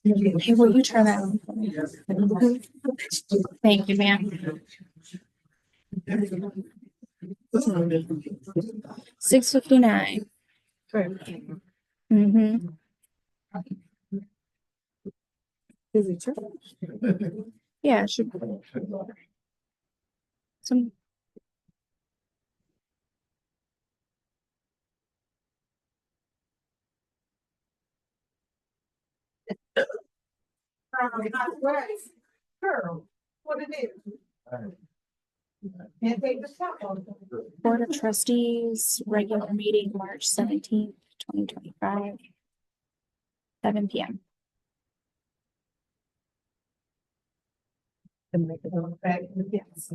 Hey, will you turn that on for me? Thank you, ma'am. 6:59. Mm-hmm. Is it true? Yeah, it should. Some. What it is? And take the shot on it. Board of Trustees, regular meeting, March 17th, 2025, 7 p.m. To make it look back. Yes.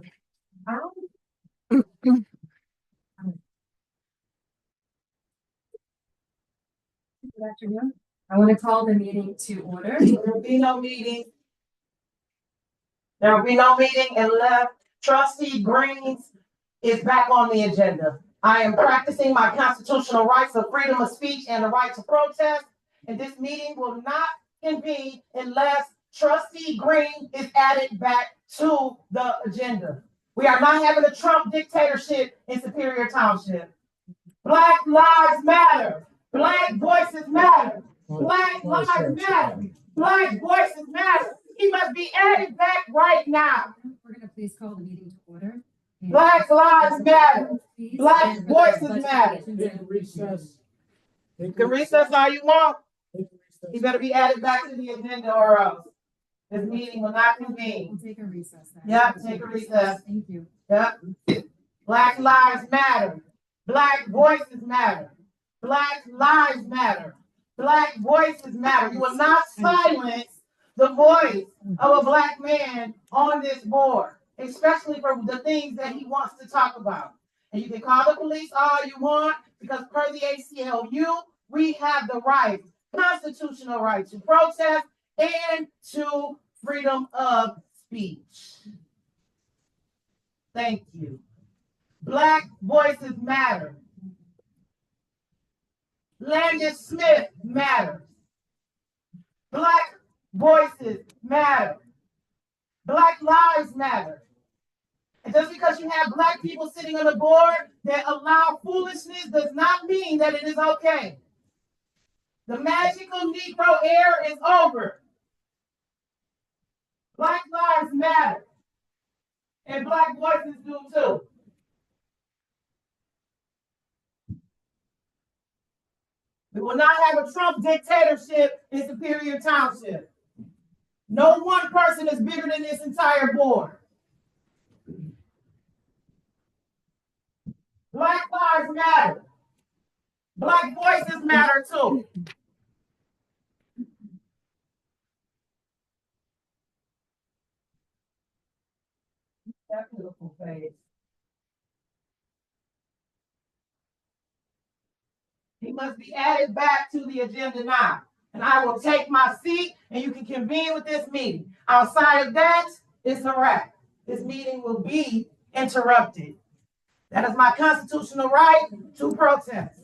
Good afternoon. I want to call the meeting to order. There will be no meeting. There will be no meeting unless trustee Greens is back on the agenda. I am practicing my constitutional rights of freedom of speech and the right to protest, and this meeting will not convene unless trustee Green is added back to the agenda. We are not having a Trump dictatorship in Superior Township. Black lives matter. Black voices matter. Black lives matter. Black voices matter. He must be added back right now. We're going to please call the meeting to order. Black lives matter. Black voices matter. Recess. You can recess all you want. He better be added back to the agenda or else this meeting will not convene. We'll take a recess then. Yep, take a recess. Thank you. Yep. Black lives matter. Black voices matter. Black lives matter. Black voices matter. You will not silence the voice of a black man on this board, especially for the things that he wants to talk about. And you can call the police all you want, because per the ACLU, we have the right, constitutional right to protest and to freedom of speech. Thank you. Black voices matter. Landis Smith matters. Black voices matter. Black lives matter. And just because you have black people sitting on the board that allow foolishness does not mean that it is okay. The magical Negro era is over. Black lives matter. And black voices do too. We will not have a Trump dictatorship in Superior Township. No one person is bigger than this entire board. Black lives matter. Black voices matter too. That beautiful face. He must be added back to the agenda now. And I will take my seat and you can convene with this meeting. Outside of that, it's a wrap. This meeting will be interrupted. That is my constitutional right to protest.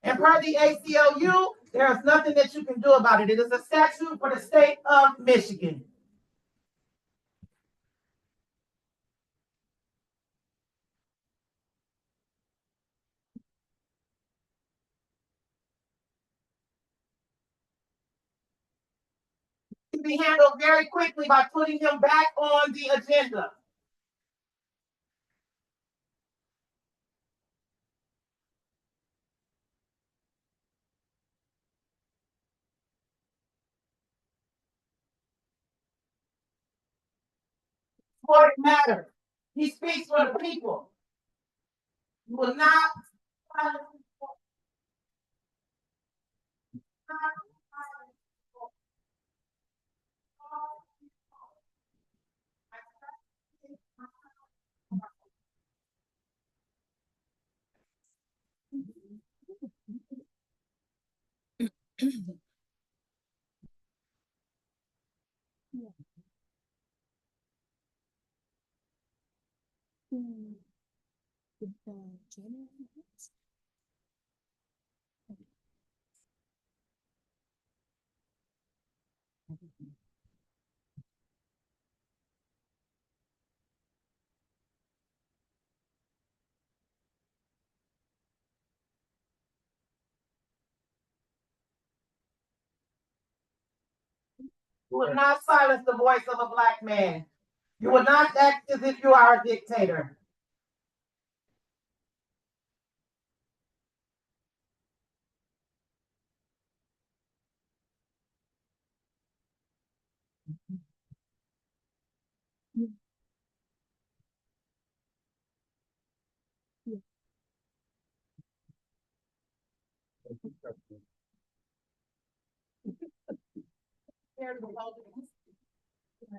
And per the ACLU, there is nothing that you can do about it. It is a statute for the state of Michigan. It can be handled very quickly by putting him back on the agenda. For it matters. He speaks for the people. You will not. You will not silence the voice of a black man. You will not act as if you are a dictator.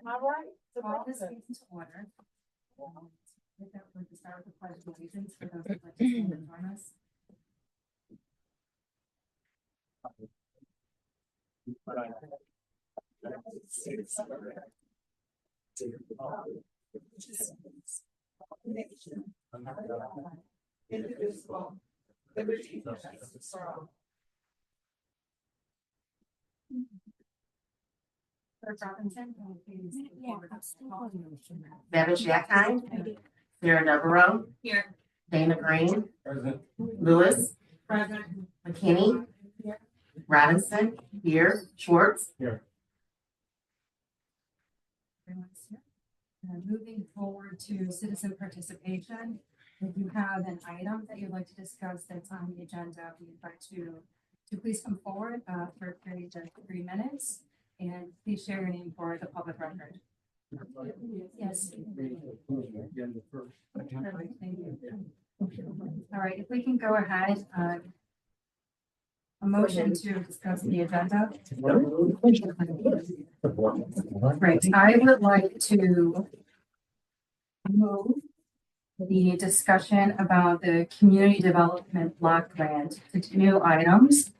All right. All this meeting to order. With that, we're going to start with the pledge of allegiance for those who'd like to stand and join us. Indivisible. Liberty and justice for all. Clerk Robinson, can you please move forward with the call to motion? Davish Yakine, Sarah Devereaux, Here. Dana Green, President. Lewis, Present. McKinney, Robinson, here, Schwartz. Everyone's here. Moving forward to citizen participation. If you have an item that you'd like to discuss that's on the agenda, we invite you to please come forward for a period of 3 minutes. And please share your name for the public record. Yes. Perfect, thank you. All right, if we can go ahead, a motion to discuss the agenda. Great, I would like to move the discussion about the community development block grant to new items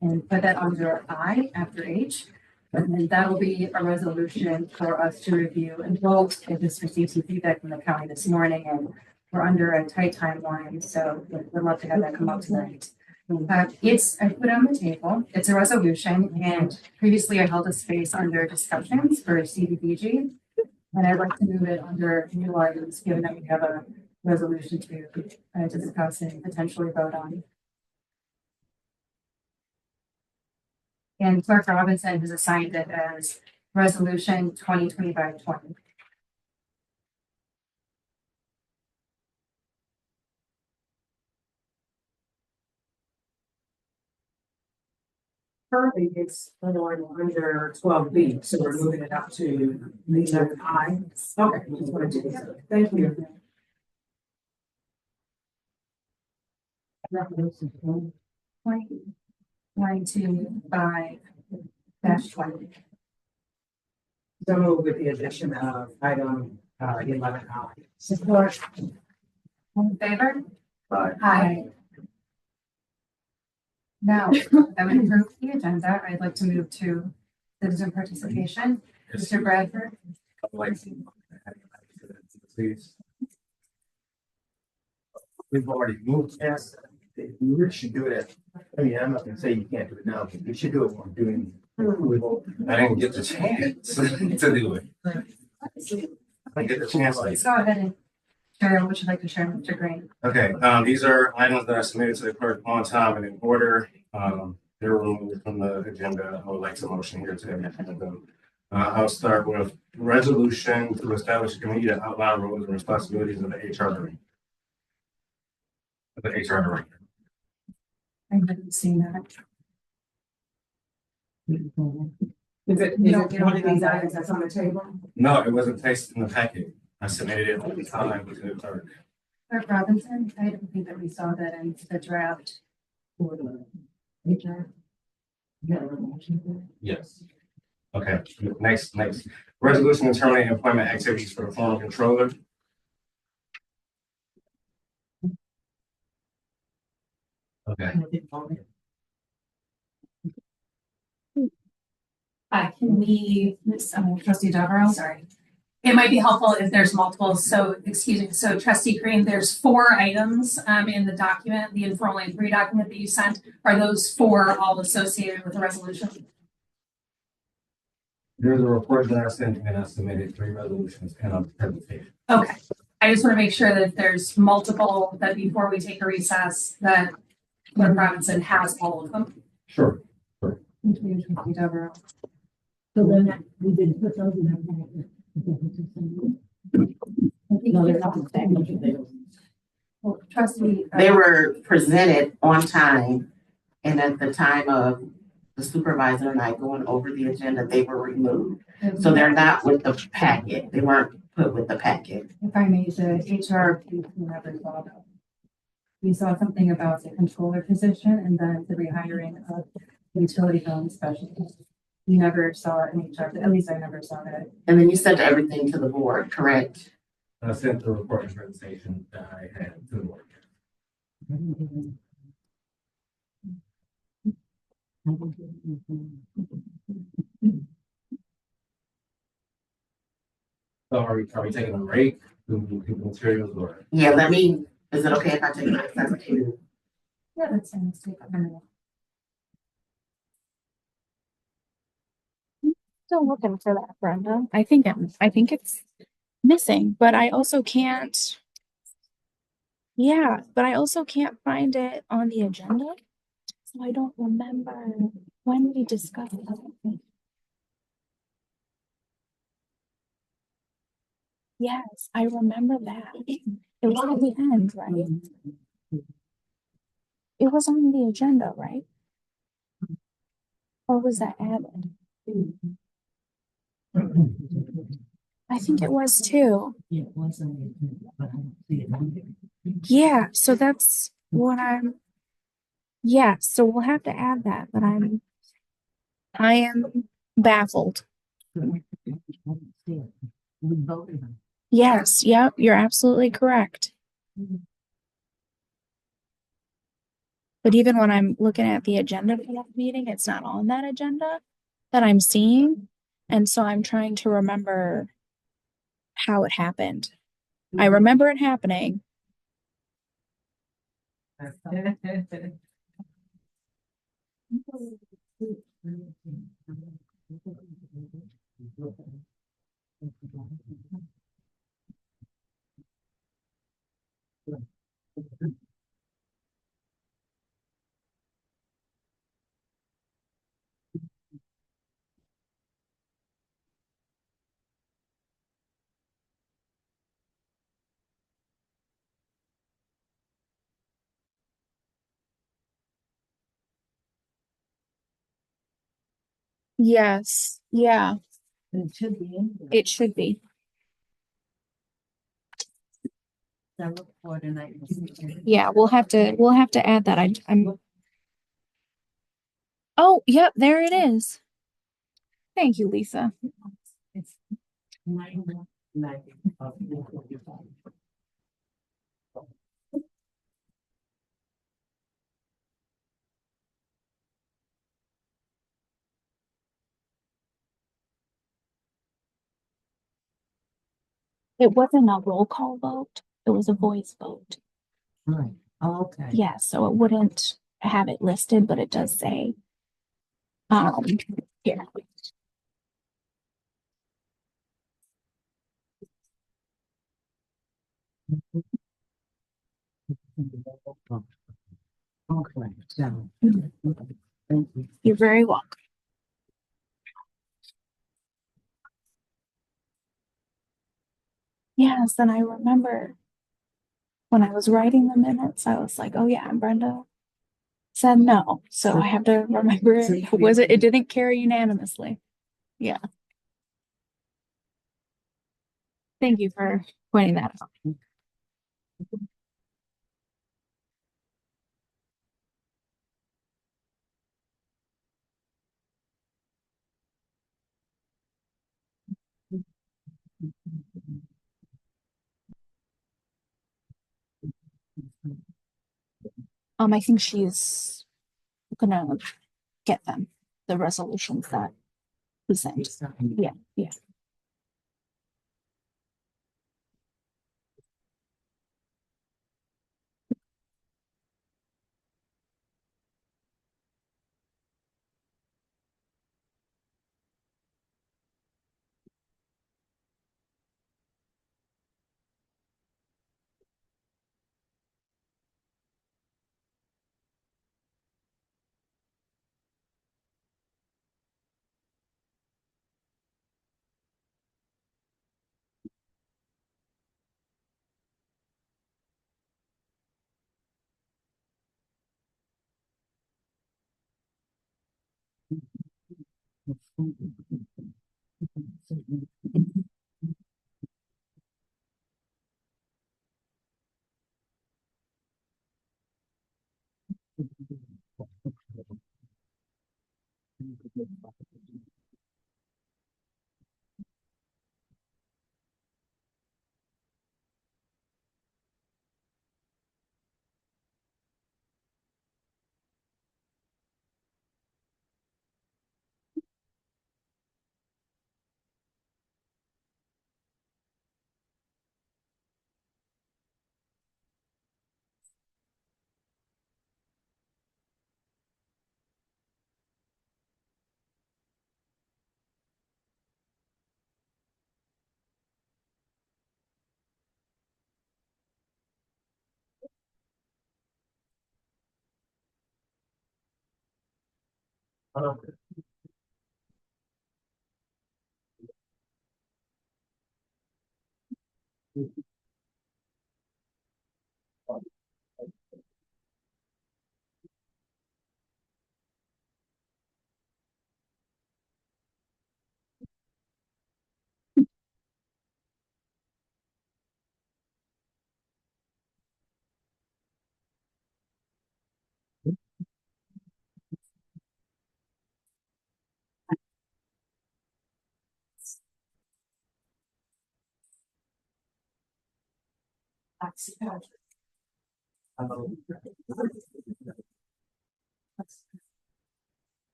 and put that under I after H. And then that will be a resolution for us to review and vote. I just received some feedback from the county this morning and we're under a tight timeline, so we'd love to have that come up tonight. I put it on the table, it's a resolution, and previously I held a space under discussions for CDBG. And I'd like to move it under new items, given that we have a resolution to discuss and potentially vote on. And Clerk Robinson has assigned it as resolution 2025-20. Currently, it's under 12B, so we're moving it up to the I. Okay, just wanted to do that. Thank you. Resolution 2025-20. So move with the addition of item 11I. Support. All in favor? Aye. Now, I would approve the agenda. I'd like to move to citizen participation. Mr. Bradford? Please. We've already moved past, you really should do it. I mean, I'm not gonna say you can't do it now, but you should do it when we're doing. I didn't get the chance to do it. I didn't get the chance. Let's go ahead and share. What would you like to share, Mr. Green? Okay, these are items that are submitted to the clerk on time and in order. They're removed from the agenda. I would like to motion here today. I'll start with resolution to establish a committee to outline roles and responsibilities of the HR director. The HR director. I didn't see that. Is it one of these items that's on the table? No, it wasn't placed in the packet. I submitted it on time to the clerk. Clerk Robinson, I don't think that we saw that in the draft. For the HR. Yes. Okay, next. Resolution to terminate employment activities for the former controller. Okay, Can we, trustee Devereaux, sorry. It might be helpful if there's multiple, so, excuse me, so trustee Green, there's 4 items, in the document, the informal inquiry document that you sent. Are those 4 all associated with the resolution? There's a report that I sent and I submitted 3 resolutions and a presentation. Okay, I just want to make sure that if there's multiple, that before we take a recess, that Clerk Robinson has all of them. Sure. Thank you, trustee Devereaux. So then we didn't put those in our packet. No, they're not the same. Well, trustee. They were presented on time, and at the time of the supervisor and I going over the agenda, they were removed. So they're not with the packet. They weren't put with the packet. If I may, the HR people never saw that. We saw something about the controller position and then the rehiring of utility billing specialist. You never saw an HR, at least I never saw that. And then you sent everything to the board, correct? I sent the report and presentation that I had to the board. So are we taking a break? Do we do materials or? Yeah, is it okay if I take my secretary? Yeah, that's fine. Let's take a minute. Still looking for that, Brenda. I think it's missing, but I also can't. Yeah, but I also can't find it on the agenda. So I don't remember when we discussed it. Yes, I remember that. It was at the end, right? It was on the agenda, right? Or was that added? I think it was too. It wasn't, but I don't see it on there. Yeah, so that's what yeah, so we'll have to add that, but I am baffled. I don't see it. We voted on Yes, yep, you're absolutely correct. But even when I'm looking at the agenda for that meeting, it's not on that agenda that I'm seeing. And so I'm trying to remember how it happened. I remember it happening. Yes, yeah, it. It should be in there. it should be. I look for it and I. Yeah, we'll have to add that. I'm. Oh, yep, there it is. Thank you, Lisa. It's 9. It wasn't a roll call vote. It was a voice vote. Right, okay. Yeah, so it wouldn't have it listed, but it does say. Here. Okay, so. Thank you. You're very welcome. Yes, and I remember when I was writing the minutes, I was like, oh yeah, and Brenda said no. So I have to remember it. It didn't carry unanimously. Yeah. Thank you for pointing that out. I think she's gonna get them, the resolutions that Consent. Yeah, yeah.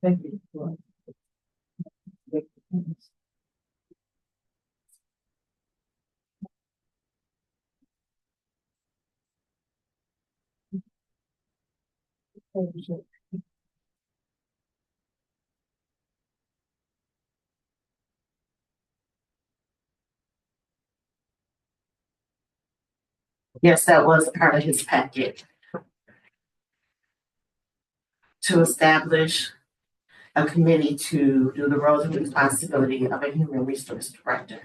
Thank you. Yes, that was part of his packet. To establish a committee to do the roles and responsibility of a human resource director.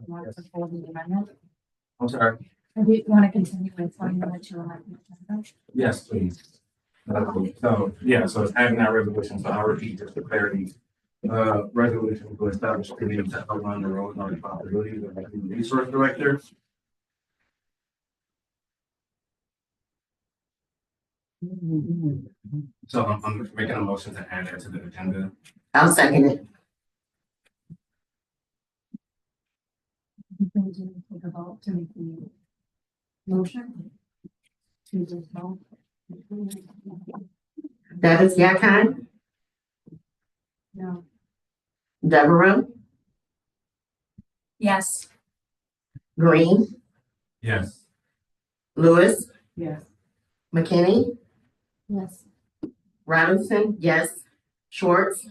Want to hold the amendment? I'm sorry. Or do you want to continue with one minute to amend? Yes, please. So it's adding that resolution, so I'll repeat just for clarity. Resolution to establish a committee to outline the roles and responsibilities of the human resource director. So I'm making a motion to add that to the agenda. I'll second it. Going to take a vote to make the motion. To just vote. Davis Yakan, No. Deborah, Yes. Green, Yes. Lewis, Yes. McKinney, Yes. Robinson, yes, Schwartz,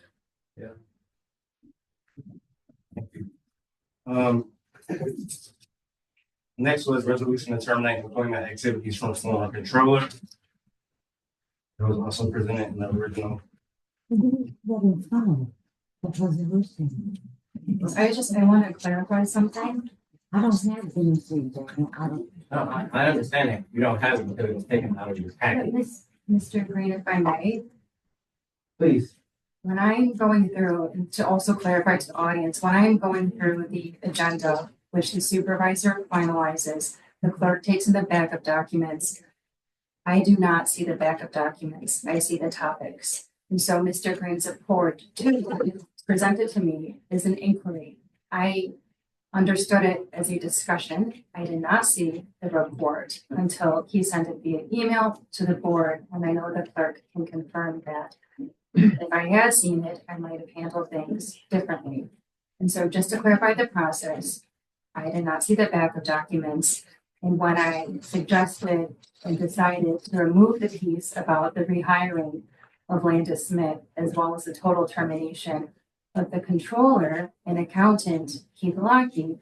Next was resolution to terminate employment activities from former controller. It was also presented in the original. The resolution. I want to clarify something. I don't have it in the street, Daniel. I don't. No, I understand that. You don't have it because it was taken out of your packet. Mr. Green, if I may, Please. when I'm going through, and to also clarify to the audience, when I'm going through the agenda, which the supervisor finalizes, the clerk takes in the backup documents. I do not see the backup documents. I see the topics. And so Mr. Green's report presented to me is an inquiry. I understood it as a discussion. I did not see the report until he sent it via email to the board, and I know the clerk can confirm that. If I had seen it, I might have handled things differently. And so just to clarify the process, I did not see the backup documents. And when I suggested and decided to remove the piece about the rehiring of Landis Smith, as well as the total termination of the controller and accountant, Keith Lockheed,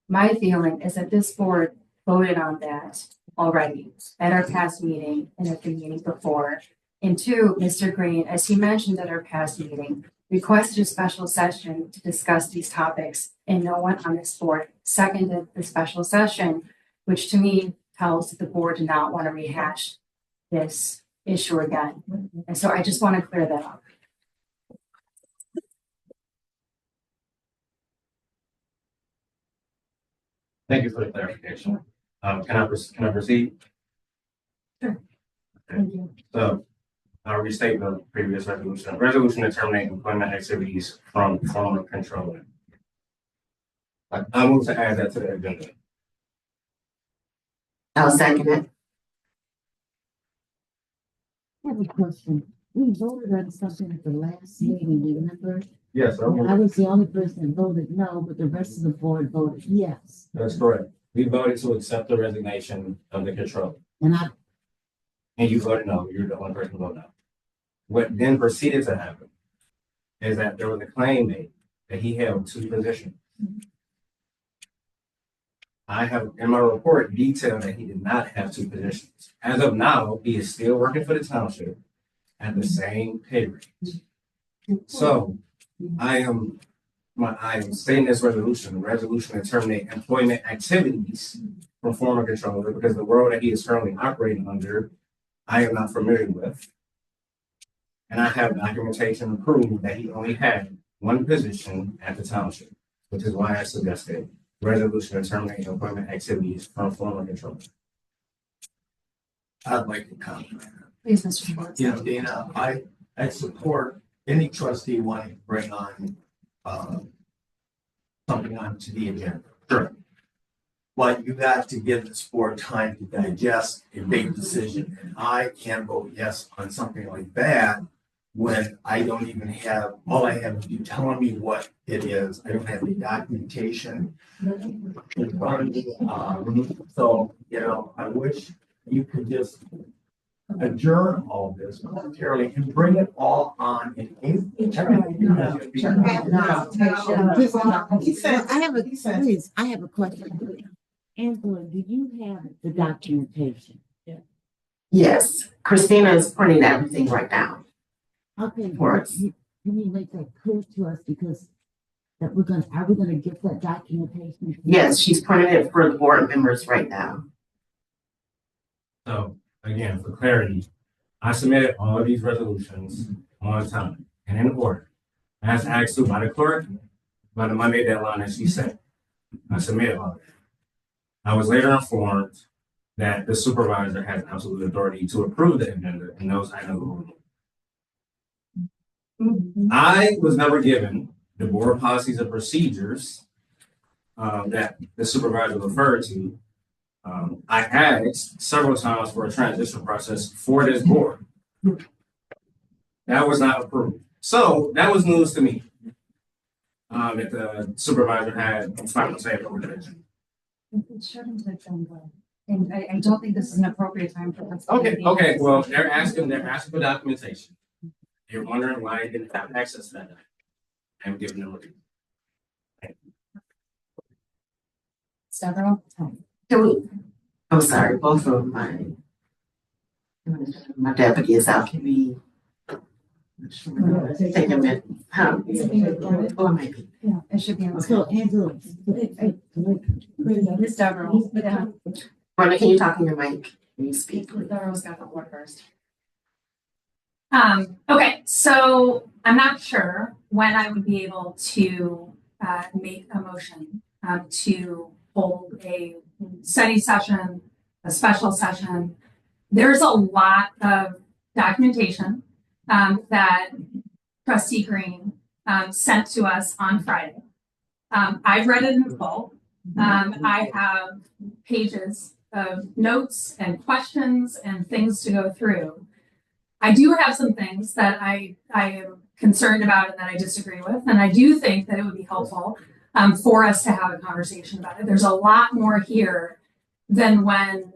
my feeling is that this board voted on that already at our past meeting and at the meeting before. And two, Mr. Green, as he mentioned at our past meeting, requested a special session to discuss these topics, and no one on this board seconded the special session, which to me tells that the board did not want to rehash this issue again. And so I just want to clear that up. Thank you for the clarification. Can I proceed? Thank you. So I'll restate the previous resolution. Resolution to terminate employment activities from former controller. I move to add that to the agenda. I'll second it. I have a question. We voted on something at the last meeting, remember? Yes, I was the only person that voted no, but the rest of the board voted yes. that's correct. We voted to accept the resignation of the controller. And I, And you voted no, you're the only person who voted no. What then proceeded to happen is that there was a claim made that he held two positions. I have in my report detailed that he did not have two positions. As of now, he is still working for the township at the same pay rate. So I am stating this resolution to terminate employment activities from former controller because the role that he is currently operating under, I am not familiar with. And I have documentation to prove that he only had one position at the township, which is why I suggested resolution to terminate employment activities from former controller. I'd like to comment. Please, Mr. Schwartz. You know, Dana, I support any trustee wanting to bring on, something onto the agenda. Sure. But you got to give this board time to digest a big decision. And I can vote yes on something like that when I don't even have, all I have is you telling me what it is. I don't have any documentation in front of me. So, you know, I wish you could just adjourn all this momentarily and bring it all on in I have a question. Angela, do you have the documentation? Yes, Christina is printing everything right now. Okay, For us. can you make that clear to us because that are we gonna get that documentation? Yes, she's printing it for the board members right now. So again, for clarity, I submitted all of these resolutions on time and in order. As asked to by the clerk, by the Monday deadline that she set. I submitted all of that. I was later informed that the supervisor has absolute authority to approve the agenda and those items were removed. I was never given the board policies and procedures that the supervisor referred to. I asked several times for a transition process for this board. That was not approved. So that was news to me. That the supervisor had final say over this. It shouldn't have been done. And I don't think this is an appropriate time for us. to Okay, be- okay, well, they're asking for documentation. They're wondering why I didn't have access to that. I'm giving them a reason. Several. I'm sorry, both of my deputy is out. Can we Take a minute. Huh? Oh, maybe. Yeah, it should be on. So Angela. Ms. Devereaux, yeah. Brenda, can you talk in your mic when you speak? Ms. Devereaux's got the floor first. Okay, so I'm not sure when I would be able to make a motion to hold a study session, a special session. There's a lot of documentation that Trustee Green sent to us on Friday. I've read it in full. I have pages of notes and questions and things to go through. I do have some things that I am concerned about and that I disagree with, and I do think that it would be helpful for us to have a conversation about it. There's a lot more here than when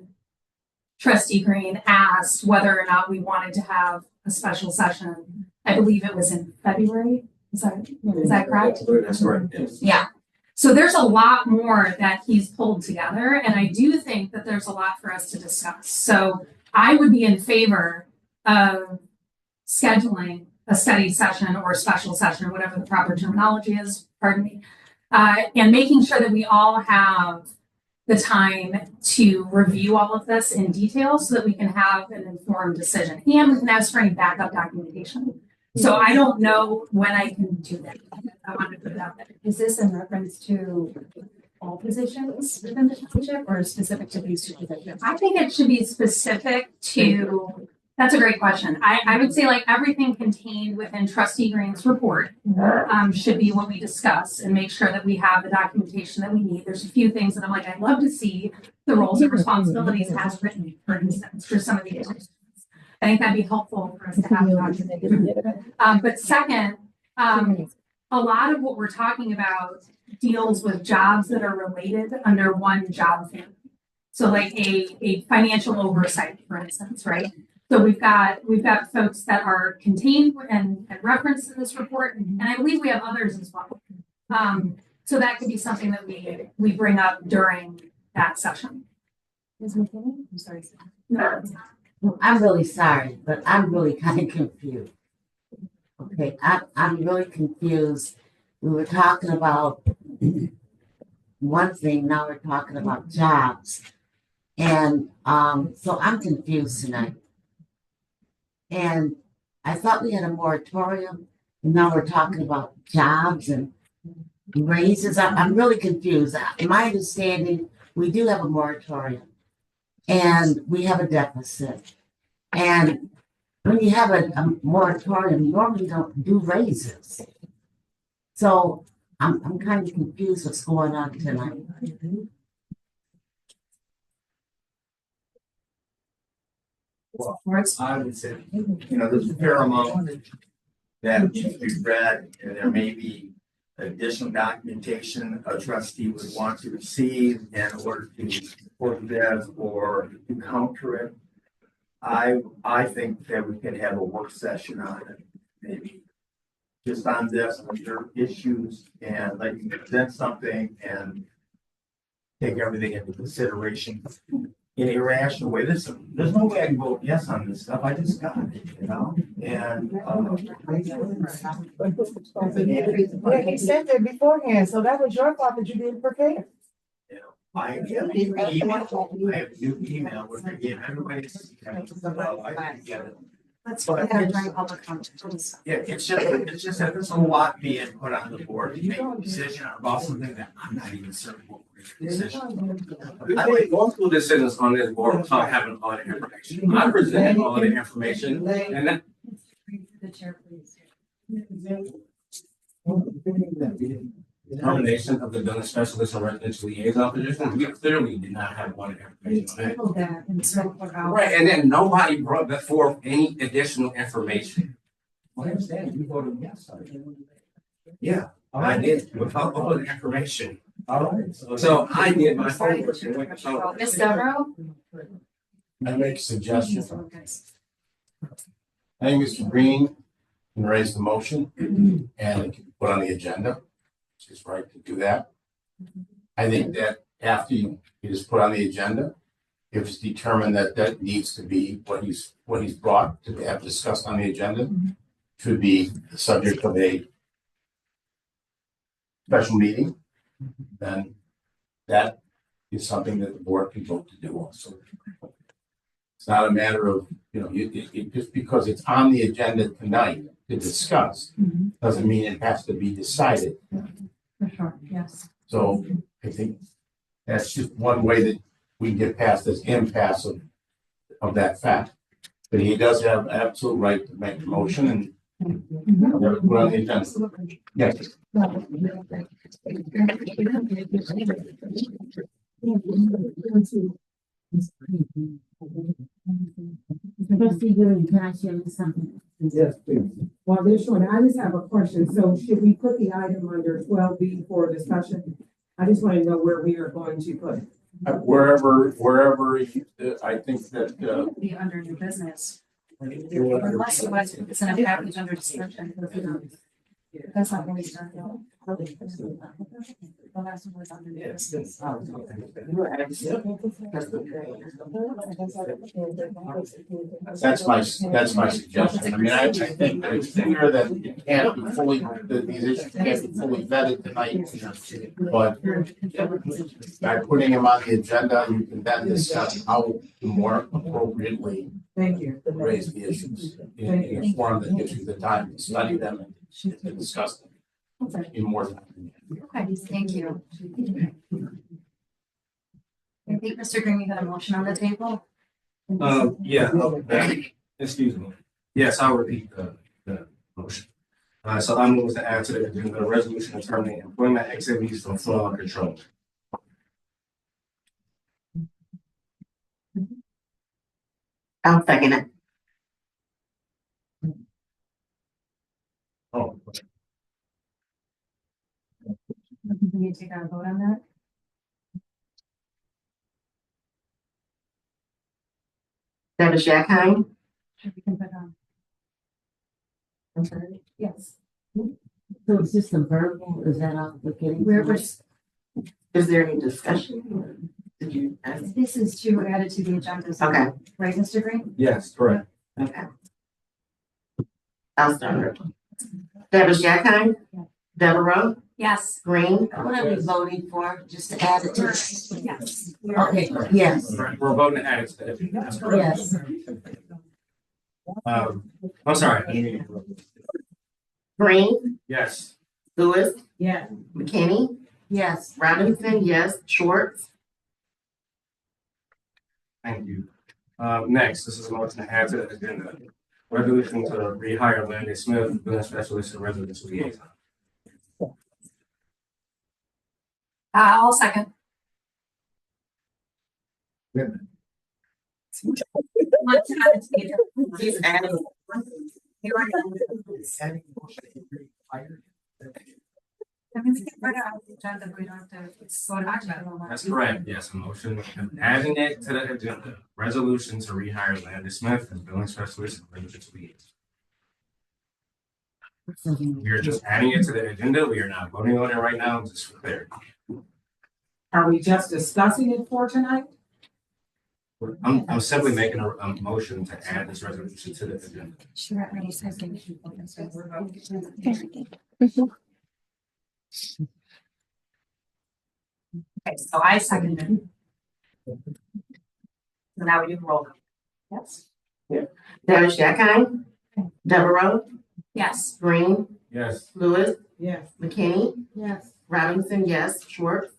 Trustee Green asked whether or not we wanted to have a special session. I believe it was in February. Is that correct? That's correct, yes. Yeah. So there's a lot more that he's pulled together, and I do think that there's a lot for us to discuss. So I would be in favor of scheduling a study session or a special session or whatever the proper terminology is, pardon me, and making sure that we all have the time to review all of this in detail so that we can have an informed decision and we can ask for any backup documentation. So I don't know when I can do that. I wanted to put it out there. Is this in reference to all positions within the township or specific to these two positions? I think it should be specific to, that's a great question. I would say like everything contained within Trustee Green's report should be what we discuss and make sure that we have the documentation that we need. There's a few things that I'm like, I'd love to see the roles and responsibilities as written, for instance, for some of the areas. I think that'd be helpful for us to have documented. But second, a lot of what we're talking about deals with jobs that are related under one job family. So like a financial oversight, for instance, right? So we've got folks that are contained and referenced in this report, and I believe we have others as well. So that could be something that we bring up during that session. Ms. McKinney? I'm sorry. No. Well, I'm really sorry, but I'm really kind of confused. Okay, I'm really confused. We were talking about one thing, now we're talking about jobs. And so I'm confused tonight. And I thought we had a moratorium, and now we're talking about jobs and raises. I'm really confused. In my understanding, we do have a moratorium. And we have a deficit. And when you have a moratorium, you normally don't do raises. So I'm kind of confused what's going on tonight. Well, I would say, there's a fair amount that we've read, and there may be additional documentation a trustee would want to receive in order to support this or to counter it. I think that we could have a work session on it, maybe just on this, on your issues, and let you present something and take everything into consideration in a rational way. There's no way I can vote yes on this stuff. I just got it, and Yeah, he sent it beforehand, so that was your fault that you didn't prepare. I have a new email where I gave everybody. I didn't get it. Let's But put that it's- during public comment. Please. Yeah, it's just that there's a lot being put on the board to make a decision about something that I'm not even certain what we're gonna decision. I think most of the decisions on this board without having all the information. I presented all the information and that. The chair, please. Determination of the building specialist and residential liaison position, we clearly did not have all the information on that. Table that and spoke about. Right, and then nobody brought forth any additional information. I understand, you voted yes. Yeah, I did, without all the information. All right. So I did my homework. So Ms. Devereaux? I make a suggestion. I think Mr. Green can raise the motion and it can be put on the agenda. It's his right to do that. I think that after it is put on the agenda, if it's determined that that needs to be what he's brought to have discussed on the agenda, should be the subject of a special meeting, then that is something that the board can vote to do also. It's not a matter of, just because it's on the agenda tonight to discuss, doesn't mean it has to be decided. For sure, yes. So I think that's just one way that we can get past this impasse of that fact. But he does have absolute right to make a motion and put it on the agenda. Yes. Trustee Green, can I share you something? Yes, please. Well, this one, I just have a question. So should we put the item under 12B for discussion? I just want to know where we are going to put it. Wherever, I think that, Be under new business. you want to- Unless you want to, it's in a package under discussion. That's not really started. The last one was under new business. that's my suggestion. I mean, I think that it's clear that it can't be fully, that these issues can't be fully vetted tonight. But by putting them on the agenda, you can then discuss how to more appropriately Thank you. raise the issues in a form that gives you the time to study them and to discuss them in more time. Okay, thank you. I think, Mr. Green, you had a motion on the table? Excuse me. Yes, I'll repeat the motion. So I'm moving to add to the agenda a resolution determining employment activities for fraud control. I'll second it. Oh, We need to take our vote on that? Davis Jackheim, Should we can put on? I'm sorry. Yes. So it's just a verbal, is that all we're getting? We're, is there any discussion? Did you ask? this is to add it to the agenda. Okay, Right, Mr. Green? yes, correct. okay. I'll start. Davis Jackheim, Devereaux, Yes. Green, What are we voting for? Just to add it to? Yes. Okay, yes, We're voting to add it to the agenda. That's correct. yes. I'm sorry. Green, Yes. Lewis, Yeah. McKinney, Yes. Robinson, yes, Schwartz, Thank you. Next, this is a motion to add to the agenda. Resolution to rehire Landy Smith, business specialist and residential liaison. I'll second. he's adding. I mean, we can put it on the agenda, we don't have to, it's so much. That's correct. Yes, a motion adding it to the agenda. Resolution to rehire Landy Smith as billing specialist and residential liaison. We are just adding it to the agenda. We are not voting on it right now, just for clarity. Are we just discussing it for tonight? I'm simply making a motion to add this resolution to the agenda. Sure, I need something. Okay, so I seconded. So now we do roll. Yes. Davis Jackheim, Devereaux, Yes. Green, Yes. Lewis, Yes. McKinney, Yes. Robinson, yes, Schwartz,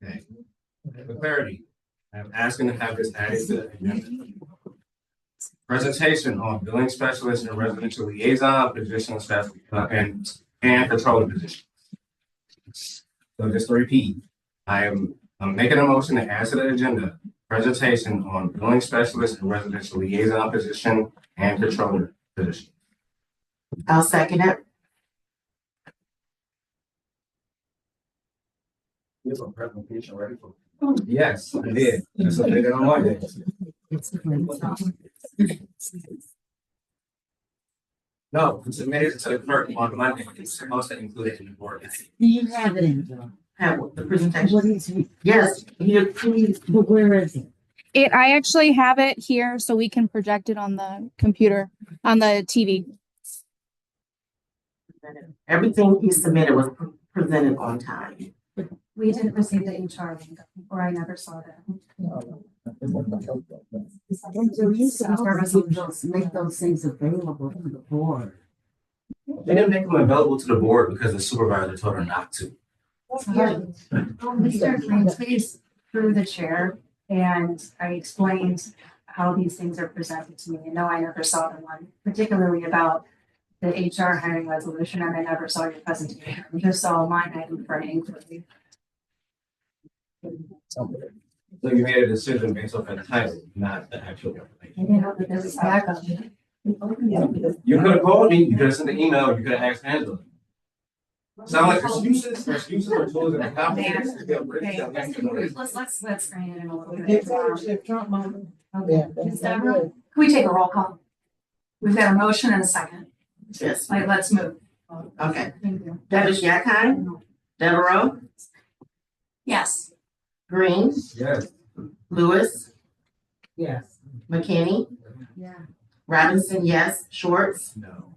Okay. For clarity, I'm asking to have this added to the agenda. Presentation on billing specialist and residential liaison position and controller position. So just to repeat, I'm making a motion to add to the agenda, presentation on billing specialist and residential liaison position and controller position. I'll second it. You have a presentation ready for? Yes, I did. That's what they did on Monday. No, we submitted it to the clerk on Monday. It's supposed to include it in the board. Do you have it in? Have the presentation. What is it? Yes, you please. But where is it? I actually have it here so we can project it on the computer, on the TV. Everything he submitted was presented on time. We didn't receive the HR link, or I never saw that. Make those things available to the board. They didn't make them available to the board because the supervisor told her not to. Mr. Green, please, through the chair, and I explained how these things are presented to me. And no, I never saw the one, particularly about the HR hiring resolution, and I never saw your presentation. I just saw a line item for an inquiry. So you made a decision based off the title, not the actual information. I didn't know that there was backup. You could have called me, you could have sent an email, you could have asked Angela. Sound like excuses are tools in the Let's bring it in a little bit. If Trump moment. Okay. Ms. Deborah, can we take a roll call? We've got a motion and a second. Yes, Like, let's move. okay. Thank you. Davis Yakine, Devereaux, Yes. Green, Yes. Lewis, Yes. McKinney, Yeah. Robinson, yes, Schwartz, No.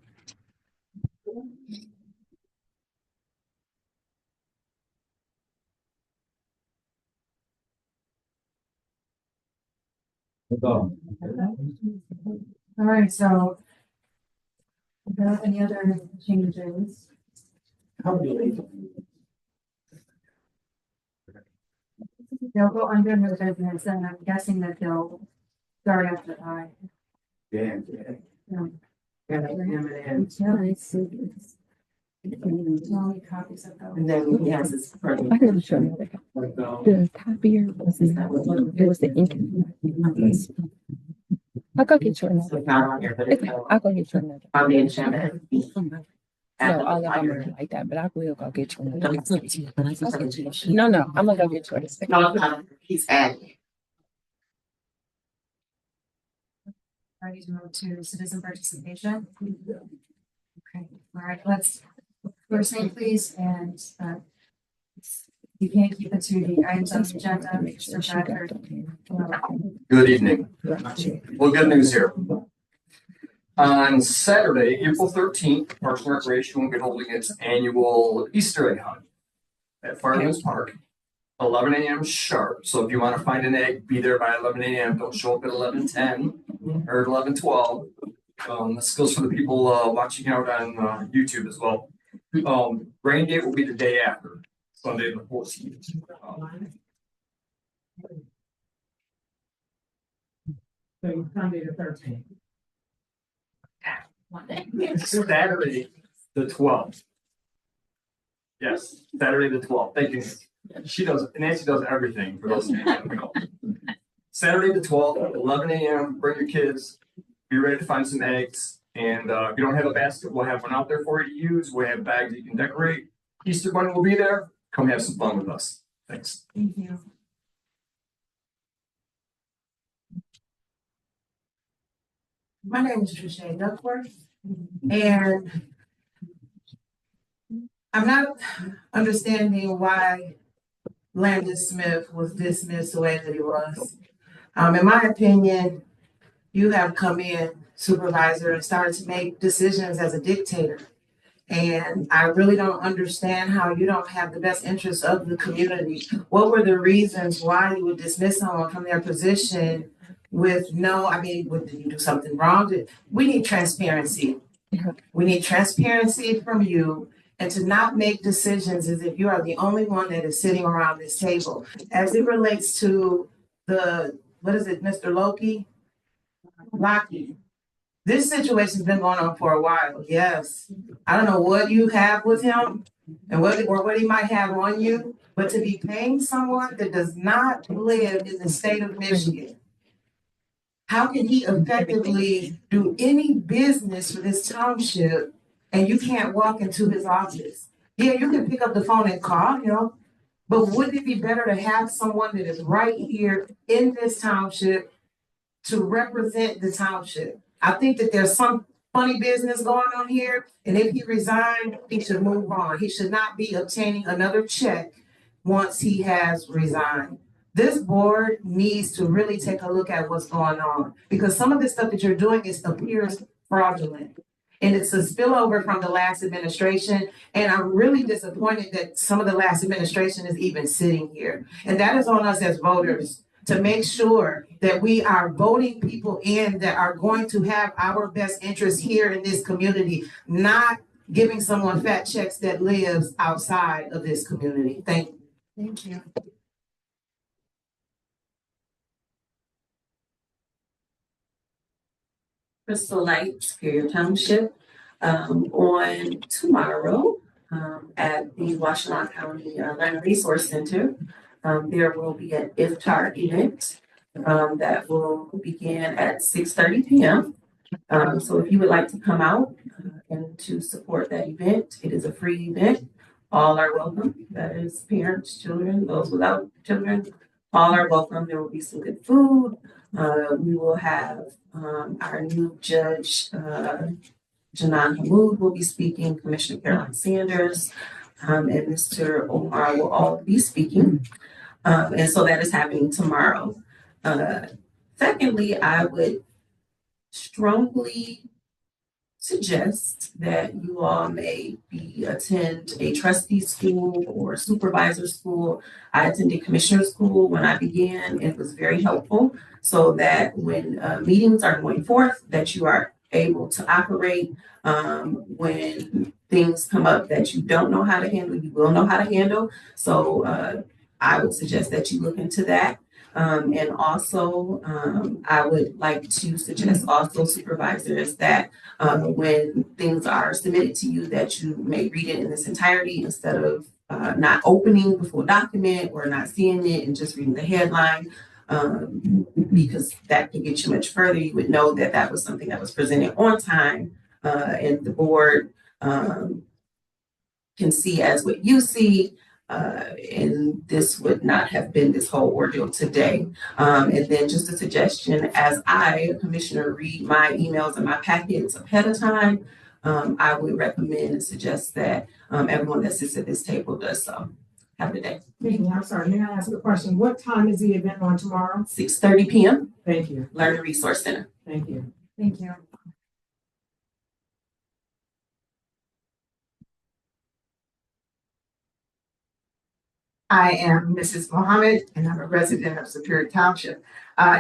All right, so. Any other changes? They'll go under new business, and I'm guessing that they'll start after I. Yeah. How many copies of those? and then he has his. I gotta show you the copier was not, it was the ink. I'll go get you another. It's not on here, but It's, it's I'll go get you another. on the agenda. No, all of them are like that, but I will go get you another. No, I'm gonna go get you another. No, it's not. He's adding. Ready to move to citizen participation? Okay, all right, let's, first name please, and, you can't keep it to the items on the agenda. Make sure she got them. Good evening. Well, good news here. On Saturday, April 13th, Parks and Recreation will be holding its annual Easter egg hunt at Fireman's Park, 11 a.m. sharp. So if you want to find an egg, be there by 11 a.m. Don't show up at 11:10 or 11:12. This goes for the people watching out on YouTube as well. Rain date will be the day after, Sunday the 14th. So Sunday the 13th. Saturday, the 12th. Yes, Saturday, the 12th. Thank you. She does, Nancy does everything for those. Saturday, the 12th, 11 a.m. Bring your kids. Be ready to find some eggs. And if you don't have a basket, we'll have one out there for you to use. We'll have bags you can decorate. Easter Bunny will be there. Come have some fun with us. Thanks. Thank you. My name is Trisha Duckworth, and I'm not understanding why Landis Smith was dismissed the way that he was. In my opinion, you have come in, supervisor, and started to make decisions as a dictator. And I really don't understand how you don't have the best interests of the community. What were the reasons why you would dismiss someone from their position with no, I mean, did you do something wrong? We need transparency. We need transparency from you, and to not make decisions as if you are the only one that is sitting around this table. As it relates to what is it, Mr. Lockey? This situation's been going on for a while, yes. I don't know what you have with him and what he might have on you, but to be paying someone that does not live in the state of Michigan, how can he effectively do any business for this township and you can't walk into his office? Yeah, you can pick up the phone and call him, but wouldn't it be better to have someone that is right here in this township to represent the township? I think that there's some funny business going on here, and if he resigned, he should move on. He should not be obtaining another check once he has resigned. This board needs to really take a look at what's going on, because some of the stuff that you're doing appears fraudulent. And it's a spillover from the last administration, and I'm really disappointed that some of the last administration is even sitting here. And that is on us as voters to make sure that we are voting people in that are going to have our best interests here in this community, not giving someone fat checks that lives outside of this community. Thank you. Thank you. Crystal Light, Superior Township, on tomorrow, at the Washtenaw County Learning Resource Center. There will be an iftar event, that will begin at 6:30 p.m. So if you would like to come out and to support that event, it is a free event. All are welcome. That is parents, children, those without children, all are welcome. There will be some good food. We will have our new judge, Janan Hamoud will be speaking, Commissioner Caroline Sanders, and Mr. Omar will all be speaking. And so that is happening tomorrow. Secondly, I would strongly suggest that you all maybe attend a trustee school or supervisor school. I attended commissioner school when I began. It was very helpful, so that when meetings are going forth, that you are able to operate. When things come up that you don't know how to handle, you will know how to handle. So I would suggest that you look into that. And also, I would like to suggest also supervisors that when things are submitted to you, that you may read it in its entirety instead of not opening the full document or not seeing it and just reading the headline, because that could get you much further. You would know that that was something that was presented on time, and the board can see as what you see. And this would not have been this whole ordeal today. And then just a suggestion, as I, Commissioner, read my emails and my packets ahead of time, I would recommend and suggest that everyone that sits at this table does so. Have a good day. Thank you. I'm sorry, may I ask a question? What time is the event on tomorrow? 6:30 p.m. Thank you. Learning Resource Center. Thank you. Thank you. I am Mrs. Mohammed, and I'm a resident of Superior Township.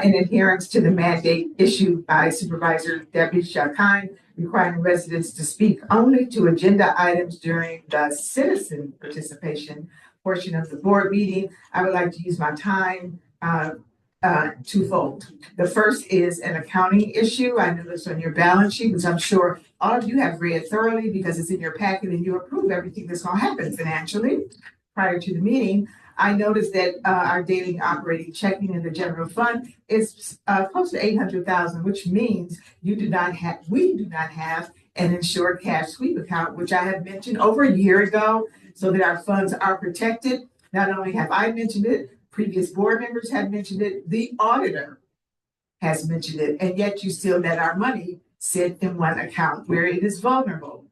In adherence to the mandate issued by Supervisor Debbie Shakine, requiring residents to speak only to agenda items during the citizen participation portion of the board meeting, I would like to use my time twofold. The first is an accounting issue. I noticed on your balance sheet, which I'm sure all of you have read thoroughly because it's in your packet and you approve everything that's going to happen financially. Prior to the meeting, I noticed that our daily operating checking in the general fund is close to 800,000, which means we do not have an insured cash sweep account, which I had mentioned over a year ago, so that our funds are protected. Not only have I mentioned it, previous board members have mentioned it, the auditor has mentioned it, and yet you still let our money sit in one account where it is vulnerable.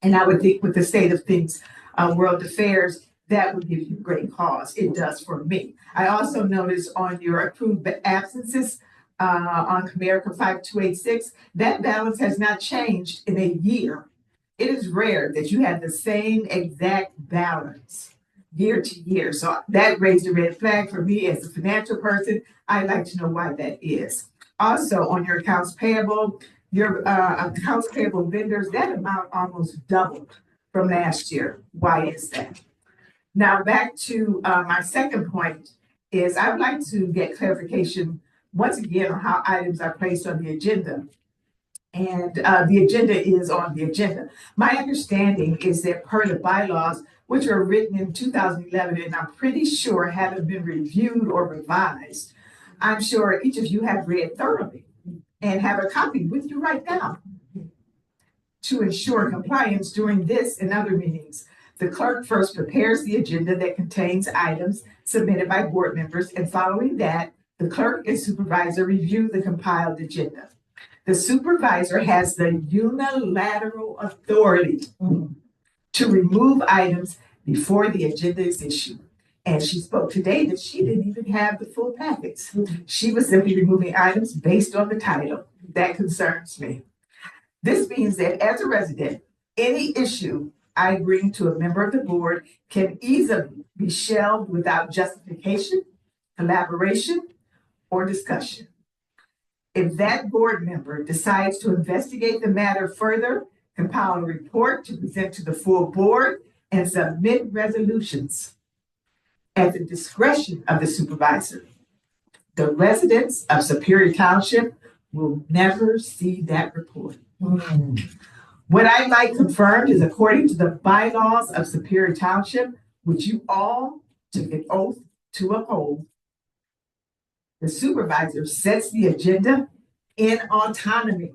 And I would think with the state of things, world affairs, that would give you great cause. It does for me. I also noticed on your approved absences on America 5286, that balance has not changed in a year. It is rare that you have the same exact balance year to year. So that raised a red flag for me as a financial person. I'd like to know why that is. Also on your accounts payable vendors, that amount almost doubled from last year. Why is that? Now back to my second point is I would like to get clarification once again on how items are placed on the agenda. And the agenda is on the agenda. My understanding is that per the bylaws, which were written in 2011, and I'm pretty sure haven't been reviewed or revised, I'm sure each of you have read thoroughly and have a copy with you right now to ensure compliance during this and other meetings. The clerk first prepares the agenda that contains items submitted by board members, and following that, the clerk and supervisor review the compiled agenda. The supervisor has the unilateral authority to remove items before the agenda is issued. And she spoke today that she didn't even have the full packets. She was simply removing items based on the title. That concerns me. This means that as a resident, any issue I bring to a member of the board can easily be shelved without justification, collaboration, or discussion. If that board member decides to investigate the matter further, compile a report to present to the full board, and submit resolutions at the discretion of the supervisor, the residents of Superior Township will never see that report. What I'd like confirmed is according to the bylaws of Superior Township, which you all took an oath to uphold, the supervisor sets the agenda in autonomy,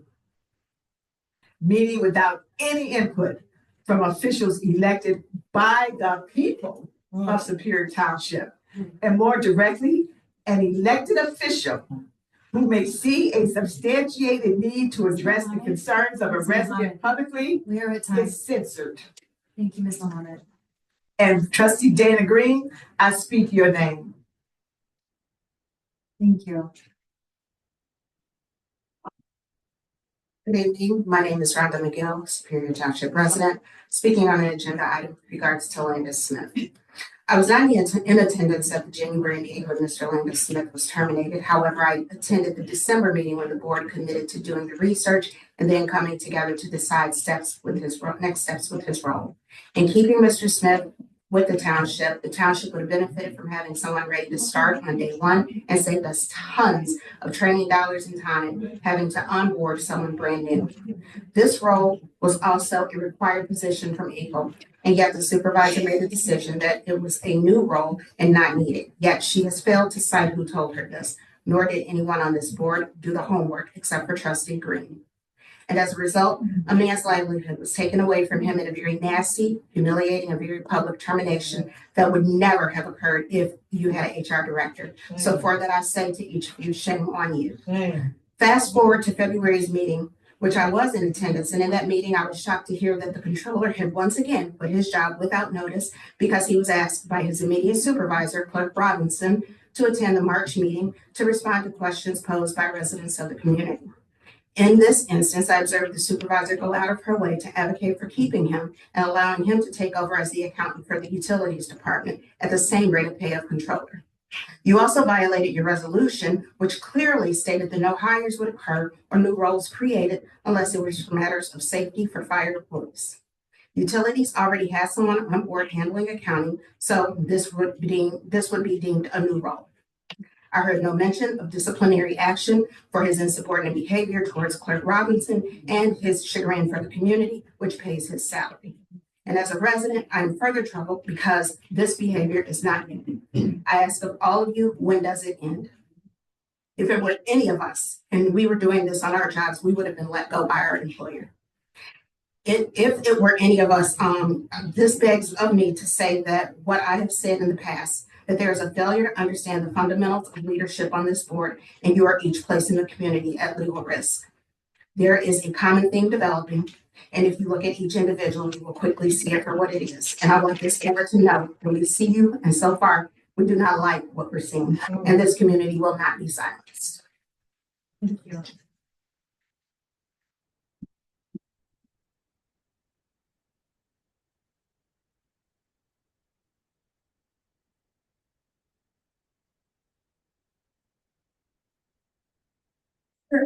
meaning without any input from officials elected by the people of Superior Township, and more directly, an elected official who may see a substantiated need to address the concerns of a resident publicly We are at time. is censored. Thank you, Ms. Mohammed. And Trustee Dana Green, I speak your name. Thank you. Good evening. My name is Rhonda McGill, Superior Township resident, speaking on an agenda item with regards to Landis Smith. I was not in attendance at the January meeting when Mr. Landis Smith was terminated. However, I attended the December meeting when the board committed to doing the research and then coming together to decide next steps with his role. In keeping Mr. Smith with the township would have benefited from having someone ready to start on day one and saved us tons of training dollars and time having to onboard someone brand new. This role was also a required position from April, and yet the supervisor made a decision that it was a new role and not needed. Yet she has failed to cite who told her this, nor did anyone on this board do the homework except for Trustee Green. And as a result, a man's livelihood was taken away from him in a very nasty, humiliating, and very public termination that would never have occurred if you had an HR director. So for that, I say to each of you, shame on you. Fast forward to February's meeting, which I was in attendance. And in that meeting, I was shocked to hear that the controller had once again put his job without notice because he was asked by his immediate supervisor, Clerk Robinson, to attend the March meeting to respond to questions posed by residents of the community. In this instance, I observed the supervisor go out of her way to advocate for keeping him and allowing him to take over as the accountant for the utilities department at the same rate of pay of controller. You also violated your resolution, which clearly stated that no hires would occur or new roles created unless it was for matters of safety for fire or police. Utilities already has someone on board handling accounting, so this would be deemed a new role. I heard no mention of disciplinary action for his insubordinate behavior towards Clerk Robinson and his chagrin for the community, which pays his salary. And as a resident, I'm further troubled because this behavior is not ending. I ask of all of you, when does it end? If it were any of us and we were doing this on our jobs, we would have been let go by our employer. If it were any of us, this begs of me to say that what I have said in the past, that there is a failure to understand the fundamentals of leadership on this board, and you are each placing the community at legal risk. There is a common theme developing, and if you look at each individual, you will quickly see it for what it is. And I want this board to know when we see you, and so far, we do not like what we're seeing, and this community will not be silenced. Thank you.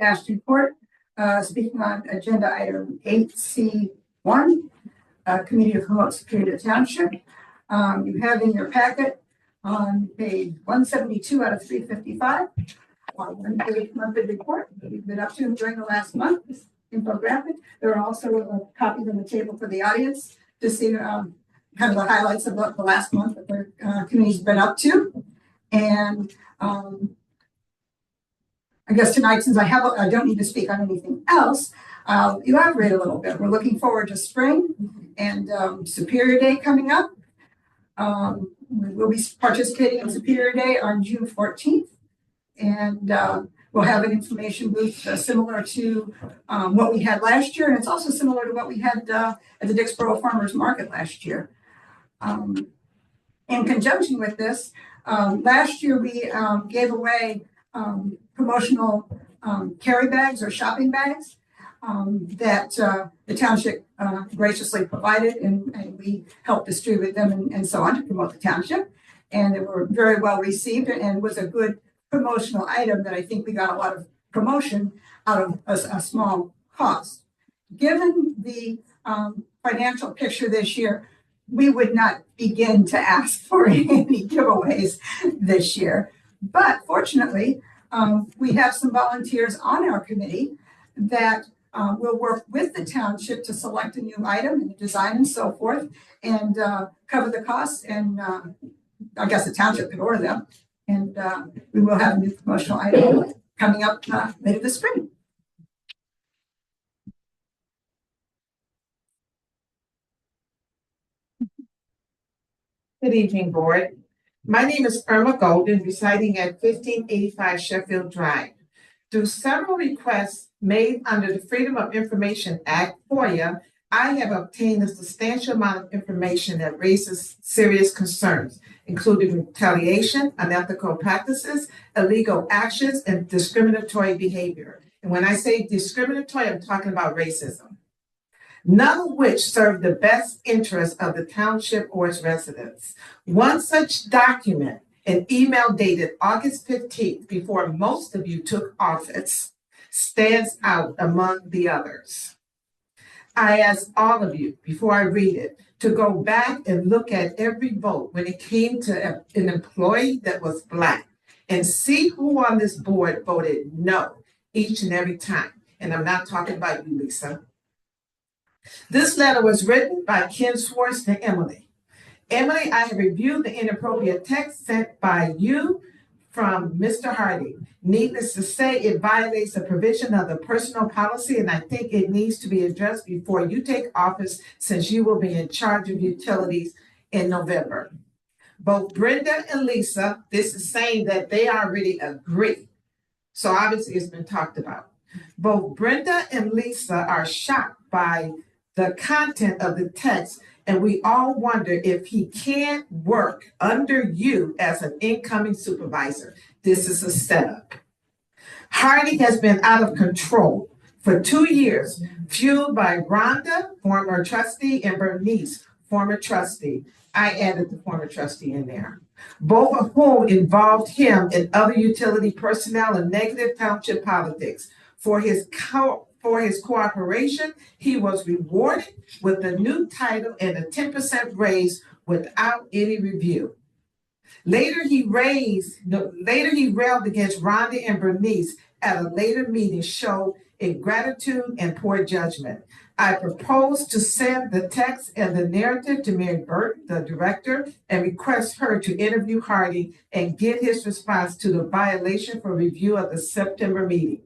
Ash report, speaking on agenda item 8C1, Committee to Promote Superior Township. You have in your packet on page 172 out of 355, one-page monthly report that we've been up to during the last month, this infographic. There are also copies on the table for the audience to see kind of the highlights of the last month that the committee's been up to. And I guess tonight, since I don't need to speak on anything else, elaborate a little bit. We're looking forward to spring and Superior Day coming up. We will be participating in Superior Day on June 14th. And we'll have an information booth similar to what we had last year. And it's also similar to what we had at the Dixboro Farmers Market last year. in conjunction with this, last year we gave away promotional carry bags or shopping bags that the township graciously provided, and we helped distribute them and so on to promote the township. And they were very well received and was a good promotional item that I think we got a lot of promotion out of a small cost. Given the financial picture this year, we would not begin to ask for any giveaways this year. But fortunately, we have some volunteers on our committee that will work with the township to select a new item and the design and so forth, and cover the costs. And I guess the township could order them. And we will have a new promotional item coming up later this spring. Good evening, board. My name is Irma Golden, residing at 1585 Sheffield Drive. Through several requests made under the Freedom of Information Act, FOIA, I have obtained a substantial amount of information that raises serious concerns, including retaliation, unethical practices, illegal actions, and discriminatory behavior. And when I say discriminatory, I'm talking about racism, none of which serve the best interests of the township or its residents. One such document, an email dated August 15th, before most of you took office, stands out among the others. I ask all of you, before I read it, to go back and look at every vote when it came to an employee that was Black and see who on this board voted no each and every time. And I'm not talking about you, Lisa. This letter was written by Ken Swartz to Emily. Emily, I have reviewed the inappropriate text sent by you from Mr. Hardy. Needless to say, it violates a provision of the personal policy, and I think it needs to be addressed before you take office, since you will be in charge of utilities in November. Both Brenda and Lisa, this is saying that they already agree. So obviously it's been talked about. Both Brenda and Lisa are shocked by the content of the text, and we all wonder if he can't work under you as an incoming supervisor. This is a setup. Hardy has been out of control for 2 years, fueled by Rhonda, former trustee, and Bernice, former trustee. I added the former trustee in there. Both of whom involved him in other utility personnel and negative township politics. For his cooperation, he was rewarded with a new title and a 10% raise without any review. Later, he railed against Rhonda and Bernice at a later meeting, showed ingratitude and poor judgment. I propose to send the text and the narrative to Mary Burton, the director, and request her to interview Hardy and get his response to the violation for review of the September meeting.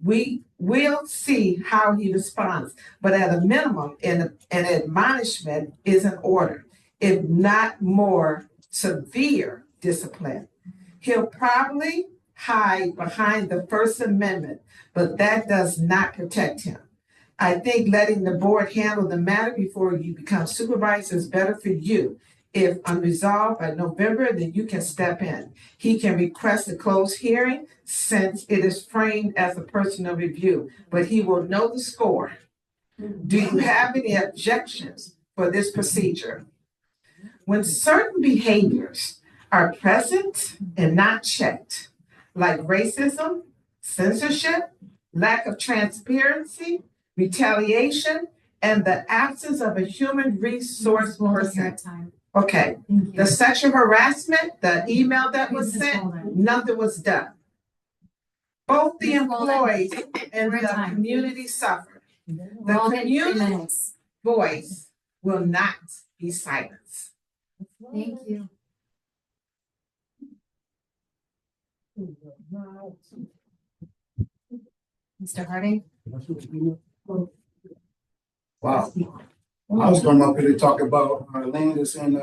We will see how he responds, but at a minimum, an admonishment is in order, if not more severe discipline. He'll probably hide behind the First Amendment, but that does not protect him. I think letting the board handle the matter before you become supervisor is better for you. If unresolved by November, then you can step in. He can request a closed hearing since it is framed as a personal review, but he will know the score. Do you have any objections for this procedure? When certain behaviors are present and not checked, like racism, censorship, lack of transparency, retaliation, and the absence of a human resource person. Okay, the sexual harassment, the email that was sent, nothing was done. Both the employees and the community suffered. The community's voice will not be silenced. Thank you. Mr. Harding? Wow. I was coming up here to talk about Landis and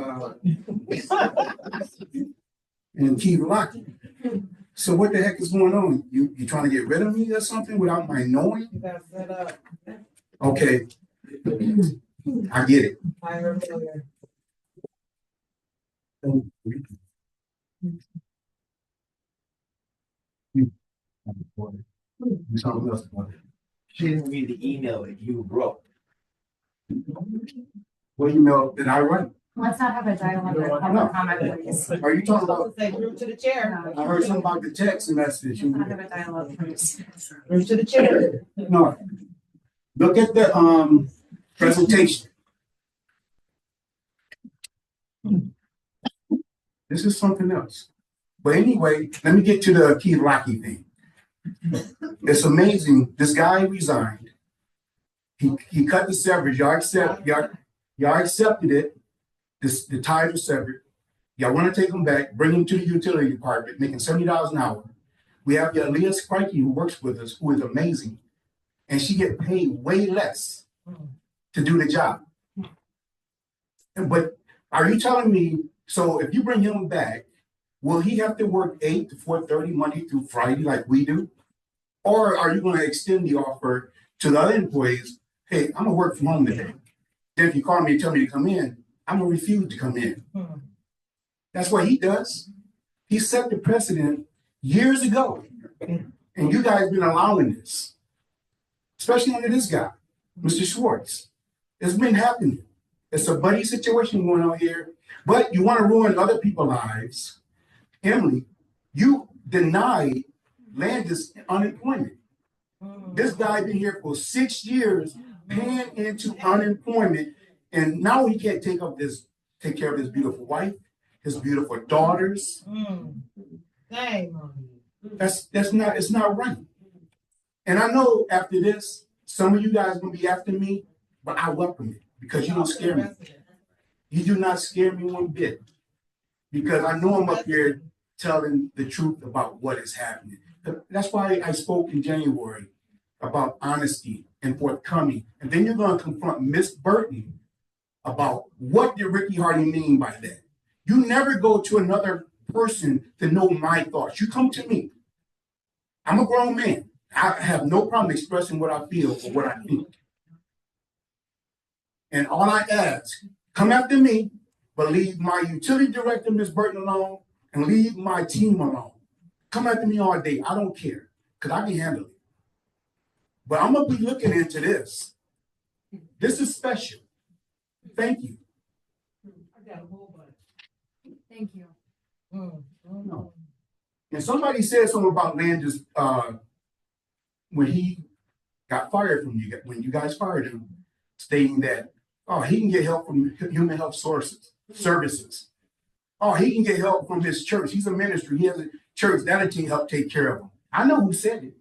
Keith Rocky. So what the heck is going on? You trying to get rid of me or something without my knowing? Okay. I get it. She didn't read the email that you wrote. What email did I write? Let's not have a dialogue or public comment, please. Are you talking about? Say through to the chair. I heard something about the text message. Let's not have a dialogue, please. Through to the chair. No. Look at the presentation. This is something else. But anyway, let me get to the Keith Lackey thing. It's amazing. This guy resigned. He cut the severance. Y'all accepted it. The ties were severed. Y'all want to take him back, bring him to the utility department, making $70 an hour. We have Leah Sprikey who works with us, who is amazing. And she get paid way less to do the job. But are you telling me, so if you bring him back, will he have to work 8 to 4:30 Monday through Friday like we do? Or are you going to extend the offer to the other employees? Hey, I'm going to work from home today. Then if you call me and tell me to come in, I'm going to refuse to come in. That's what he does. He set the precedent years ago. And you guys been allowing this, especially under this guy, Mr. Schwartz. It's been happening. It's a buddy situation going on here, but you want to ruin other people's lives. Emily, you denied Landis unemployment. This guy been here for 6 years, paying into unemployment, and now he can't take care of his beautiful wife, his beautiful daughters. It's not right. And I know after this, some of you guys gonna be after me, but I welcome it because you don't scare me. You do not scare me one bit because I know I'm up here telling the truth about what is happening. That's why I spoke in January about honesty and forthcoming. And then you're going to confront Miss Burton about what did Ricky Hardy mean by that. You never go to another person to know my thoughts. You come to me. I'm a grown man. I have no problem expressing what I feel or what I think. And all I ask, come after me, but leave my utility director, Ms. Burton, alone, and leave my team alone. Come after me all day. I don't care, because I can handle it. But I'm going to be looking into this. This is special. Thank you. Thank you. No. And somebody said something about Landis when he got fired from you, when you guys fired him, stating that, oh, he can get help from human health services. Oh, he can get help from his church. He's a ministry. He has a church that'll help take care of him. I know who said it.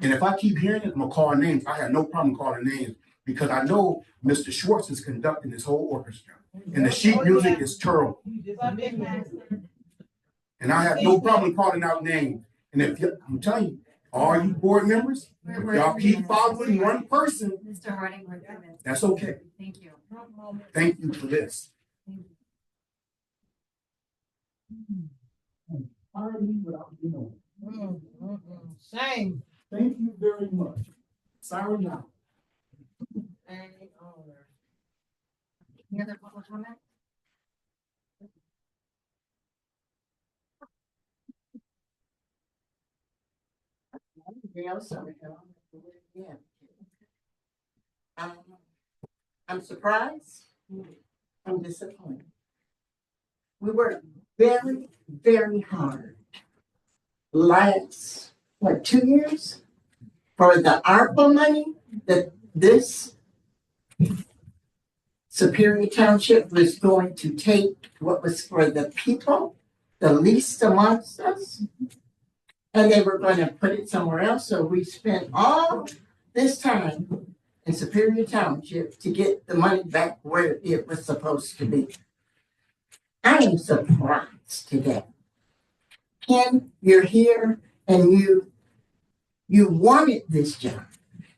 And if I keep hearing it, I'm going to call names. I have no problem calling names because I know Mr. Schwartz is conducting this whole orchestra. And the sheet music is terrible. And I have no problem calling out names. And if I'm telling you, all you board members, if y'all keep following one person, Mr. Harding, that's okay. Thank you. Thank you for this. Shame. Thank you very much. Sorry now. Any other public comment? I'm surprised. I'm disappointed. We worked very, very hard last, 2 years for the ARPA money that this Superior Township was going to take what was for the people, the least amongst us, and they were going to put it somewhere else. So we spent all this time in Superior Township to get the money back where it was supposed to be. I am surprised today. Ken, you're here and you wanted this job.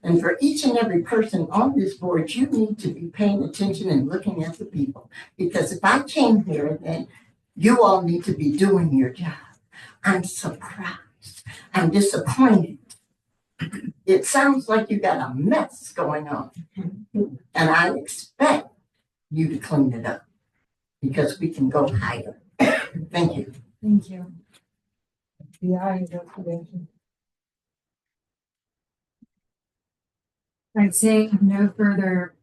And for each and every person on this board, you need to be paying attention and looking at the people. Because if I came here, then you all need to be doing your job. I'm surprised. I'm disappointed. It sounds like you got a mess going on. And I expect you to clean it up because we can go higher Thank you. Thank you. I'd say no further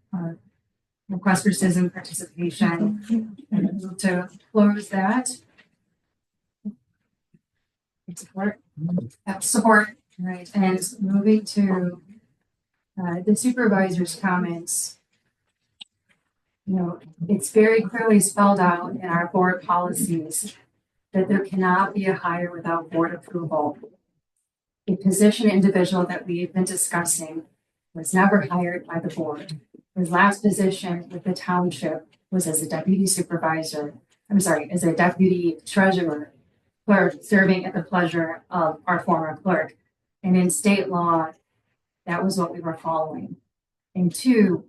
request for citizen participation. And move to close that. Support. Support. Right, and moving to the supervisor's comments. You know, it's very clearly spelled out in our board policies that there cannot be a hire without board approval. The position individual that we've been discussing was never hired by the board. His last position with the township was as a deputy supervisor, as a deputy treasurer clerk serving at the pleasure of our former clerk. And in state law, that was what we were following. And two,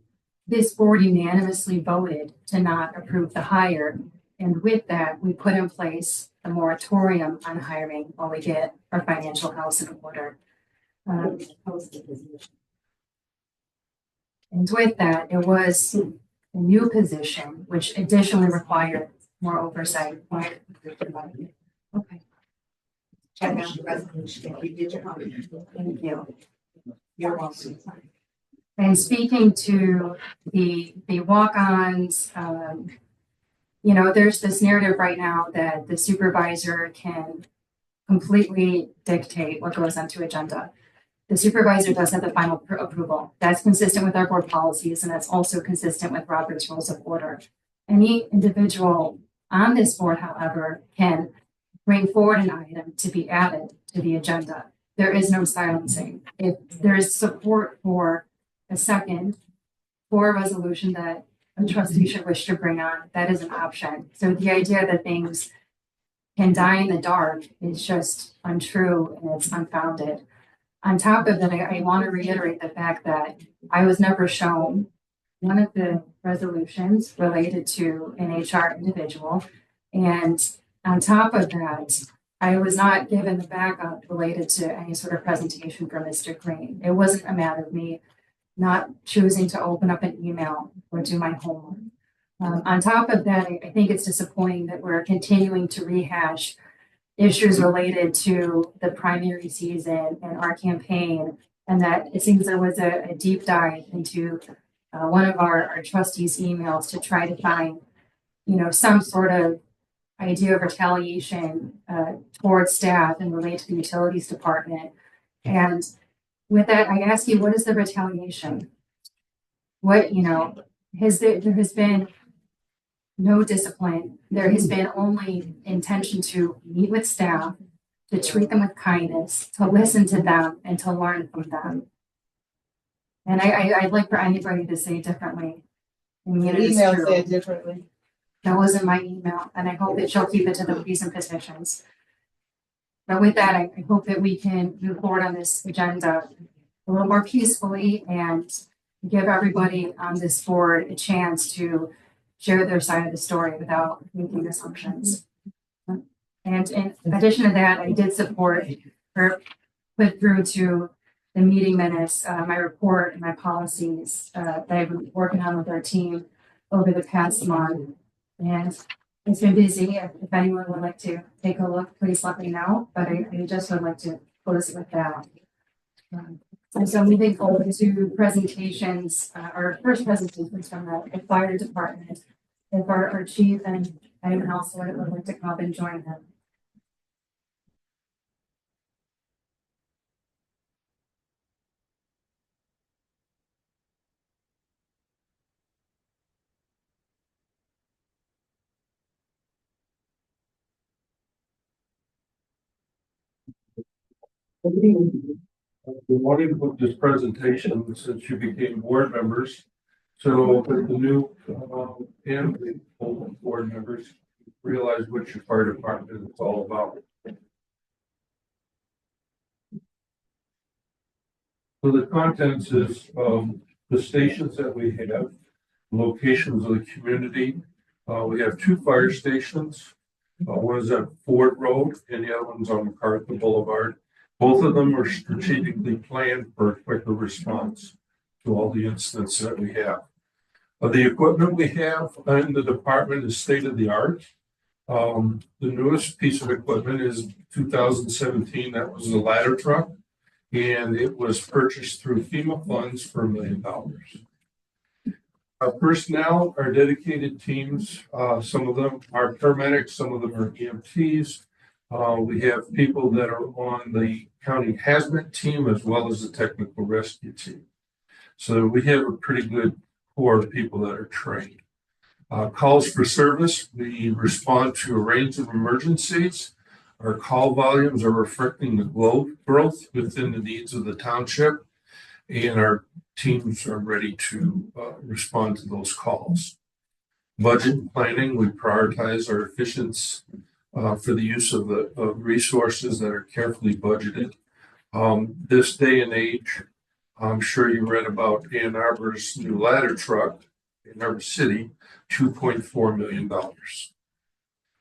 this board unanimously voted to not approve the hire. And with that, we put in place a moratorium on hiring while we get our financial house in order. And with that, it was a new position, which additionally required more oversight. Okay. Check out the resolution. You did your homework. Thank you. You're welcome. And speaking to the walk-ons, you know, there's this narrative right now that the supervisor can completely dictate what goes onto agenda. The supervisor does have the final approval. That's consistent with our board policies, and that's also consistent with Robert's Rules of Order. Any individual on this board, however, can bring forward an item to be added to the agenda. There is no silencing. If there is support for a second for a resolution that a trustee should wish to bring on, that is an option. So the idea that things can die in the dark is just untrue and it's unfounded. On top of that, I want to reiterate the fact that I was never shown one of the resolutions related to an HR individual. And on top of that, I was not given the backup related to any sort of presentation from Mr. Green. It wasn't a matter of me not choosing to open up an email or do my homework. On top of that, I think it's disappointing that we're continuing to rehash issues related to the primary season and our campaign, and that it seems there was a deep dive into one of our trustees' emails to try to find, you know, some sort of idea of retaliation towards staff and related to the utilities department. And with that, I ask you, what is the retaliation? What, you know, there has been no discipline. There has been only intention to meet with staff, to treat them with kindness, to listen to them, and to learn from them. And I'd like for anybody to say differently. I mean, it is Email true. said differently. That wasn't my email, and I hope that she'll keep it to the reason petitions. But with that, I hope that we can move forward on this agenda a little more peacefully and give everybody on this board a chance to share their side of the story without making assumptions. And in addition to that, I did support or put through to the meeting minutes, my report and my policies that I've been working on with our team over the past month. And it's been busy. If anyone would like to take a look, please let me know. But I just would like to close with that. And so moving forward to presentations, our first presentations from the fire department. If our chief and anyone else would like to come up and join them. We wanted to put this presentation since you became board members. So that the new and the old board members realize what your fire department is all about. So the contents is the stations that we have, locations of the community. We have 2 fire stations. One is at Ford Road and the other one's on MacArthur Boulevard. Both of them are strategically planned for a quicker response to all the incidents that we have. The equipment we have in the department is state of the art. The newest piece of equipment is 2017. That was the ladder truck. And it was purchased through FEMA funds for $1 million. Our personnel are dedicated teams. Some of them are paramedics, some of them are EMTs. We have people that are on the county hazmat team as well as the technical rescue team. So we have a pretty good core of people that are trained. Calls for service, we respond to a range of emergencies. Our call volumes are reflecting the growth within the needs of the township, and our teams are ready to respond to those calls. Budget planning, we prioritize our efficiency for the use of the resources that are carefully budgeted. This day and age, I'm sure you read about Ann Arbor's new ladder truck, Ann Arbor City, $2.4 million.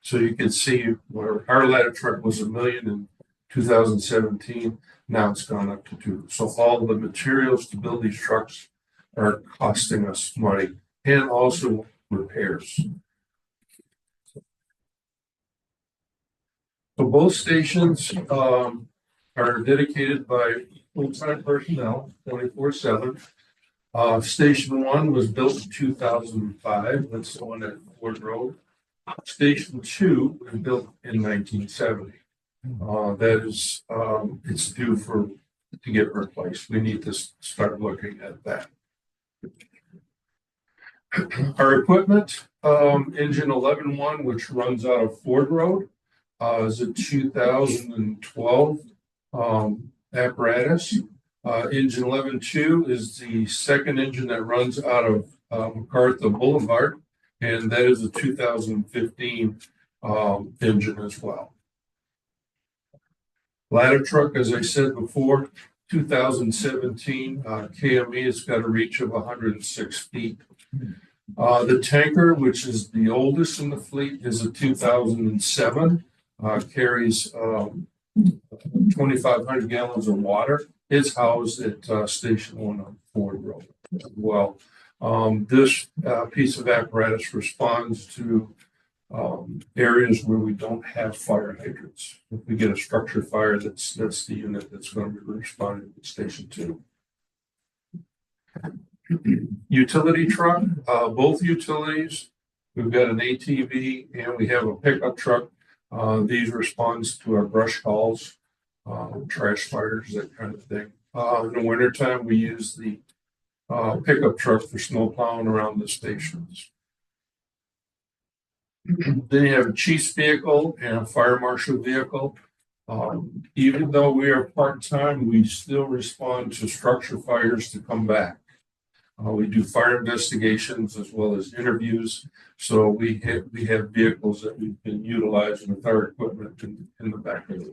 So you can see where our ladder truck was $1 million in 2017. Now it's gone up to $2 million. So all the materials to build these trucks are costing us money, and also repairs. So both stations are dedicated by full-time personnel, 24/7. Station 1 was built in 2005. That's the one at Ford Road. Station 2 was built in 1970. That is, it's due to get replaced. We need to start looking at that. Our equipment, engine 11-1, which runs out of Ford Road, is a 2012 apparatus. Engine 11-2 is the second engine that runs out of MacArthur Boulevard, and that is a 2015 engine as well. Ladder truck, as I said before, 2017 KME, it's got a reach of 106 feet. The tanker, which is the oldest in the fleet, is a 2007, carries 2,500 gallons of water. It's housed at Station 1 on Ford Road as well. This piece of apparatus responds to areas where we don't have fire hydrants. If we get a structure fire, that's the unit that's going to be responding to Station 2. Utility truck, both utilities. We've got an ATV and we have a pickup truck. These responds to our brush calls, trash fires, that kind of thing. In the wintertime, we use the pickup truck for snow plowing around the stations. Then you have a chief's vehicle and a fire marshal vehicle. Even though we are part-time, we still respond to structure fires to come back. We do fire investigations as well as interviews. So we have vehicles that we've been utilizing with our equipment in the back of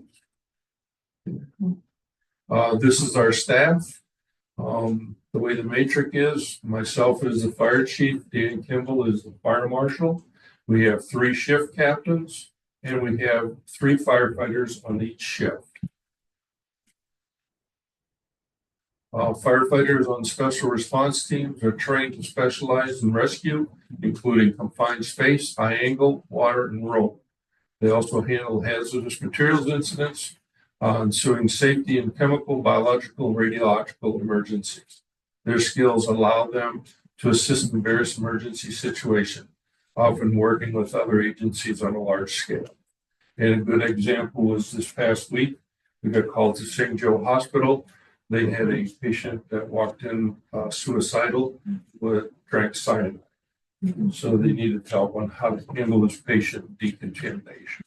those. This is our staff. The way the matrix is, myself as the fire chief, Dan Kimball is the fire marshal. We have 3 shift captains and we have 3 firefighters on each shift. Firefighters on special response teams are trained to specialize in rescue, including confined space, high angle, water, and rope. They also handle hazardous materials incidents, ensuing safety in chemical, biological, radiological emergencies. Their skills allow them to assist in various emergency situations, often working with other agencies on a large scale. And a good example was this past week, we got called to St. Joe Hospital. They had a patient that walked in suicidal with drank cyanide. So they needed help on how to handle this patient decontamination.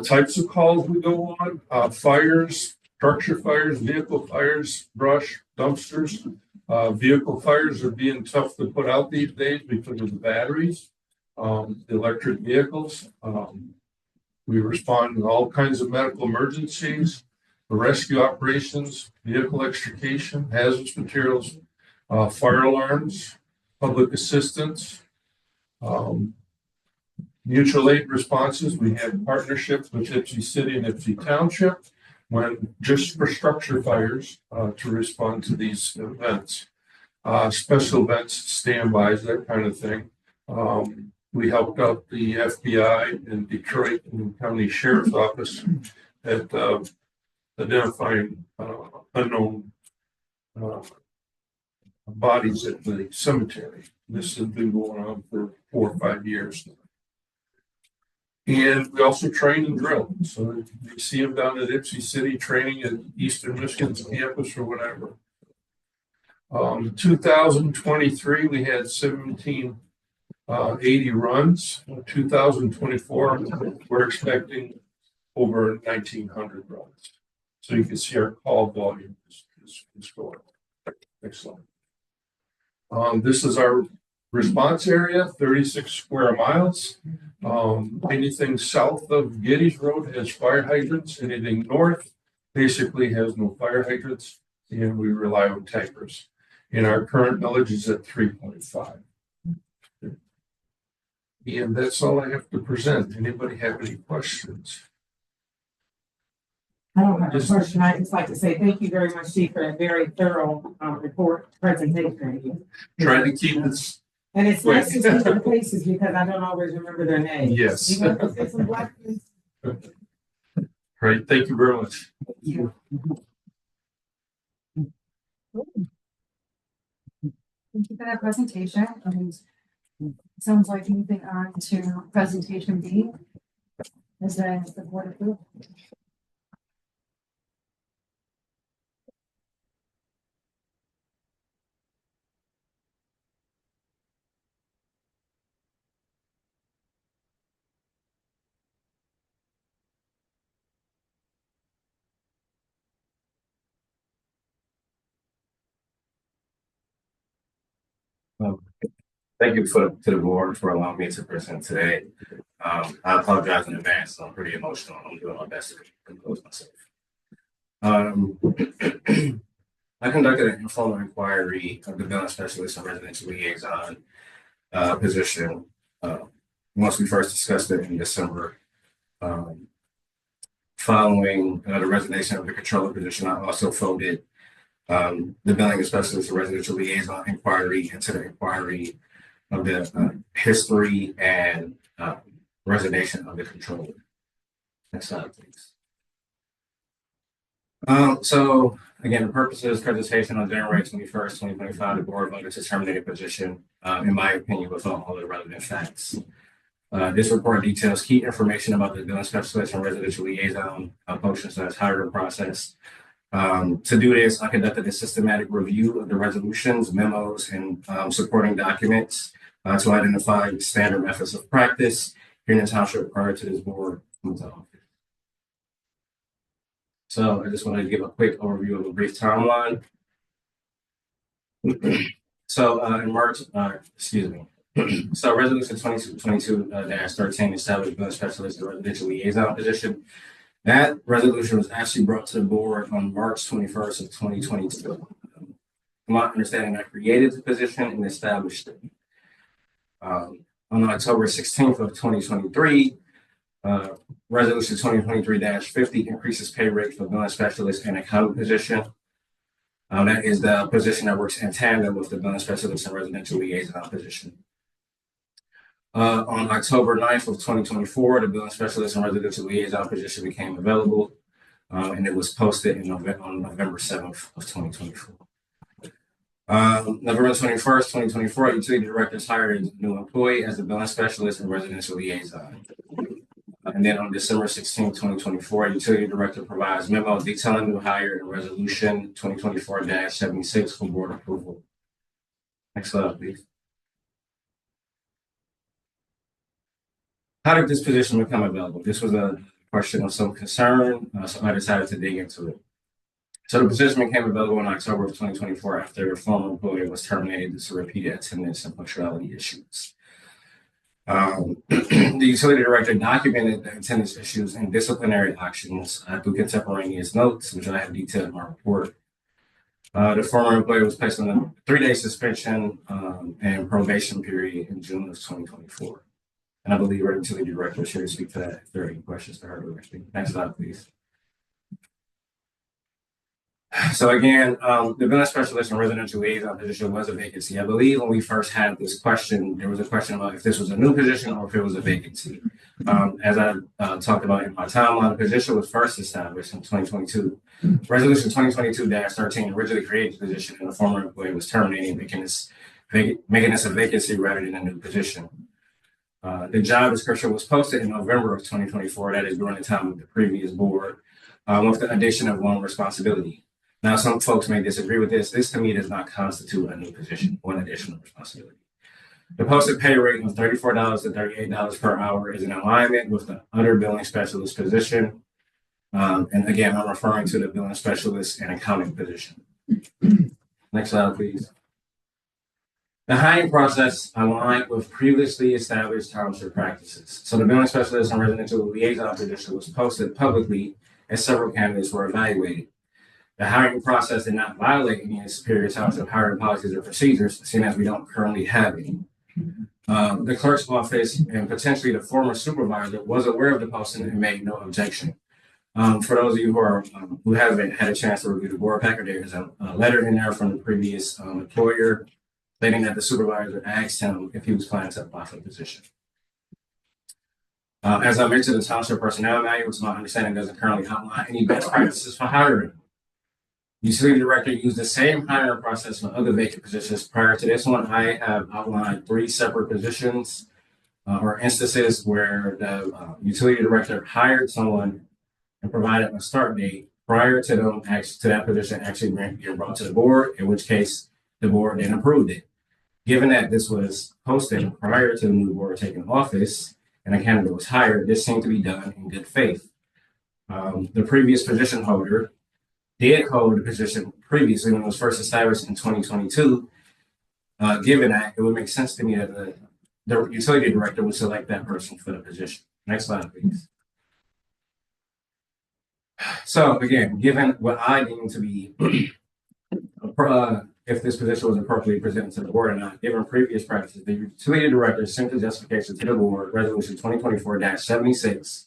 Types of calls we go on, fires, structure fires, vehicle fires, brush, dumpsters. Vehicle fires are being tough to put out these days because of the batteries, the electric vehicles. We respond to all kinds of medical emergencies, the rescue operations, vehicle extrication, hazardous materials, fire alarms, public assistance, mutual aid responses. We have partnerships with Ipsy City and Ipsy Township when just for structure fires to respond to these events. Special events, standbys, that kind of thing. We helped out the FBI in Detroit and County Sheriff's Office at identifying unknown bodies at the cemetery. This has been going on for 4 or 5 years now. And we also train and drill. So you see them down at Ipsy City training at Eastern Michigan's campus or whatever. 2023, we had 1780 runs. 2024, we're expecting over 1900 runs. So you can see our call volume is going. Excellent. This is our response area, 36 square miles. Anything south of Geddes Road has fire hydrants. Anything north basically has no fire hydrants, and we rely on tankers. And our current millage is at 3.5. And that's all I have to present. Anybody have any questions? I don't have a question. I just like to say thank you very much, Chief, for a very thorough report presentation. Trying to keep this. And it's nice to see their faces because I don't always remember their names. Yes. You want to say some black things? Great. Thank you very much. Thank you for that presentation. Sounds like moving on to presentation B. Is that the board approved? Thank you to the board for allowing me to present today. I apologize in advance. I'm pretty emotional. I'm doing my best to compose myself. I conducted an informal inquiry of the billing specialist and residential liaison position once we first discussed it in December. Following the resignation of the controller position, I also folded the billing specialist and residential liaison inquiry into the inquiry of the history and resignation of the controller. Next slide, please. So again, the purpose of this presentation on January 21st, 2025, the board voted to terminate a position, in my opinion, without all the relevant facts. This report details key information about the billing specialist and residential liaison functions as hiring process. To do this, I conducted a systematic review of the resolutions, memos, and supporting documents to identify standard methods of practice here in the township prior to this board. So I just wanted to give a quick overview of a brief timeline. So in March, so resolution 22-13 established billing specialist and residential liaison position. That resolution was actually brought to the board on March 21st of 2022. From my understanding, I created the position and established it. On October 16th of 2023, resolution 2023-50 increases pay rate for billing specialist and accountant position. That is the position that works in tandem with the billing specialist and residential liaison position. On October 9th of 2024, the billing specialist and residential liaison position became available, and it was posted on November 7th of 2024. November 21st, 2024, utility directors hired a new employee as a billing specialist and residential liaison. And then on December 16th, 2024, utility director provides memo detailing new hire and resolution 2024-76 for board approval. Next slide, please. How did this position become available? This was a question of some concern, so I decided to dig into it. So the position became available in October of 2024 after a former employee was terminated due to repeated attendance and punctuality issues. The utility director documented the attendance issues and disciplinary actions through contemporaneous notes, which I have detailed in my report. The former employee was placed on a 3-day suspension and probation period in June of 2024. And I believe our utility director is here to speak to that if there are any questions for her directly. Next slide, please. So again, the building specialist and residential liaison position was a vacancy. I believe when we first had this question, there was a question about if this was a new position or if it was a vacancy. As I talked about in my timeline, the position was first established in 2022. Resolution 2022-13 originally created the position and the former employee was terminated, making this a vacancy rather than a new position. The job description was posted in November of 2024, that is during the time of the previous board, with the addition of one responsibility. Now, some folks may disagree with this. This to me does not constitute a new position, one additional responsibility. The posted pay rate of $34 to $38 per hour is in alignment with the other billing specialist position. And again, I'm referring to the billing specialist and accounting position. Next slide, please. The hiring process aligned with previously established township practices. So the billing specialist and residential liaison position was posted publicly and several candidates were evaluated. The hiring process did not violate any Superior Township hiring policies or procedures, seeing as we don't currently have any. The clerk's office and potentially the former supervisor was aware of the posting and made no objection. For those of you who haven't had a chance to review the board packet, there's a letter in there from the previous employer stating that the supervisor asked him if he was planning to apply for the position. As I mentioned, the township personnel manual, to my understanding, doesn't currently outline any best practices for hiring. Utility director used the same hiring process for other vacant positions. Prior to this one, I have outlined 3 separate positions or instances where the utility director hired someone and provided a start date prior to them to that position actually being brought to the board, in which case the board then approved it. Given that this was posted prior to the new board taking office and a candidate was hired, this seemed to be done in good faith. The previous position holder did hold the position previously when it was first established in 2022. Given that, it would make sense to me that the utility director would select that person for the position. Next slide, please. So again, given what I deem to be, if this position was appropriately presented to the board or not, given previous practices, the utility director sent the justification to the board, resolution 2024-76,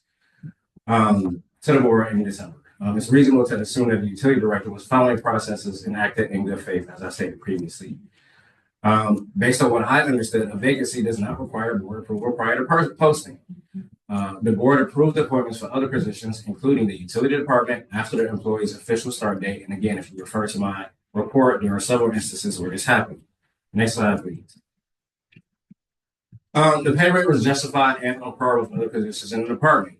to the board in December. It's reasonable to assume that the utility director was following processes and acted in good faith, as I stated previously. Based on what I understood, a vacancy does not require board approval prior to posting. The board approved appointments for other positions, including the utility department, after the employee's official start date. And again, if you refer to my report, there are several instances where this happened. Next slide, please. The pay rate was justified and on par with other positions in the department.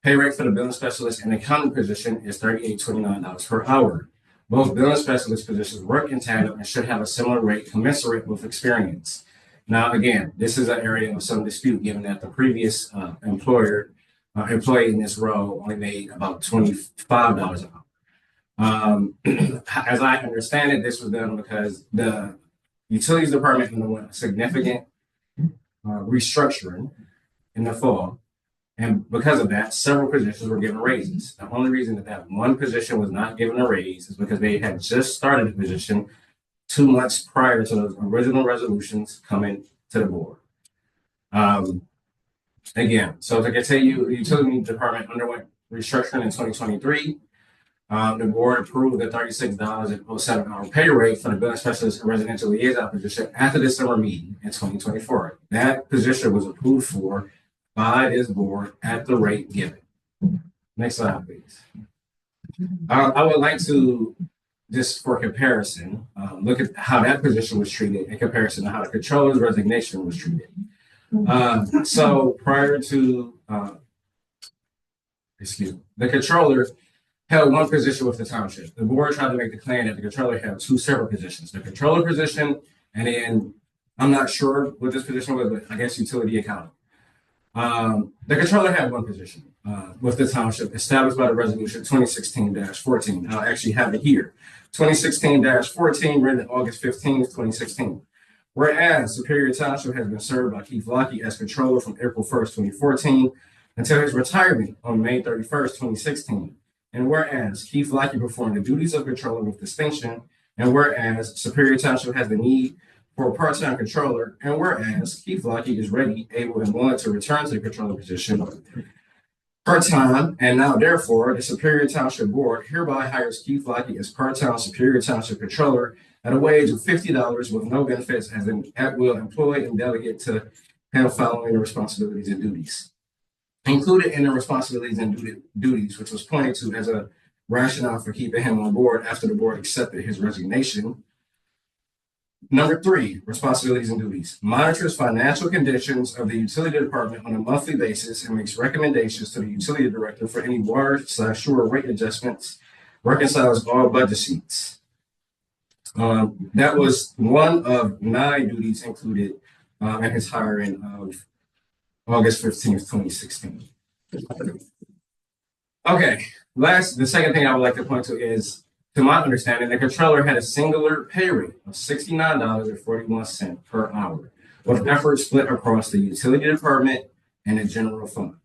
Pay rate for the billing specialist and accounting position is $38.29 per hour. Both billing specialist positions work in tandem and should have a similar rate commensurate with experience. Now, again, this is an area of some dispute given that the previous employee in this role only made about $25 an hour. As I understand it, this was done because the utilities department underwent a significant restructuring in the fall. And because of that, several positions were given raises. The only reason that one position was not given a raise is because they had just started the position 2 months prior to those original resolutions coming to the board. Again, so to continue, the utility department underwent restructuring in 2023. The board approved the $36.07 an hour pay rate for the billing specialist and residential liaison position after the summer meeting in 2024. That position was approved for by this board at the rate given. Next slide, please. I would like to, just for comparison, look at how that position was treated in comparison to how the controller's resignation was treated. So prior to, the controller held one position with the township. The board tried to make the claim that the controller held 2 separate positions, the controller position, and then I'm not sure what this position was, but I guess utility accountant. The controller had one position with the township established by the resolution 2016-14. I actually have it here. 2016-14, written August 15th, 2016. Whereas Superior Township has been served by Keith Lockey as controller from April 1st, 2014 until his retirement on May 31st, 2016. And whereas Keith Lockey performed the duties of controller with distinction, and whereas Superior Township has the need for a part-time controller, and whereas Keith Lockey is ready, able, and willing to return to the controller position part-time, and now therefore, the Superior Township Board hereby hires Keith Lockett as part-time Superior Township Controller at a wage of $50 with no benefits as an at-will employee and delegate to handle following the responsibilities and duties. Included in the responsibilities and duties, which was pointed to as a rationale for keeping him on board after the board accepted his resignation. Number 3, responsibilities and duties. Monitors financial conditions of the utility department on a monthly basis and makes recommendations to the utility director for any water/sewer rate adjustments, reconciles all budget sheets. That was one of 9 duties included in his hiring of August 15th, 2016. Okay, the second thing I would like to point to is, to my understanding, the controller had a singular pay rate of $69.41 per hour, with effort split across the utility department and the general fund.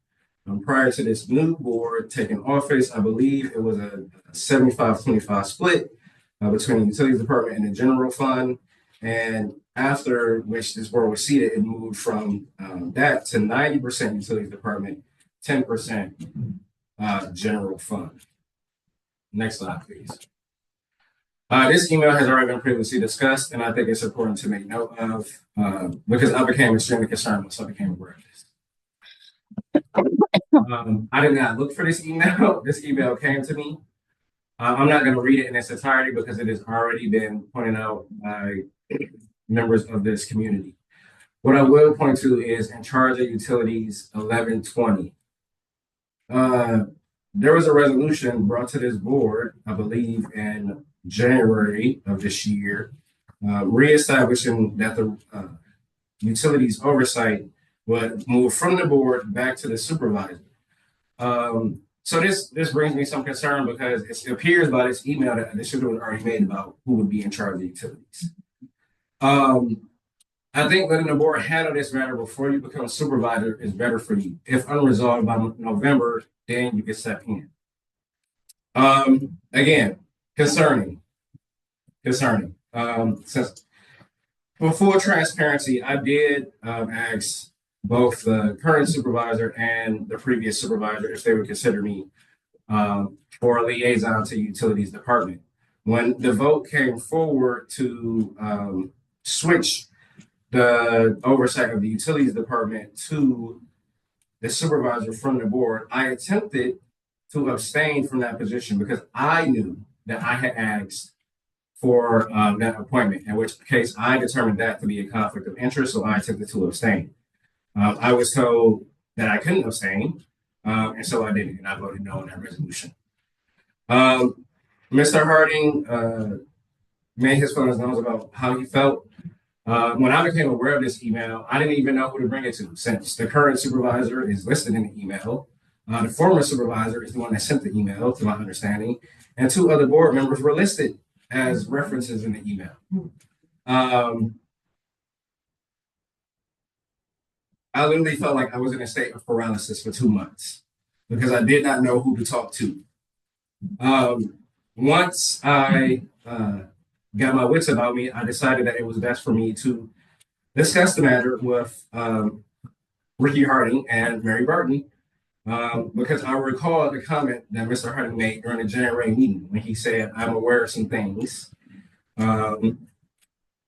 Prior to this new board taking office, I believe it was a 75-25 split between the utilities department and the general fund. And after which this board was seated, it moved from that to 90% utilities department, 10% general fund. Next slide, please. This email has already been previously discussed, and I think it's important to make note of because I became extremely concerned once I became aware of this. I did not look for this email. This email came to me. I'm not going to read it in its entirety because it has already been pointed out by members of this community. What I will point to is in charge of utilities 1120. There was a resolution brought to this board, I believe, in January of this year, reestablishing that the utilities oversight would move from the board back to the supervisor. So this brings me some concern because it appears by this email that a decision was already made about who would be in charge of the utilities. I think letting the board handle this matter before you become a supervisor is better for you. If unresolved by November, then you can step in. Again, concerning. Since for full transparency, I did ask both the current supervisor and the previous supervisor if they would consider me for a liaison to utilities department. When the vote came forward to switch the oversight of the utilities department to the supervisor from the board, I attempted to abstain from that position because I knew that I had asked for that appointment, in which case I determined that to be a conflict of interest, so I attempted to abstain. I was told that I couldn't abstain, and so I didn't, and I voted no on that resolution. Mr. Harding made his feelings known about how he felt. When I became aware of this email, I didn't even know who to bring it to, since the current supervisor is listed in the email. The former supervisor is the one that sent the email, to my understanding, and 2 other board members were listed as references in the email. I literally felt like I was in a state of paralysis for 2 months because I did not know who to talk to. Once I got my wits about me, I decided that it was best for me to discuss the matter with Ricky Harding and Mary Barton, because I recall the comment that Mr. Harding made during the January meeting when he said, "I'm aware of some things." And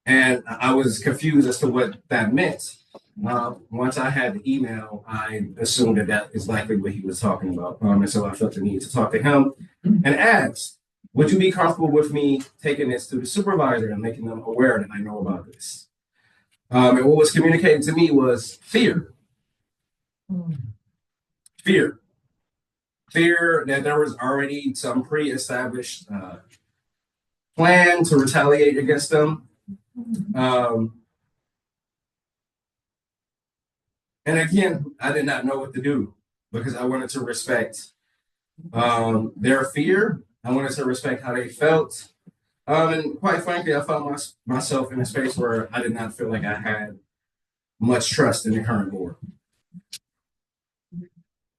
I was confused as to what that meant. Once I had the email, I assumed that is likely what he was talking about. And so I felt the need to talk to him and ask, would you be comfortable with me taking this to the supervisor and making them aware that I know about this? And what was communicated to me was fear. Fear that there was already some pre-established plan to retaliate against them. And again, I did not know what to do because I wanted to respect their fear. I wanted to respect how they felt. And quite frankly, I found myself in a space where I did not feel like I had much trust in the current board.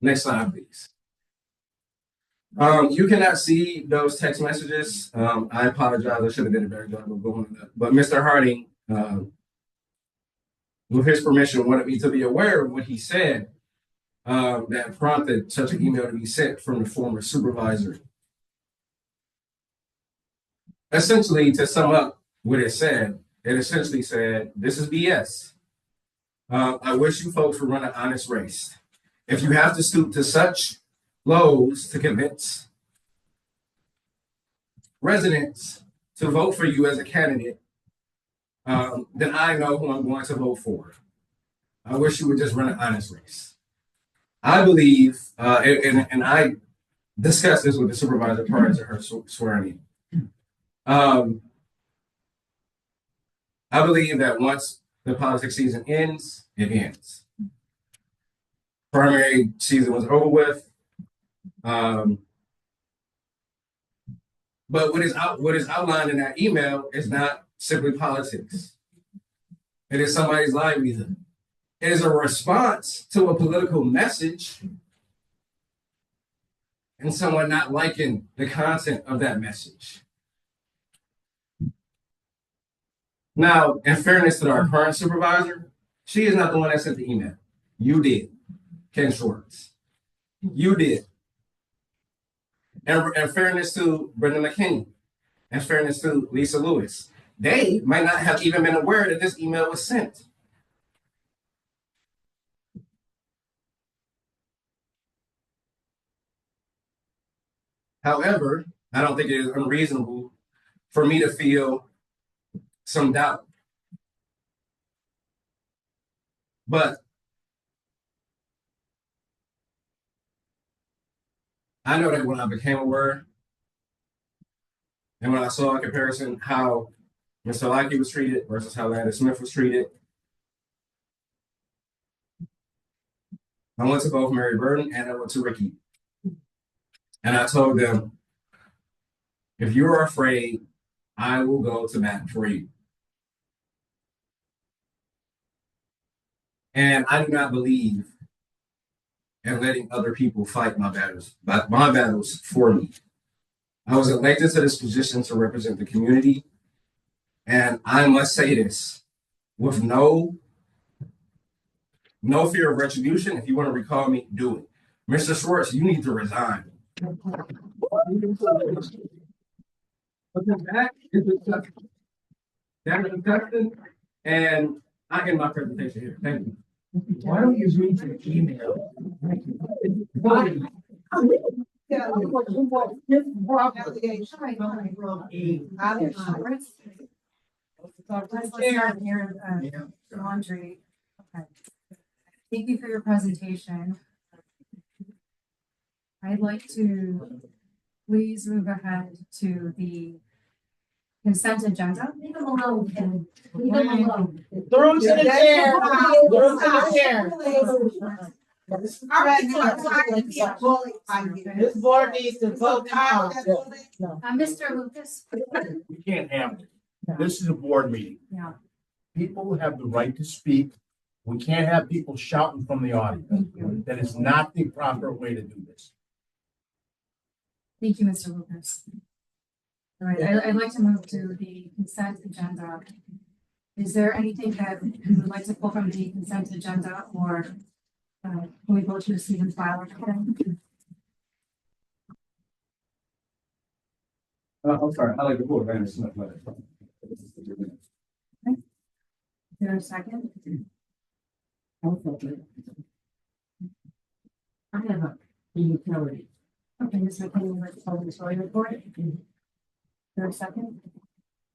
Next slide, please. You cannot see those text messages. I apologize. I should have done a better job of going to that. But Mr. Harding, with his permission, wanted me to be aware of what he said that prompted such an email to be sent from the former supervisor. Essentially, to sum up what it essentially said, this is BS. I wish you folks would run an honest race. If you have to stoop to such lows to convince residents to vote for you as a candidate, then I know who I'm going to vote for. I wish you would just run an honest race. I believe, and I discussed this with the supervisor prior to her swearing in. I believe that once the politics season ends, it ends. Primary season was over with. But what is outlined in that email is not simply politics. It is somebody's livelihood. It is a response to a political message and someone not liking the content of that message. Now, in fairness to our current supervisor, she is not the one that sent the email. You did, Ken Schwartz. You did. And fairness to Brenda McKinney, and fairness to Lisa Lewis, they might not have even been aware that this email was sent. However, I don't think it is unreasonable for me to feel some doubt. But I know that when I became aware and when I saw in comparison how Mr. Lackey was treated versus how Landon Smith was treated, I went to both Mary Burton and I went to Ricky. And I told them, if you're afraid, I will go to bat for you. And I do not believe in letting other people fight my battles for me. I was elected to this position to represent the community. And I must say this with no fear of retribution. If you want to recall me, do it. Mr. Schwartz, you need to resign. That is disgusting. And I end my presentation here. Thank you. Why don't you read the email? Laundry. Okay. Thank you for your presentation. I'd like to please move ahead to the consent agenda. Through to the chair. Through to the chair. This board needs to vote now. Mr. Lucas. We can't have it. This is a board meeting. Yeah. People have the right to speak. We can't have people shouting from the audience. That is not the proper way to do this. Thank you, Mr. Lucas. All right, I'd like to move to the consent agenda. Is there anything that you would like to pull from the consent agenda, or can we go to receive and file? I'm sorry, I like the board. Landon Smith letter. Is there a second? I have a utility. Okay, Ms. McKinney, let's call the story report. Is there a second?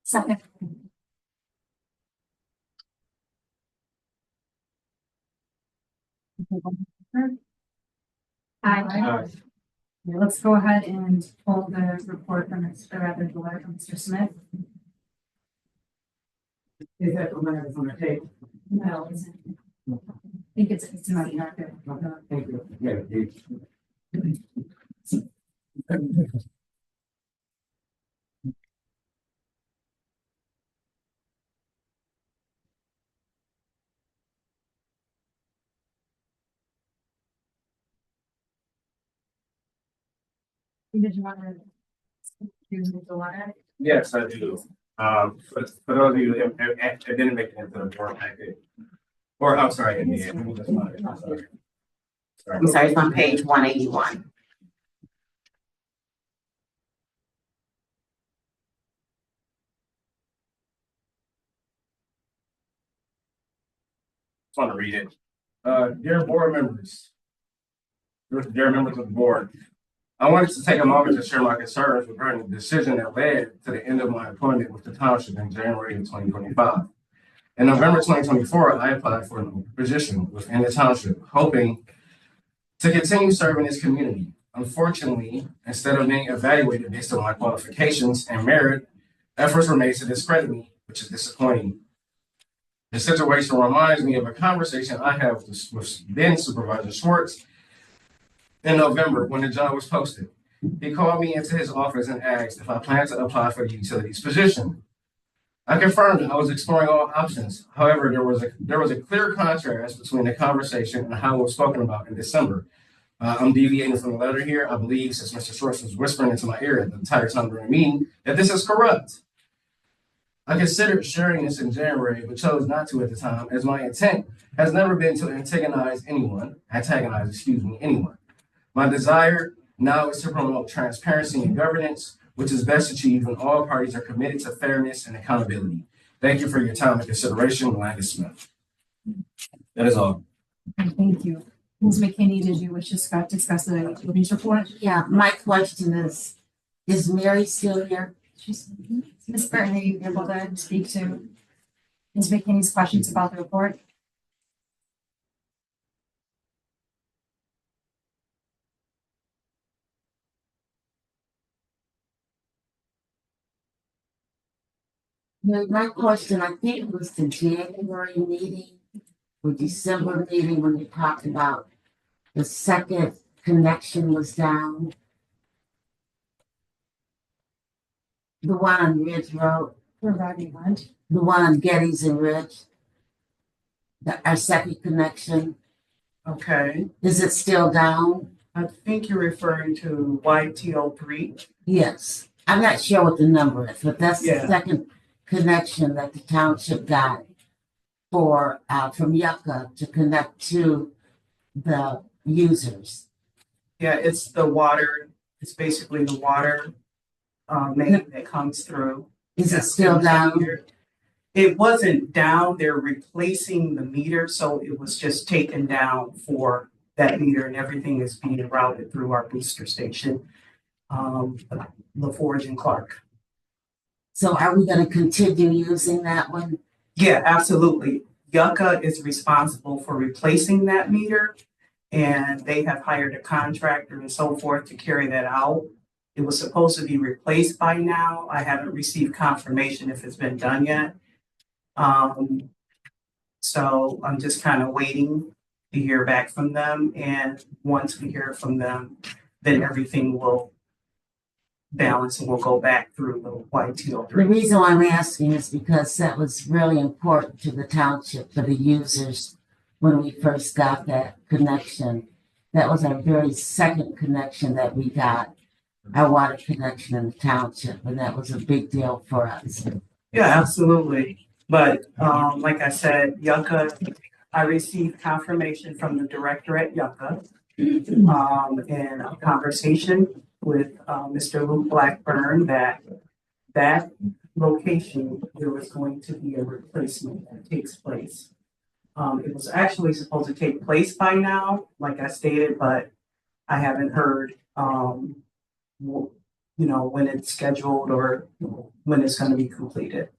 Second. Aye. Let's go ahead and pull the report from Mr. Rather the letter from Mr. Smith. Is that the letter that's on the table? No, I think it's not there. Thank you. Did you want to do the letter? Yes, I do. For those of you that didn't make it into the board packet, or I'm sorry, in the end, I'm sorry. I'm sorry, it's on page 181. Just want to read it. Dear board members, dear members of the board, I wanted to take a moment to share my concerns regarding the decision that led to the end of my employment with the township in January of 2025. In November 2024, I applied for a position within the township, hoping to continue serving this community. Unfortunately, instead of being evaluated based on my qualifications and merit, efforts were made to discredit me, which is disappointing. The situation reminds me of a conversation I had with then Supervisor Schwartz in November when the job was posted. He called me into his office and asked if I planned to apply for the utilities position. I confirmed that I was exploring all options. However, there was a clear contrast between the conversation and how it was spoken about in December. I'm deviating from the letter here. I believe, since Mr. Schwartz was whispering into my ear the entire time during the meeting, that this is corrupt. I considered sharing this in January, but chose not to at the time, as my intent has never been to antagonize anyone. My desire now is to promote transparency and governance, which is best achieved when all parties are committed to fairness and accountability. Thank you for your time and consideration, Landis Smith. That is all. Thank you. Ms. McKinney, did you wish to discuss the utilities report? Yeah, my question is Mary still here? Ms. Burton, are you able to speak to Ms. McKinney's questions about the report? My question, I think it was the January meeting or December meeting when you talked about the second connection was down. The one on Ridge Road. Regarding what? The one on Gettys and Ridge. Our second connection. Okay, Is it still down? I think you're referring to YTO3. Yes. I'm not sure what the number is, but that's the Yeah. second connection that the township got for from Yucca to connect to the users. Yeah, it's the water, it's basically the water main that comes through. Is it still down? It wasn't down, they're replacing the meter, so it was just taken down for that meter and everything is being routed through our booster station, LaForge and Clark. So are we gonna continue using that one? Yeah, absolutely. Yucca is responsible for replacing that meter and they have hired a contractor and so forth to carry that out. It was supposed to be replaced by now. I haven't received confirmation if it's been done yet. So I'm just kind of waiting to hear back from them. And once we hear from them, then everything will balance and we'll go back through the YTO3. The reason why I'm asking is because that was really important to the township, for the users, when we first got that connection. That was our very second connection that we got, our water connection in the township, and that was a big deal for us. Yeah, absolutely. But like I said, Yucca, I received confirmation from the director at Yucca and a conversation with Mr. Luke Blackburn that location, there was going to be a replacement that takes place. It was actually supposed to take place by now, like I stated, but I haven't heard, when it's scheduled or when it's going to be completed.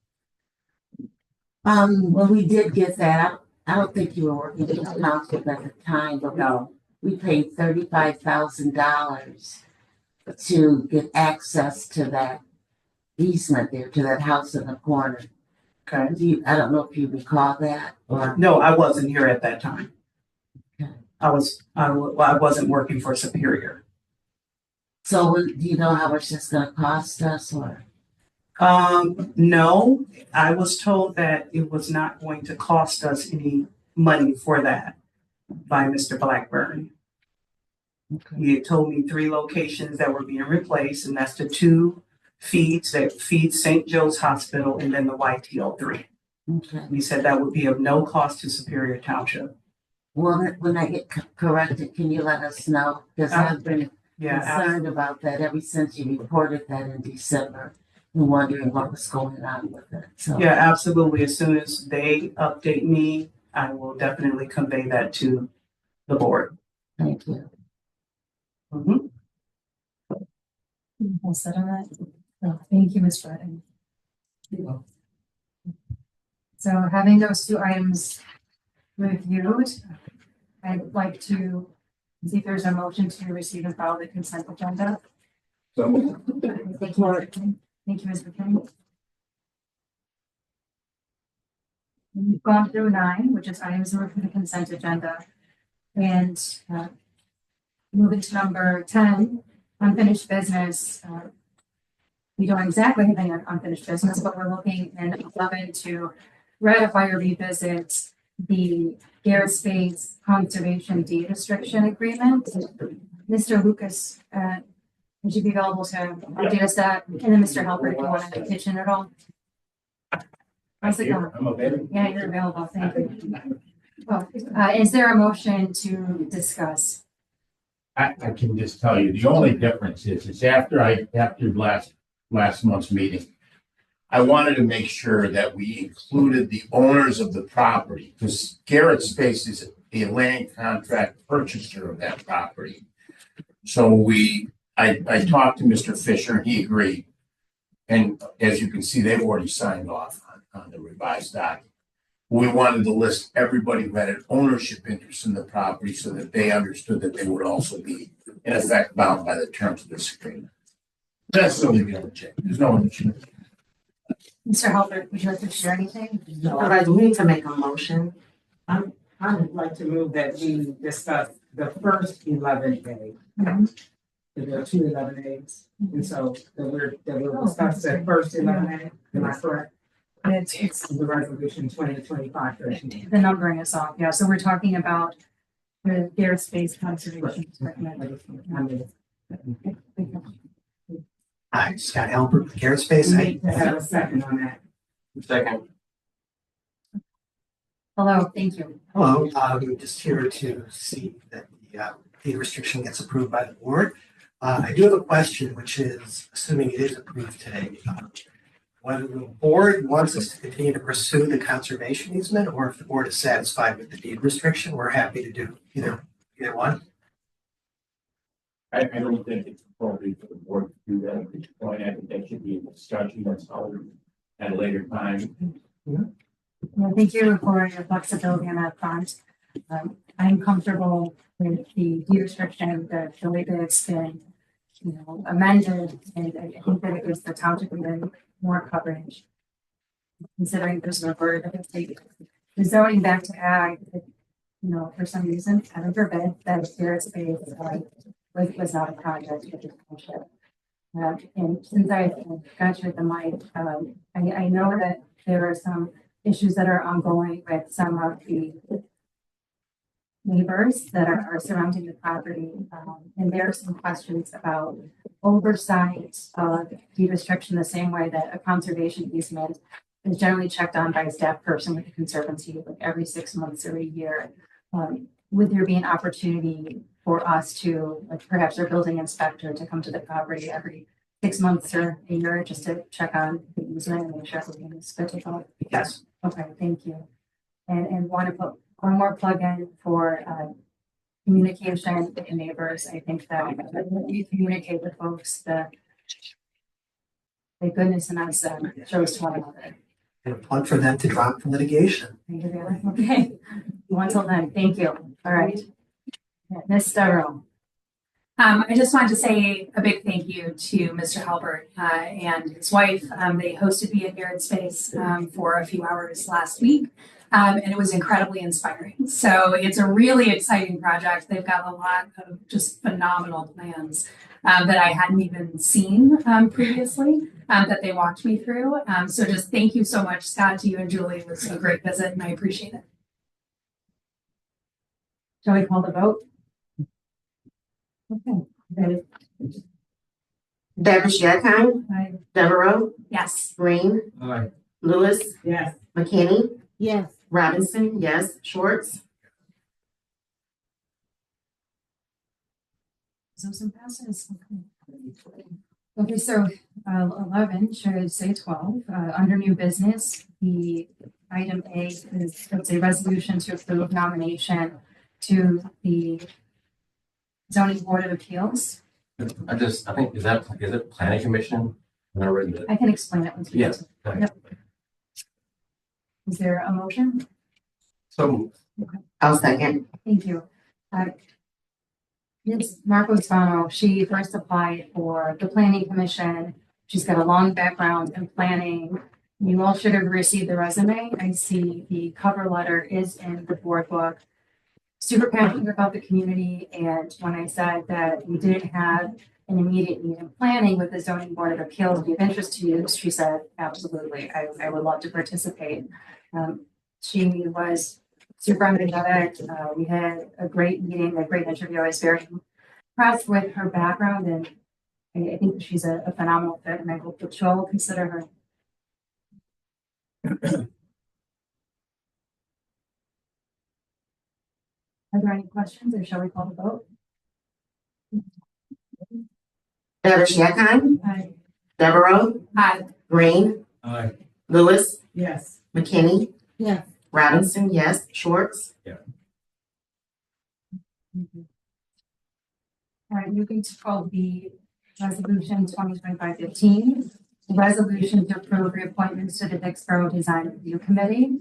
Well, we did get that. I don't think you were working with the township at the time, but No. we paid $35,000 to get access to that easement there, to that house in the corner. Okay. I don't know if you recall that or. No, I wasn't here at that time. Okay. I wasn't working for Superior. So do you know how much that's gonna cost us or? No, I was told that it was not going to cost us any money for that by Mr. Blackburn. Okay. He had told me 3 locations that were being replaced, and that's the 2 feeds that feed St. Joe's Hospital and then the YTO3. Okay. He said that would be of no cost to Superior Township. when I get corrected, can you let us know? Because I've been concerned about that ever since you reported that in December. And wondering what was going on with it, so. Yeah, absolutely. As soon as they update me, I will definitely convey that to the board. Thank you. Mhm. All set on that? Oh, thank you, Ms. Bratton. So having those two items reviewed, I'd like to see if there's a motion to receive and file the consent agenda. So, Thank you. Thank you, Ms. McKinney. We've gone through 9, which is items removed from the consent agenda. And moving to number 10, unfinished business. We don't exactly have any unfinished business, but we're looking in 11 to ratify or revisit the Garrett Space Conservation Deed Restriction Agreement. Mr. Lucas, would you be available to update us that? And then Mr. Halpert, if you want to pitch in at all? How's it going? I'm available. Yeah, you're available. Thank you. Well, is there a motion to discuss? I can just tell you, the only difference is after last month's meeting, I wanted to make sure that we included the owners of the property, because Garrett Space is a land contract purchaser of that property. So I talked to Mr. Fisher, and he agreed. And as you can see, they've already signed off on the revised document. We wanted to list everybody who had an ownership interest in the property so that they understood that they would also be in effect bound by the terms of this agreement. That's the only other change. There's no other change. Mr. Halpert, would you like to share anything? All right, we need to make a motion. I would like to move that we discuss the first 11 days. There are 2 11 days, and so we'll discuss the first 11 days. Am I correct? It's the resolution 2025. The numbering is off, yeah, so we're talking about the Garrett Space Conservation. Hi, Scott Albert with Garrett Space. We need to have a second on that. Second. Hello, thank you. Hello, I'm just here to see that the deed restriction gets approved by the board. I do have a question, which is, assuming it is approved today, whether the board wants us to continue to pursue the conservation easement, or if the board is satisfied with the deed restriction, we're happy to do either one. I don't think it's appropriate for the board to do that at this point. I think that should be a discussion that's held at a later time. Well, thank you for your flexibility on that front. I'm comfortable with the deed restriction, the way that it's been, amended, and I think that it gives the township even more coverage, considering there's no bird that take the zoning back to ag. For some reason, heaven forbid, that Garrett Space was not a project with the township. And since I got you at the mic, I know that there are some issues that are ongoing with some of the neighbors that are surrounding the property. And there are some questions about oversight of deed restriction, the same way that a conservation easement is generally checked on by a staff person with the Conservancy like every 6 months or a year. Would there be an opportunity for us to, like perhaps our building inspector, to come to the property every 6 months or a year just to check on the easement and make sure everything is good to go? Yes. Okay, thank you. And want to put one more plug in for communication with the neighbors. I think that when you communicate with folks, the goodness in us shows to one another. And a plug for them to drop from litigation. Thank you. Okay. Until then, thank you. All right. Ms. Starrow. I just wanted to say a big thank you to Mr. Halbert and his wife. They hosted me at Garrett Space for a few hours last week, and it was incredibly inspiring. So it's a really exciting project. They've got a lot of just phenomenal plans that I hadn't even seen previously that they walked me through. So just thank you so much, Scott, to you and Julie. It was a great visit, and I appreciate it. Shall we call the vote? Okay. Davish Yakine. Aye. Devereaux. Yes. Green. Aye. Lewis. Yes. McKinney. Yes. Robinson. Yes. Schwartz. Susan passes. Okay, so 11 should say 12. Under new business, the item A is it's a resolution to approve nomination to the zoning board of appeals. I think, is it planning commission? I read that. I can explain it once we get Yes. to it. Yep. Is there a motion? So I'll second. Thank you. Ms. Marco Spano, she first applied for the planning commission. She's got a long background in planning. You all should have received the resume. I see the cover letter is in the board book. Super passionate about the community, and when I said that we didn't have an immediate need in planning with the zoning board of appeals be of interest to you, she said, absolutely, I would love to participate. She was super energetic. We had a great meeting, a great interview. I was very impressed with her background, and I think she's a phenomenal fit, and I hope that you all will consider her. Are there any questions, or shall we call the vote? Davish Yakon, Aye. Devereaux, Aye. Green, Aye. Lewis, Yes. McKinney, Yes. Robinson, yes, Schwartz, All right, moving to 12B, resolution 2025-15, resolution to approve reappointments to the Vicksboro Design Review Committee.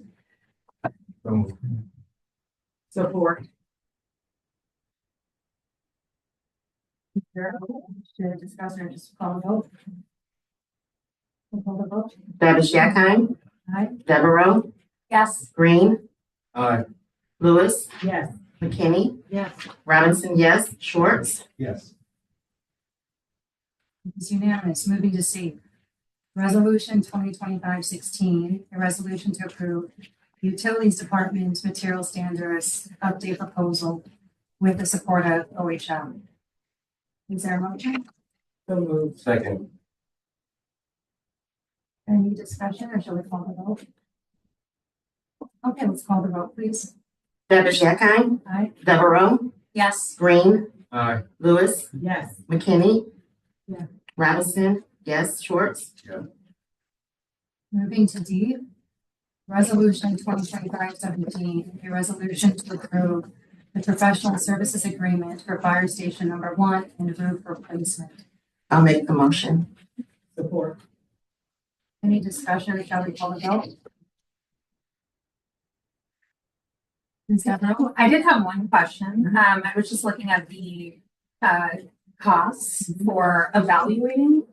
Support. Is there a vote to discuss or just call a vote? We'll call the vote. Davish Yakon, Aye. Devereaux, Yes. Green, Aye. Lewis, Yes. McKinney, Yes. Robinson, yes, Schwartz, Yes. It's unanimous. Moving to C. Resolution 2025-16, a resolution to approve Utilities Department Material Standards Update Proposal with the support of OHM. Is there a motion? So moved. Second. Any discussion, or shall we call the vote? Okay, let's call the vote, please. Davish Yakon, Aye. Devereaux, Yes. Green, Aye. Lewis, Yes. McKinney, Yeah. Robinson, yes, Schwartz, Moving to D. Resolution 2025-17, a resolution to approve the professional services agreement for fire station number 1 and roof replacement. I'll make the motion. Support. Any discussion, or shall we call the vote? Ms. Devereaux? I did have one question. I was just looking at the costs for evaluating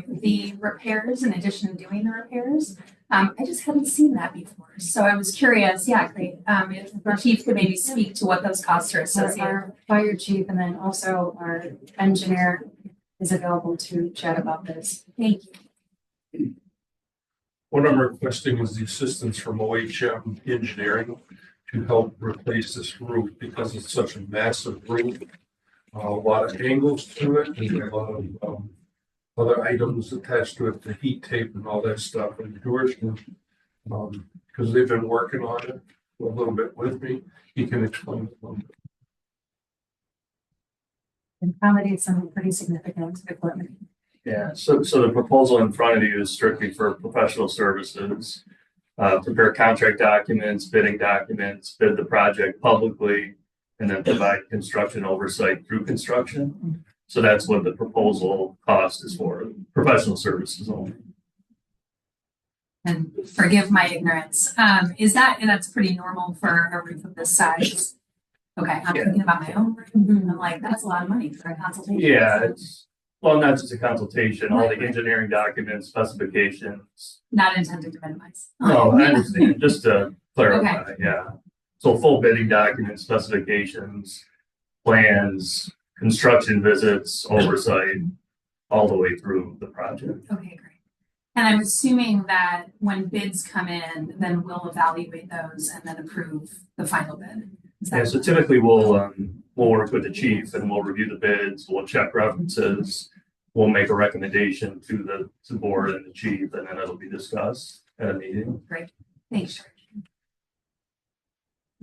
the repairs in addition to doing the repairs. I just hadn't seen that before. So I was curious, yeah, great. If the chief could maybe speak to what those costs are associated. Our fire chief and then also our engineer is available to chat about this. Thank you. What I'm requesting is the assistance from OHM Engineering to help replace this roof because it's such a massive roof. A lot of angles to it, and a lot of other items attached to it, the heat tape and all that stuff. And George can, because they've been working on it a little bit with me, he can explain it. Accommodate some pretty significant equipment. Yeah, so the proposal in front of you is strictly for professional services. Prepare contract documents, bidding documents, bid the project publicly, and then provide construction oversight through construction. So that's what the proposal cost is for, professional services only. And forgive my ignorance. Is that, and that's pretty normal for a roof of this size? Okay, I'm thinking about my own roof. I'm like, that's a lot of money for a consultation. Yeah, it's, well, not just a consultation, all the engineering documents, specifications. Not intended to minimize. No, I understand, just to clarify, yeah. So full bidding documents, specifications, plans, construction visits, oversight, all the way through the project. Okay, great. And I'm assuming that when bids come in, then we'll evaluate those and then approve the final bid. Is that Yeah, so typically we'll work with the chief and we'll review the bids, we'll check references, we'll make a recommendation to the board and the chief, and then it'll be discussed at a meeting. Great, thanks.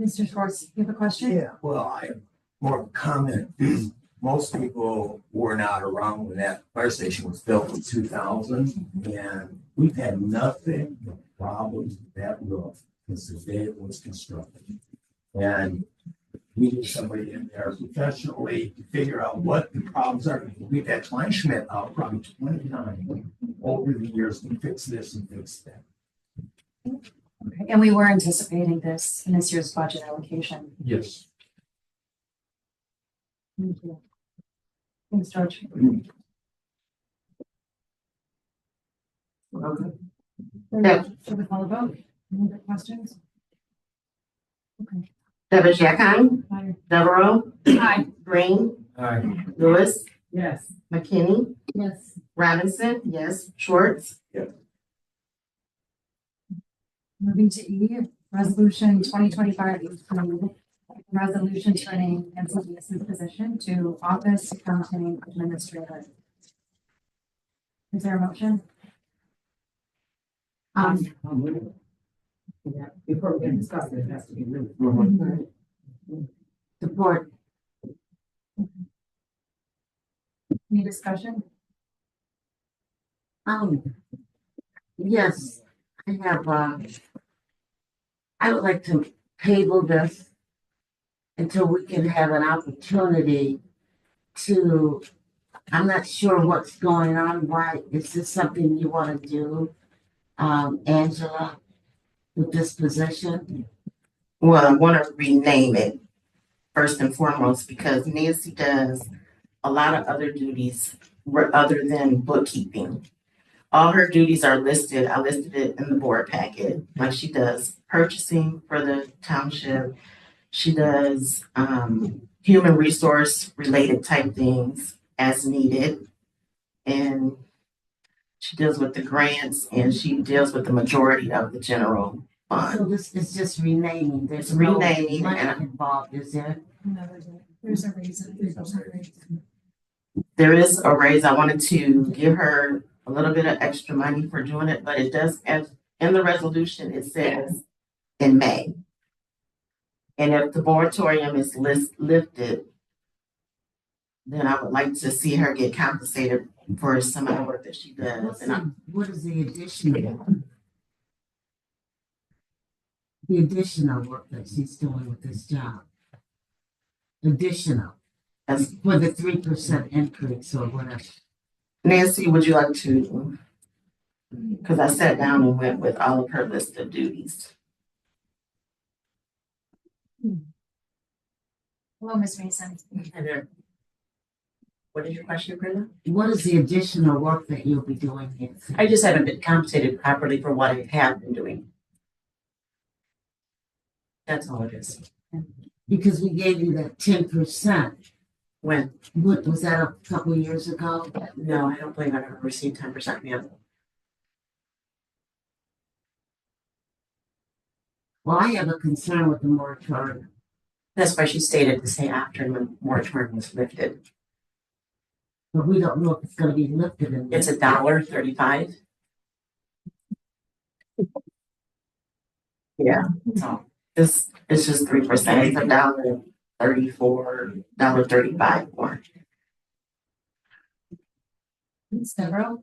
Mr. Schwartz, you have a question? Yeah, well, I have more of a comment. most people were not around when that fire station was built in 2000, and we've had nothing but problems with that roof since the day it was constructed. And we need somebody in there professionally to figure out what the problems are. We've had Klein Schmidt out probably 20 times over the years to fix this and fix that. Okay, and we were anticipating this in this year's budget allocation. Yes. Thank you. Thanks, George. Deb- Should we call a vote? Any other questions? Okay. Deborah Jackson, Aye. Devereaux, Aye. Green, Aye. Lewis, Yes. McKinney, Yes. Robinson, yes, Schwartz, Moving to E, resolution 2025-18, resolution turning Nancy Lee's position to office accounting administrator. Is there a motion? Before we can discuss it, it has to be moved. Support. Any discussion? Yes, I have, I would like to table this until we can have an opportunity to, I'm not sure what's going on. Why, is this something you want to do, Angela, with this position? well, I want to rename it first and foremost because Nancy does a lot of other duties other than bookkeeping. All her duties are listed. I listed it in the board packet. Like she does purchasing for the township. She does human resource related type things as needed. And she deals with the grants and she deals with the majority of the general fund. So this is just renaming, there's It's no renaming money and- involved, is there? No, there's a reason. There is a raise. I wanted to give her a little bit of extra money for doing it, but it does, as in the resolution, it says in May. And if the moratorium is lifted, then I would like to see her get compensated for some of the work that she does. What is the additional? The additional work that she's doing with this job? Additional, As for the 3% increase or whatever. Nancy, would you like to? Because I sat down and went with all of her list of duties. Hello, Ms. Mason. What is your question, Brenda? What is the additional work that you'll be doing, Nancy? I just haven't been compensated properly for what I have been doing. That's all it is. Because we gave you that 10%. When? What, was that a couple of years ago? No, I don't believe I've ever received 10% yet. Well, I have a concern with the moratorium. That's why she stated to say after the moratorium was lifted. But we don't know if it's gonna be lifted in. It's $1.35. Yeah. So It's just 3%. It's $1.34, $1.35 more. Several?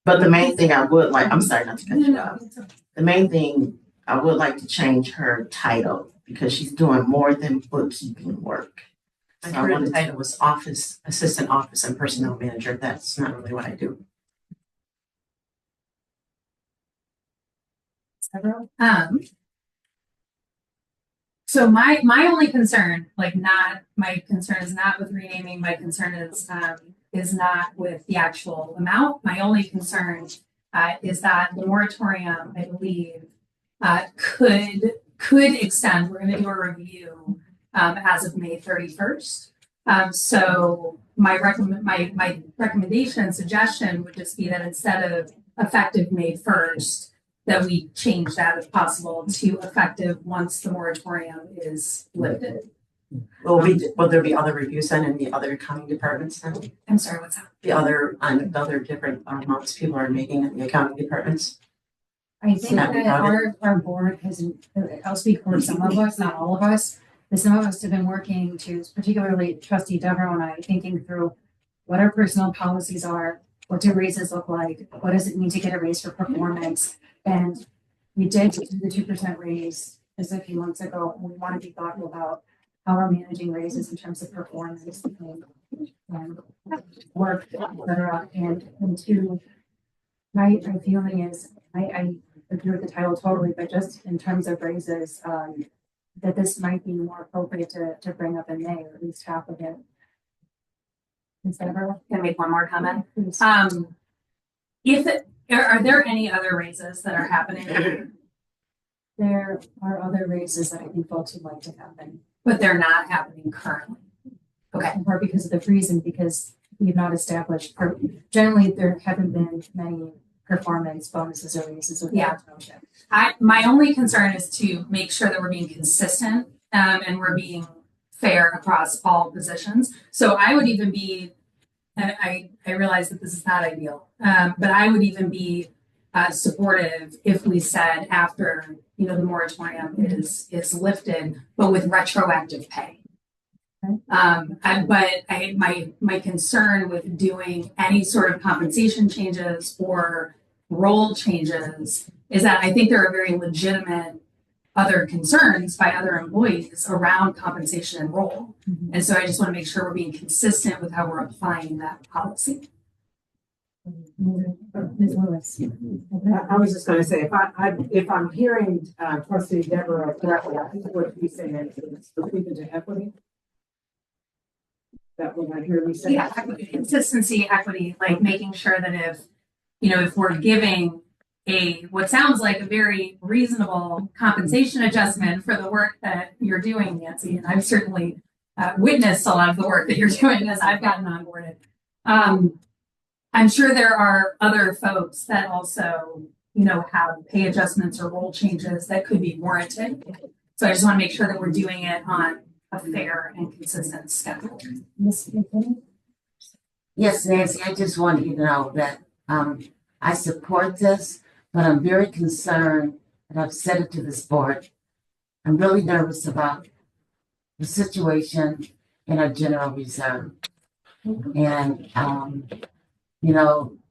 But the main thing I would like, I'm sorry not to cut you off. The main thing I would like to change her title because she's doing more than bookkeeping work. my So I current wanted to- title was assistant office and personnel manager. That's not really what I do. Several? So my only concern, my concern is not with renaming, my concern is not with the actual amount. My only concern is that the moratorium, I believe, could extend. We're gonna do a review as of May 31st. So my recommendation and suggestion would just be that instead of effective May 1st, that we change that if possible to effective once the moratorium is lifted. Will there be other reviews then in the other accounting departments then? I'm sorry, what's that? The other different amounts people are making in the accounting departments? I think that our board has, I'll speak for some of us, not all of us, some of us have been working to, particularly trustee Deborah and I, thinking through what our personal policies are, what do raises look like, what does it mean to get a raise for performance? And we did do the 2% raise just a few months ago, and we want to be thoughtful about how we're managing raises in terms of performance and work, et cetera. And two, my feeling is, I agree with the title totally, but just in terms of raises, that this might be more appropriate to bring up in May, or at least half of it. Can I make one more comment? Are there any other raises that are happening? There are other raises that I think folks would like to happen. But they're not happening currently. Okay. In part because of the reason, because we've not established, generally there haven't been many performance bonuses or raises with the township. My only concern is to make sure that we're being consistent and we're being fair across all positions. So I would even be, and I realize that this is not ideal, but I would even be supportive if we said after, the moratorium is lifted, but with retroactive pay. My concern with doing any sort of compensation changes or role changes is that I think there are very legitimate other concerns by other employees around compensation and role. And so I just want to make sure we're being consistent with how we're applying that policy. Ms. Lewis. I was just gonna say, if I'm hearing trustee Deborah correctly, I think what you saying is bequeathing to equity. That what I hear me say? Yeah, consistency, equity, like making sure that if we're giving what sounds like a very reasonable compensation adjustment for the work that you're doing, Nancy, and I've certainly witnessed a lot of the work that you're doing as I've gotten onboarded. I'm sure there are other folks that also, have pay adjustments or role changes that could be warranted. So I just want to make sure that we're doing it on a fair and consistent schedule. Yes, Nancy, I just want you to know that I support this, but I'm very concerned, and I've said it to this board. I'm really nervous about the situation in our general reserve. And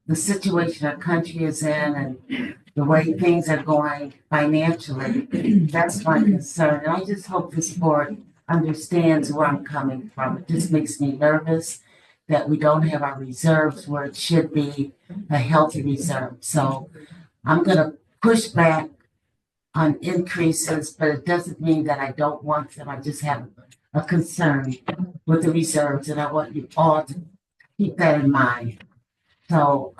the situation our country is in and the way things are going financially, that's my concern. And I just hope this board understands where I'm coming from. It just makes me nervous that we don't have our reserves where it should be a healthy reserve. So I'm going to push back on increases, but it doesn't mean that I don't want them. I just have a concern with the reserves, and I want you all to keep that in mind. So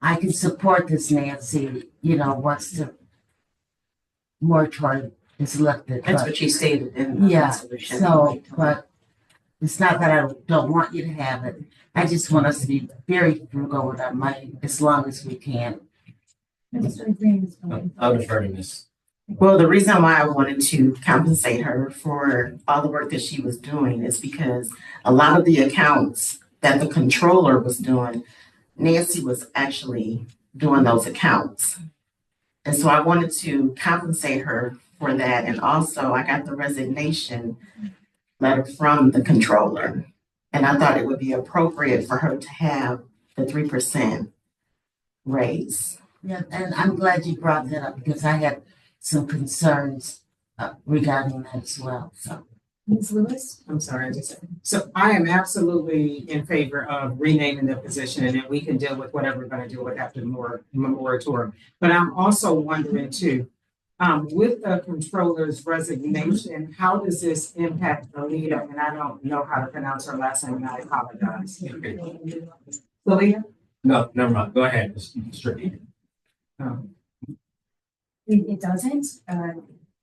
I can support this, Nancy, once the moratorium is lifted. That's what you stated in the resolution. So, but it's not that I don't want you to have it. I just want us to be very frugal with our money as long as we can. I'll defer to Ms. Well, the reason why I wanted to compensate her for all the work that she was doing is because a lot of the accounts that the controller was doing, Nancy was actually doing those accounts. And so I wanted to compensate her for that. And also I got the resignation letter from the controller. And I thought it would be appropriate for her to have the 3% raise. Yeah, and I'm glad you brought that up because I had some concerns regarding that as well. So, Ms. Lewis? I'm sorry. So I am absolutely in favor of renaming the position, and then we can deal with whatever we're going to deal with after the moratorium. But I'm also wondering too, with the controller's resignation, how does this impact Alita? And I don't know how to pronounce her last name, and I apologize. Alita? No, never mind. Go ahead, Mr. It doesn't.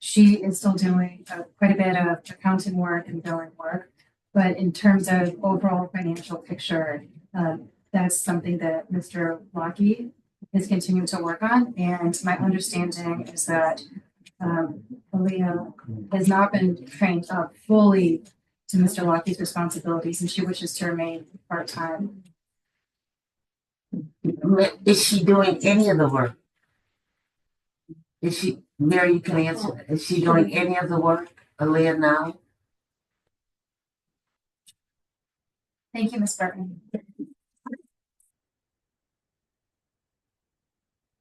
She is still doing quite a bit of accounting work and billing work, but in terms of overall financial picture, that's something that Mr. Lockheed is continuing to work on. And my understanding is that Aaliyah has not been trained up fully to Mr. Lockheed's responsibilities, and she wishes to remain part-time. is she doing any of the work? Is she, Mary, you can answer that. Is she doing any of the work? Aaliyah now? Thank you, Ms. Burton.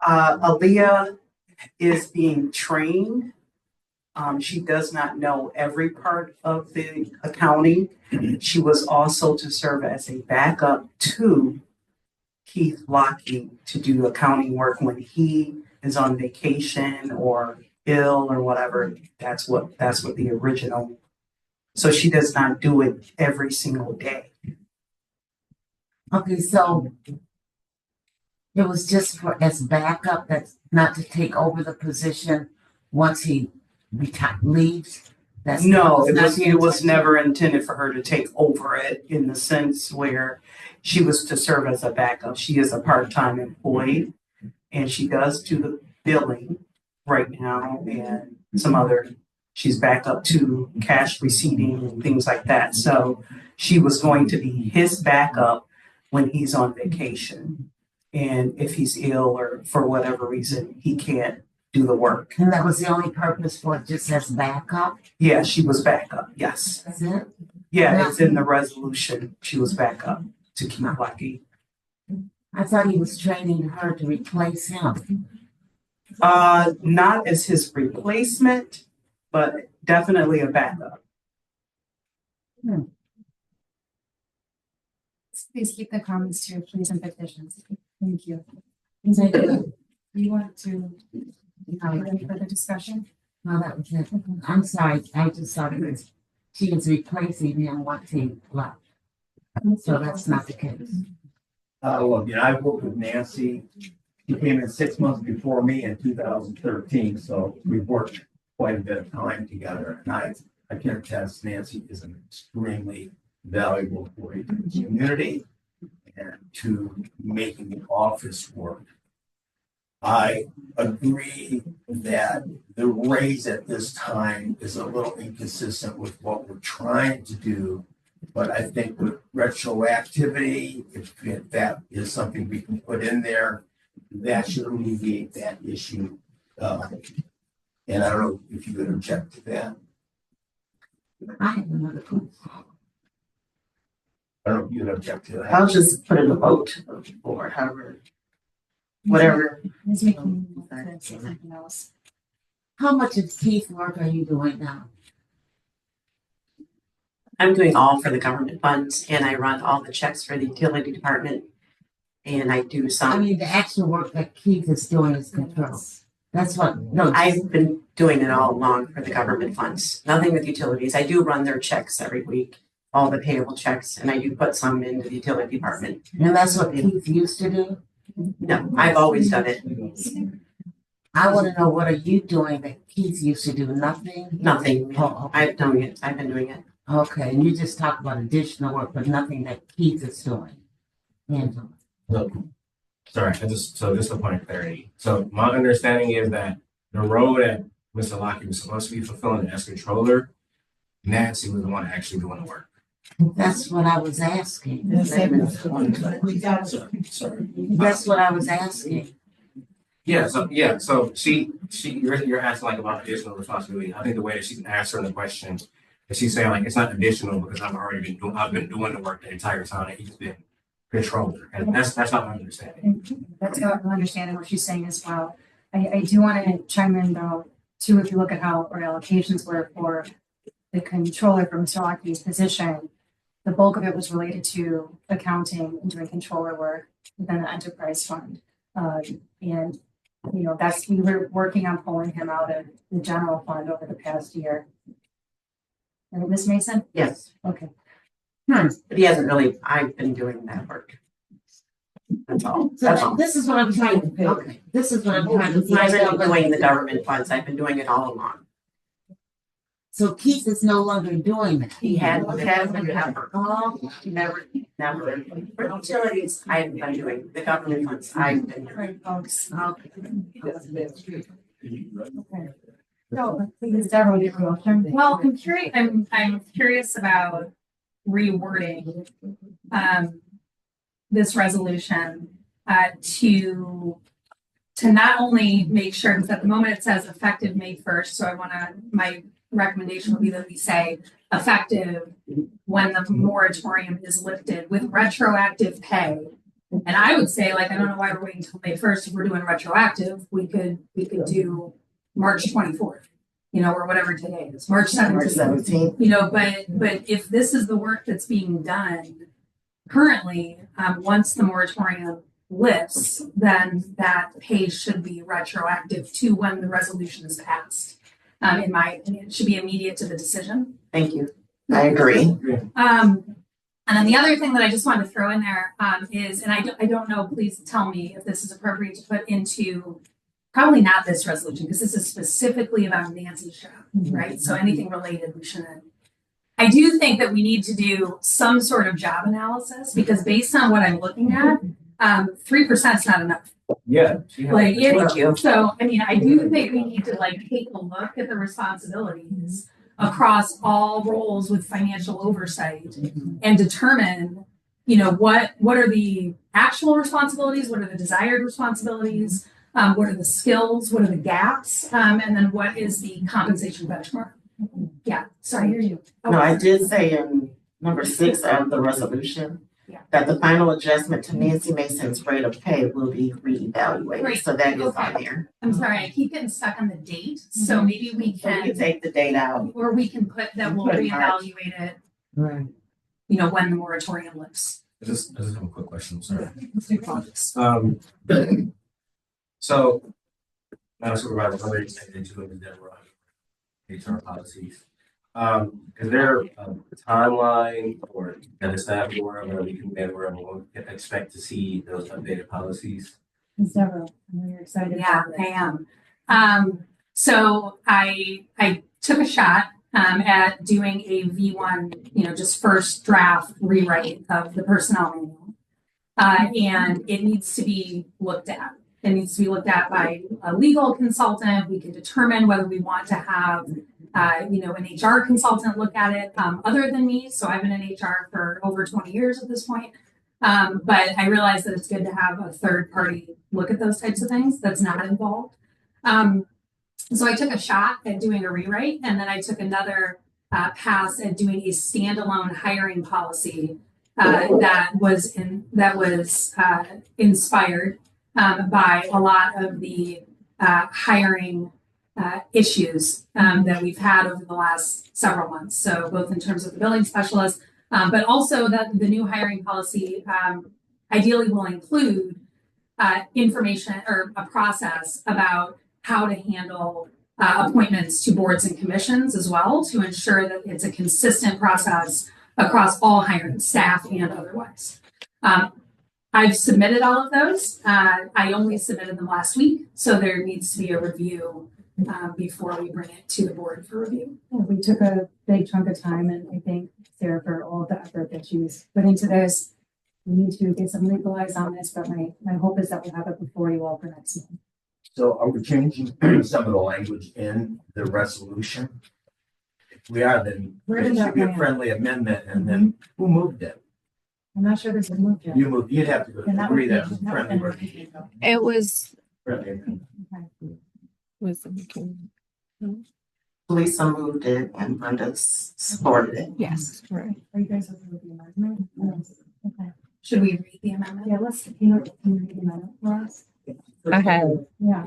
Aaliyah is being trained. She does not know every part of the accounting. She was also to serve as a backup to Keith Lockheed to do accounting work when he is on vacation or ill or whatever. That's what the original. So she does not do it every single day. Okay, so it was just for as backup, that's not to take over the position once he leaves? That's No, not the it was intention? never intended for her to take over it in the sense where she was to serve as a backup. She is a part-time employee and she does do the billing right now and some other, she's back up to cash receipting and things like that. So she was going to be his backup when he's on vacation. And if he's ill or for whatever reason, he can't do the work. And that was the only purpose for it, just as backup? Yeah, she was backup, yes. That's it? Yeah, it's in the resolution. She was backup to keep Lucky. I thought he was training her to replace him. Not as his replacement, but definitely a backup. Please keep the comments to please and petitions. Thank you. Do you want to have any further discussion? No, that was it. I'm sorry, I just thought it was, she was replacing him once he left. So that's not the case. Well, I've worked with Nancy. She came in 6 months before me in 2013, so we've worked quite a bit of time together. And I can attest Nancy is an extremely valuable employee to the community and to making the office work. I agree that the raise at this time is a little inconsistent with what we're trying to do. But I think with retroactivity, if that is something we can put in there, that should alleviate that issue. And I don't know if you would object to that. I have another question. I don't know if you would object to that. I'll just put in a vote or however, whatever. Ms. McKean, something else. How much of Keith's work are you doing now? I'm doing all for the government funds and I run all the checks for the utility department. And I do some. I mean, the actual work that Keith is doing is control. That's what, no. I've been doing it all along for the government funds, nothing with utilities. I do run their checks every week, all the payable checks, and I do put some into the utility department. And that's what Keith used to do? No, I've always done it. I want to know, what are you doing that Keith used to do? Nothing? Nothing. Oh, I've done it. I've been doing it. okay, and you just talked about additional work, but nothing that Keith is doing. Angela. Sorry, so just a point of clarity. So my understanding is that the role that Mr. Lockheed was supposed to be fulfilling as controller, Nancy was the one actually doing the work. That's what I was asking. Sorry. That's what I was asking. So you're asking like about additional responsibility. I think the way that she's answering the question is she's saying like it's not additional because I've been doing the work the entire time and he's been controller. And that's not my understanding. That's how I'm understanding what she's saying as well. I do want to chime in though, too, if you look at how our allocations were for the controller for Mr. Lockheed's position, the bulk of it was related to accounting and doing controller work within the enterprise fund. And we were working on pulling him out of the general fund over the past year. And Ms. Mason? Yes. Okay. But he hasn't really, I've been doing that work. That's all. That's all. This is what I'm trying to, okay, this is what I'm trying to He find hasn't out. been doing the government funds. I've been doing it all along. So Keith is no longer doing that. He has been never. Oh, Never. For utilities, I haven't been doing the government funds. I've been doing. Folks. okay. So, please, Deborah, your motion. Well, I'm curious about rewording this resolution to not only make sure, because at the moment it says effective May 1st, so I want to, my recommendation would be that we say effective when the moratorium is lifted with retroactive pay. And I would say, like, I don't know why we're waiting until May 1st. If we're doing retroactive, we could do March 24th, you know, or whatever today is, March 17th. You know, but if this is the work that's being done currently, once the moratorium lifts, then that pay should be retroactive to when the resolution is passed. In my opinion, it should be immediate to the decision. Thank you. I agree. And then the other thing that I just wanted to throw in there is, and I don't know, please tell me if this is appropriate to put into, probably not this resolution, because this is specifically about Nancy Show, right? So anything related, we shouldn't. I do think that we need to do some sort of job analysis, because based on what I'm looking at, 3% is not enough. Yeah. Like, so, I mean, I do think we need to like take a look at the responsibilities across all roles with financial oversight and determine, you know, what are the actual responsibilities, what are the desired responsibilities, what are the skills, what are the gaps, and then what is the compensation benchmark. Yeah, sorry, I hear you. No, I did say in number 6 of the resolution that the final adjustment to Nancy Mason's rate of pay will be reevaluated. Right. So that is on there. I'm sorry, I keep getting stuck on the date, so maybe we So can. we can take the date out. Or we can put that we'll Put March. reevaluate it, Right. you know, when the moratorium lifts. Just a quick question, sorry. So, Madam Supervisor, whether you say into it, Deborah, HR policies. Is there a timeline or that is that where we can expect to see those updated policies? Several. I know you're excited. Yeah, I am. So I took a shot at doing a V1, you know, just first draft rewrite of the personnel manual. And it needs to be looked at. It needs to be looked at by a legal consultant. We can determine whether we want to have, you know, an HR consultant look at it other than me. So I've been in HR for over 20 years at this point. But I realize that it's good to have a third party look at those types of things that's not involved. So I took a shot at doing a rewrite, and then I took another pass at doing a standalone hiring policy that was inspired by a lot of the hiring issues that we've had over the last several months. So both in terms of the billing specialist, but also that the new hiring policy ideally will include information or a process about how to handle appointments to boards and commissions as well, to ensure that it's a consistent process across all hiring, staff and otherwise. I've submitted all of those. I only submitted them last week, so there needs to be a review before we bring it to the board for review. Yeah, we took a big chunk of time, and I thank Sarah for all of the effort that she's put into this. We need to get some legal eyes on this, but my hope is that we'll have it before you all for next month. So are we changing some of the language in the resolution? If we are, then Where it did that should be a land? friendly amendment, and then who moved it? I'm not sure this is moved yet. You moved, you'd have to And that agree would that be- was that would friendly. be- wording. It was, Friendly amendment. Lisa moved it and Brenda supported it. yes, right. Are you guys okay with the amendment? Okay. Should we read the amendment? Yeah, let's, can you read the amendment for us? I have. Yeah.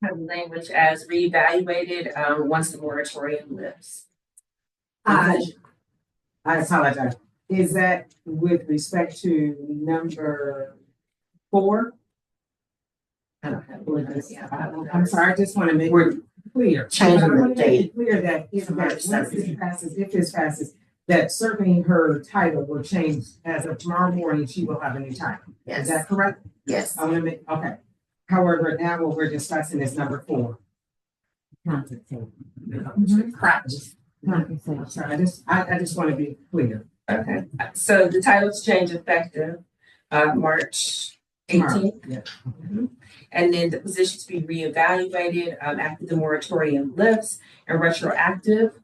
Have language as reevaluated, once the moratorium lifts. I apologize. Is that with respect to number 4? I don't have this. I'm sorry, I just want to make it clear. Changing I the wanna make it date. Clear that if this passes, that certainly her title will change as of tomorrow morning, she will have a new title. Yes. Is that correct? Yes. I want to make, okay. However, now what we're discussing is number 4. Correct. I'm sorry, I just want to be clear. Okay, so the titles change effective, March 18th. Yeah. And then the position to be reevaluated, after the moratorium lifts and retroactive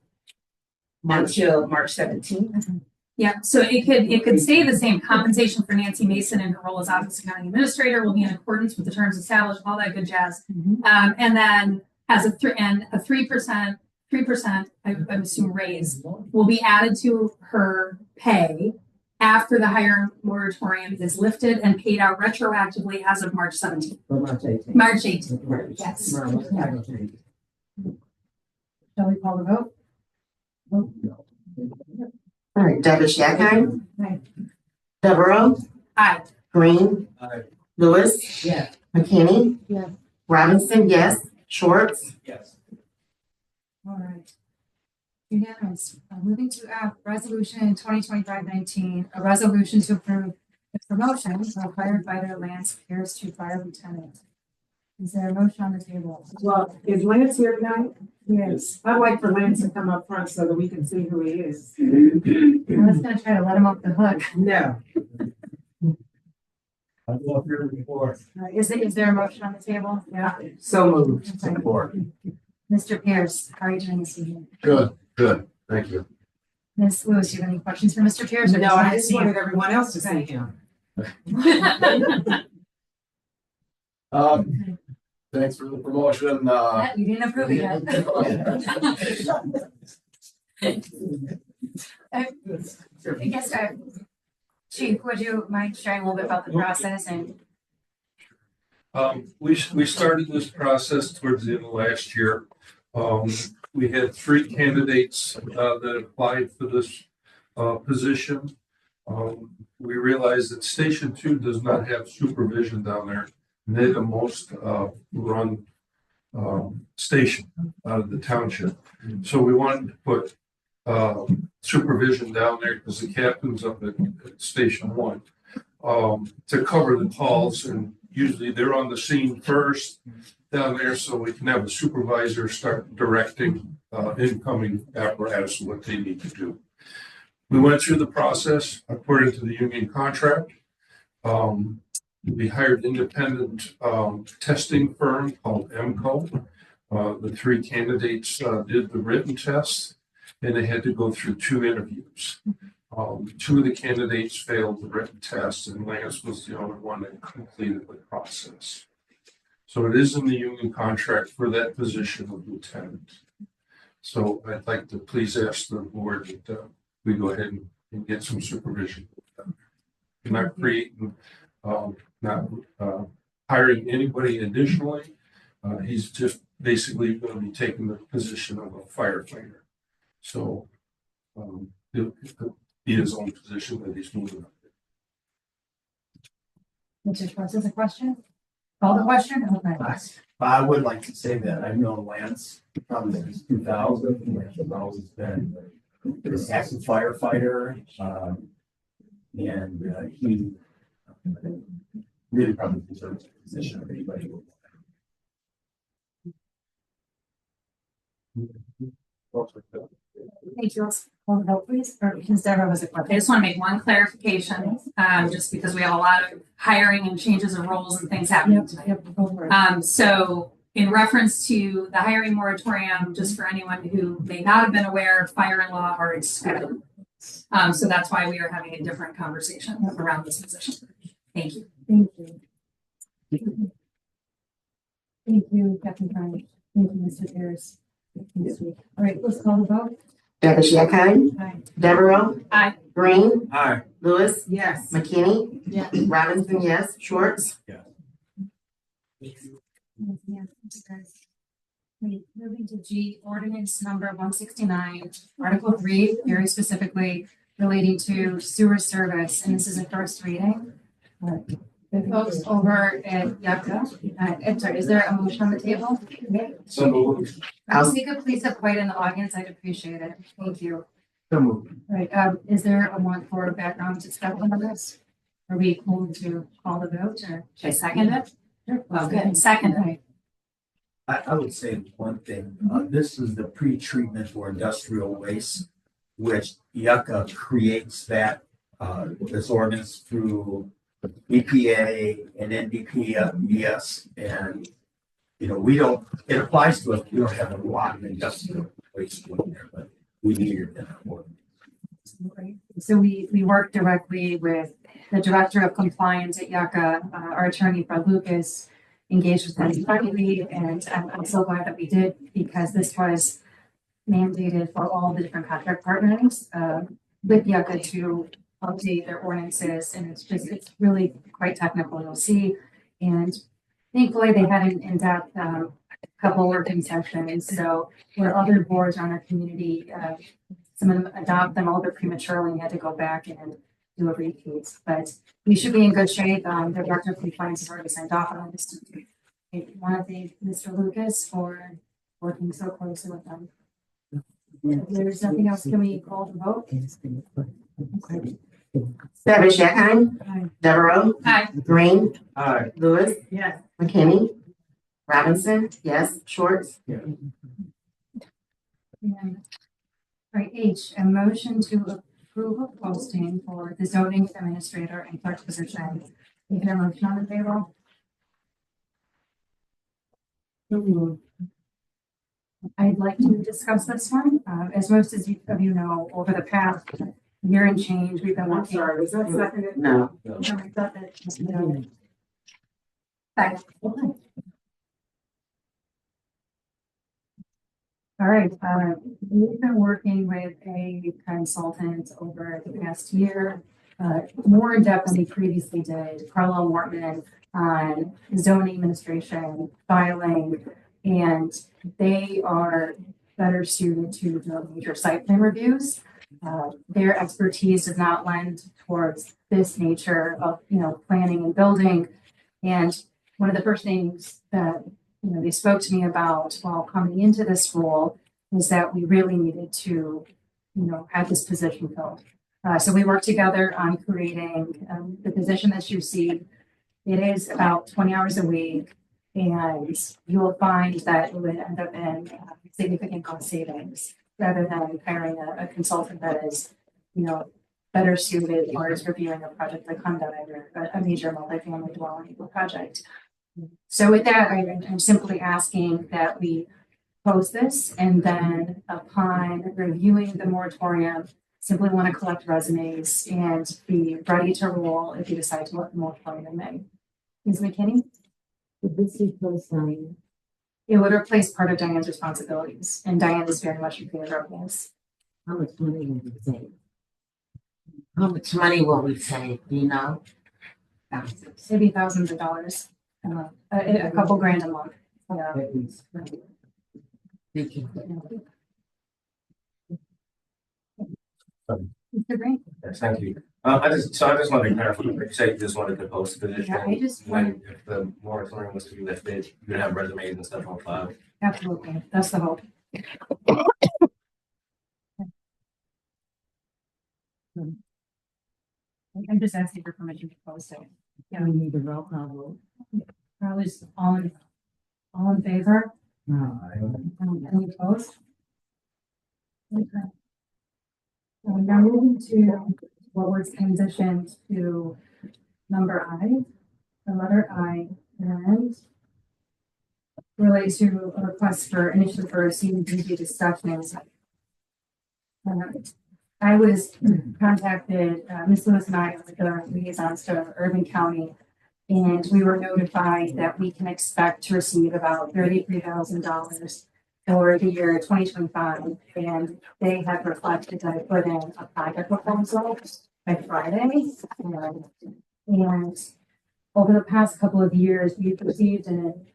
until March 17th. Yeah, so it could stay the same. Compensation for Nancy Mason in her role as Office of County Administrator will be in accordance with the terms established, all that good jazz. And then has a 3%, I assume raise will be added to her pay after the hiring moratorium is lifted and paid out retroactively as of March 17th. March 18th. Yes. Shall we call the vote? All right, Davish Yakine. Aye. Devereaux. Aye. Green. Aye. Lewis. Yes. McKinney. Yes. Robinson, yes. Schwartz. Yes. All right. Unanimous. Moving to resolution 2025-19, a resolution to approve the promotion of firefighter Lance Pierce to fire lieutenant. Is there a motion on the table? Well, is Lance here tonight? Yes. I'd like for Lance to come up front so that we can see who he is. I was gonna try to let him off the hook. No. I've been up here before. Is there a motion on the table? Yeah. So moved. Support. Mr. Pierce, how are you doing this evening? Good, thank you. Ms. Lewis, do you have any questions for Mr. Pierce? or No, I wanted to just see him? wanted everyone else to see him. Thanks for the promotion, You didn't approve it yet. I guess, Chief, would you mind sharing a little bit about the process and? We started this process towards the end of last year. We had 3 candidates that applied for this position. We realized that Station 2 does not have supervision down there. They're the most run station out of the township. So we wanted to put supervision down there because the captain's up at Station 1 to cover the calls, and usually they're on the scene first down there, so we can have a supervisor start directing incoming apparatus what they need to do. We went through the process according to the union contract. We hired independent testing firm called MCO. The 3 candidates did the written test, and they had to go through 2 interviews. 2 of the candidates failed the written test, and Lance was the only one that completed the process. So it is in the union contract for that position of lieutenant. So I'd like to please ask the board that we go ahead and get some supervision. Not creating, not hiring anybody additionally. He's just basically going to be taking the position of a firefighter. So he'll be his own position that he's moving up. Mr. Schwartz, is a question? Call the question? Okay. I would like to say that I've known Lance probably since 2000. He's always been an active firefighter. And he really probably deserves the position of anybody who Thank you. Call the vote, please. Or Ms. Deborah was a question. I just want to make one clarification, just because we have a lot of hiring and changes of roles and things happening tonight. So in reference to the hiring moratorium, just for anyone who may not have been aware, fire and law are excluded. So that's why we are having a different conversation around this position. Thank you. Thank you. Thank you, Captain Prime. Thank you, Mr. Pierce. All right, let's call the vote. Davish Yakine. Aye. Devereaux. Aye. Green. Aye. Lewis. Yes. McKinney. Yes. Robinson, yes. Schwartz. Moving to G, ordinance number 169, Article 3, very specifically relating to sewer service, and this is a first reading. The folks over at Yucca, I'm sorry, is there a motion on the table? So moved. If you could please have quiet in the audience, I'd appreciate it. Thank you. So moved. All right, is there a want for background discussion on this? Are we going to call the vote or? Should I second it? Well, good, second. Right. I would say one thing, this is the pre-treatment for industrial waste, which Yucca creates that, this ordinance through EPA and NDPS, and, you know, we don't, it applies to us, we don't have a lot of industrial waste in there, but we need it in our ordinance. So we work directly with the Director of Compliance at Yucca, our attorney, Fred Lucas, engaged with them directly, and I'm so glad that we did, because this was mandated for all the different contract partners, with Yucca to update their ordinances, and it's really quite technical, you'll see. And thankfully, they had an in-depth, couple working sessions, so where other boards on our community, some of them adopt them a little bit prematurely and had to go back and do a repeat, but we should be in good shape. The Director of Compliance has already signed off on this. I want to thank Mr. Lucas for working so closely with them. If there's nothing else, can we call the vote? Okay. Dabish Akine. Aye. Devereaux. Aye. Green. Aye. Lewis. Yes. McKinney. Robinson. Yes. Schwartz. And, right, H, a motion to approve of posting for the zoning administrator and clerk position. Is there a motion on the table? I'd like to discuss this one. As most of you know, over the past year and change, we've been working. sorry, was that seconded? No. No, I thought that. No. Second. All right, we've been working with a consultant over the past year, more in depth than we previously did, Carlo Mortman, on zoning administration, filing, and they are better suited to do major site plan reviews. Their expertise does not lend towards this nature of, planning and building. And one of the first things that they spoke to me about while coming into this role is that we really needed to, have this position filled. So we worked together on creating the position that you see. It is about 20 hours a week, and you will find that it would end up in significant cost savings rather than hiring a consultant that is, better suited or is reviewing a project like Hyundai or a major multifamily dwelling project. So with that, I'm simply asking that we post this, and then upon reviewing the moratorium, simply want to collect resumes and be ready to roll if you decide to let the moratorium in May. Ms. McKinney? Would this replace sign? It would replace part of Diane's responsibilities, and Diane is very much in favor of this. How much money will we save? How much money will we save, do you know? Maybe thousands of dollars, a couple grand a month. Yeah. Thank you. Mr. Green? Yes, thank you. I just wanted to clarify, you said you just wanted to post the position. Yeah, I just When, if the moratorium was to be lifted, you would have resumes and stuff on file. Absolutely, that's the hope. I'm just asking for permission to post it. Yeah, we need a roll call vote. Probably just all in favor? No. Any opposed? Okay. So now moving to what was transitioned to number I, the letter I, and relates to a request for initiative for CDBG discussions. I was contacted, Ms. Lewis and I, the liaisons to Urban County, and we were notified that we can expect to receive about $33,000 for the year 2025, and they have requested that I put in a project proposal by Friday. And over the past couple of years, we've received in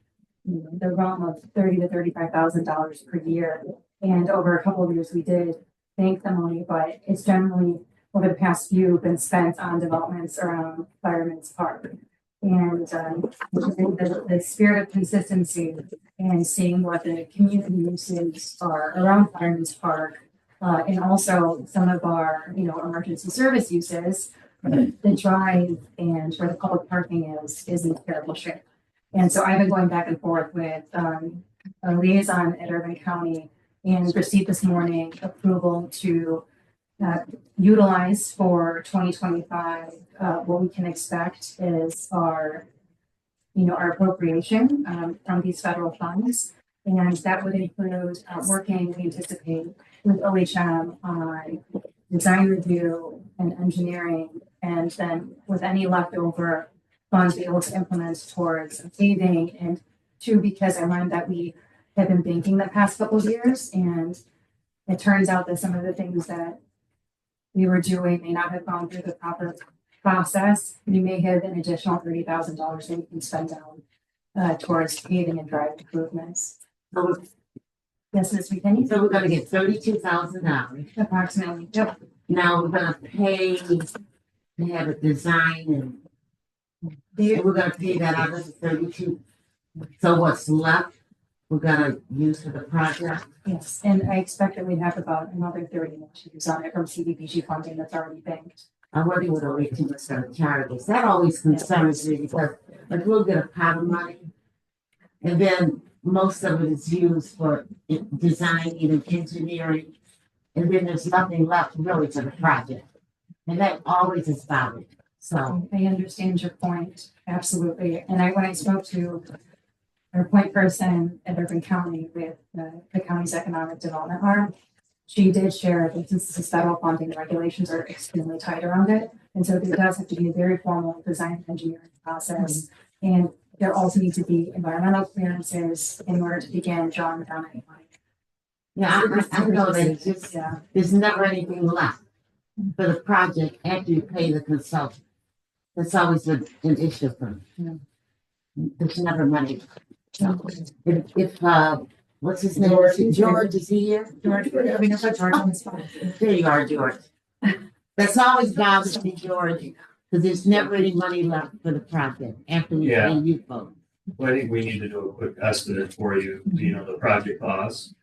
the realm of $30,000 to $35,000 per year. And over a couple of years, we did bank the money, but it's generally over the past few been spent on developments around Fireman's Park. And the spirit of consistency and seeing what the community uses are around Fireman's Park, and also some of our, emergency service uses, the drive and where the public parking is in terrible shape. And so I've been going back and forth with a liaison at Urban County and received this morning approval to utilize for 2025. What we can expect is our appropriation from these federal funds, and that would include working, we anticipate, with OHM on design review and engineering, and then with any leftover funds, be able to implement towards paving. And two, because I learned that we have been banking the past couple of years, and it turns out that some of the things that we were doing may not have gone through the proper process. We may have an additional $30,000 that we can spend down towards paving and drive improvements. So, Yes, Ms. McKinney? so we're gonna get $32,000. Approximately. Yep. Now we're gonna pay to have it designed and we're gonna pay that out of the 32. So what's left, we're gonna use for the project. Yes, and I expect that we'd have about another 30 more to use on it from CDBG funding that's already banked. I wonder what a too much on charities. That always concerns me because like we'll get a pot of money. And then most of it is used for designing and engineering. And then there's nothing left really for the project. And that always is valid. So I understand your point, absolutely. And when I spoke to our point person at Urban County with the county's economic development arm, she did share that since this is federal funding, the regulations are extremely tight around it. And so there does have to be a very formal design and engineering process. And there also need to be environmental clearances in order to begin drawing down any money. yeah, I know that it's just, Yeah. there's never anything left for the project after you pay the consultant. That's always an issue for me. There's never money. If what's his name? George, is he here? George, I mean, George on the spot. There you are, George. That's always bothers me, George, because there's never any money left for the project after we Yeah. pay you folks. Well, I think we need to do a quick estimate for you, the project costs.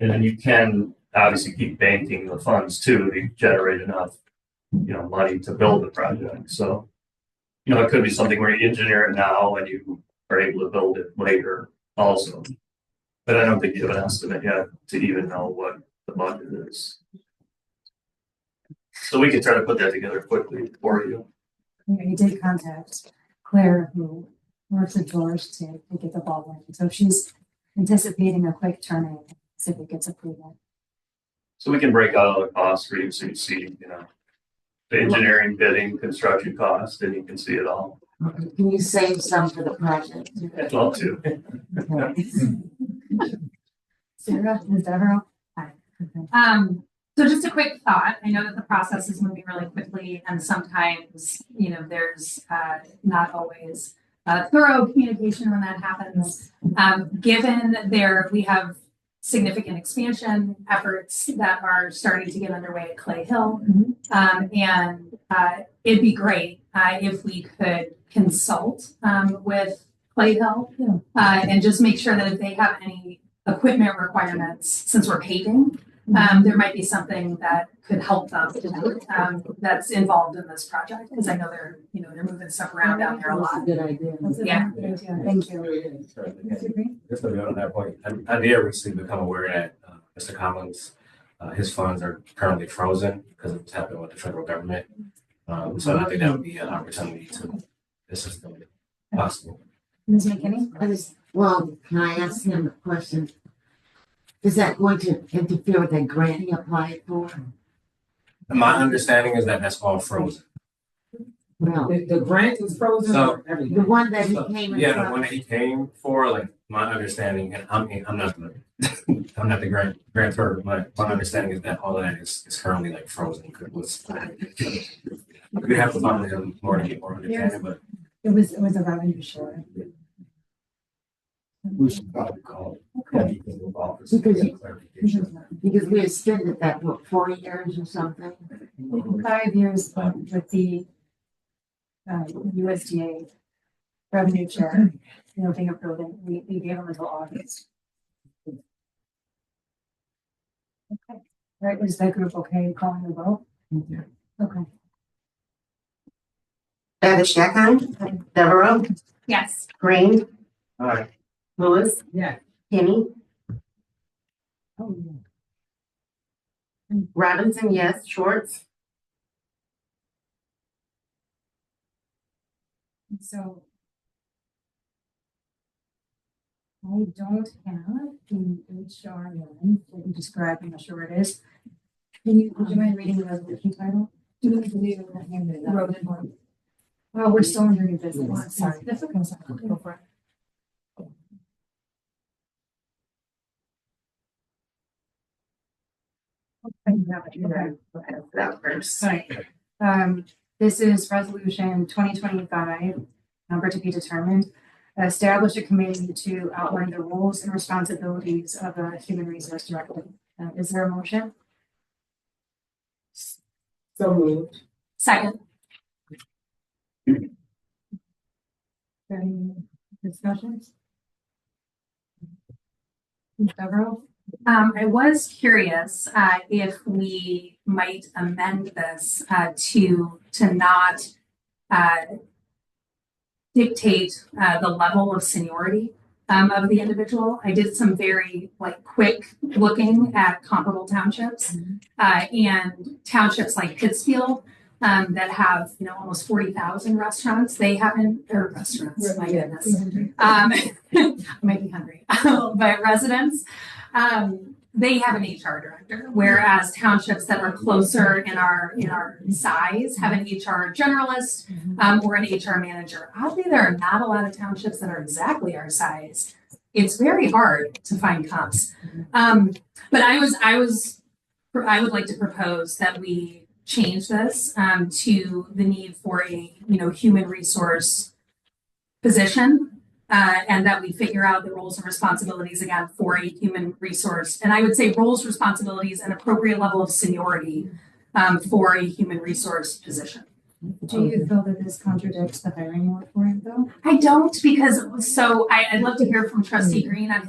And then you can obviously keep banking the funds too, to generate enough, money to build the project. So, it could be something where you engineer it now and you are able to build it later also. But I don't think you have an estimate yet to even know what the budget is. So we can try to put that together quickly for you. You did contact Claire, who works with George to get the ball rolling. So she's anticipating a quick turnaround if it gets approval. So we can break out all the costs for you so you see, the engineering, bidding, construction costs, and you can see it all. Okay, can you save some for the project? I'd love to. Sarah, Ms. Devereaux? Hi. So just a quick thought. I know that the process is moving really quickly and sometimes, there's not always thorough communication when that happens. Given we have significant expansion efforts that are starting to get underway at Clay Hill. And it'd be great if we could consult with Clay Hill and just make sure that if they have any equipment requirements, since we're paving, there might be something that could help them that's involved in this project, because I know they're moving stuff around down there a lot. Good idea. Yeah. Thank you. Just to be on that point, I did recently become aware that Mr. Collins, his funds are currently frozen because of what's happening with the federal government. So I think that would be an opportunity to assist them if possible. Ms. McKinney? Well, can I ask him a question? Is that going to interfere with that grant he applied for? My understanding is that that's all frozen. Well, The grant is frozen So- or everything? the one that he came in. Yeah, the from- one that he came for, like my understanding, and I'm not the I'm not the grantor, but my understanding is that all of that is currently like frozen. We have to talk to him more to get more understanding, but It was a revenue share. we should probably call. Because we extended that, what, 4 years or something? 5 years with the USDA revenue share, being approved, and we gave them until August. Okay, all right, is that group okay calling the vote? Okay. Davish Yakon, Devereaux, Yes. Green, All right. Lewis, Yeah. Kenny, Oh, Robinson, yes, Schwartz, So I don't have the HR one that you described, I'm not sure what it is. would you mind reading the resolution title? Do we need to leave it in the hand? Road and Board. Oh, we're still under new business. Sorry. That's okay. Sorry. Go for it. This is resolution 2025, number to be determined. Establish a committee to outline the roles and responsibilities of a human resource director. Is there a motion? So moved. Second. Any discussions? Several? I was curious if we might amend this to not dictate the level of seniority of the individual. I did some very quick looking at comparable townships and townships like Pittsfield that have almost 40,000 restaurants. They haven't or restaurants. My goodness, I might be hungry, but residents. They have an HR director, whereas townships that are closer in our size have an HR generalist or an HR manager. Oddly, there are not a lot of townships that are exactly our size. It's very hard to find comps. But I would like to propose that we change this to the need for a human resource position. And that we figure out the roles and responsibilities again for a human resource. And I would say roles, responsibilities, and appropriate level of seniority for a human resource position. Do you feel that this contradicts the hiring moratorium though? I don't, because I'd love to hear from Trustee Green on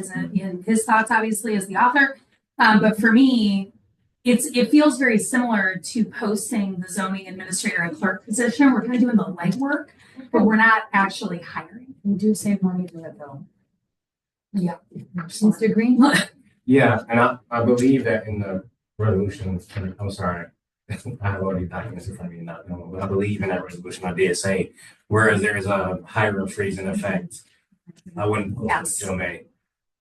his thoughts, obviously, as the author. But for me, it feels very similar to posting the zoning administrator and clerk position. We're kind of doing the legwork, but we're not actually hiring. We do save money to it though. Yeah. Mr. Green? Yeah, and I believe that in the resolution, I'm sorry, I have already documents in front of me, not knowing, but I believe in that resolution, I did say, whereas there is a hiring freeze in effect, I wouldn't post it till May.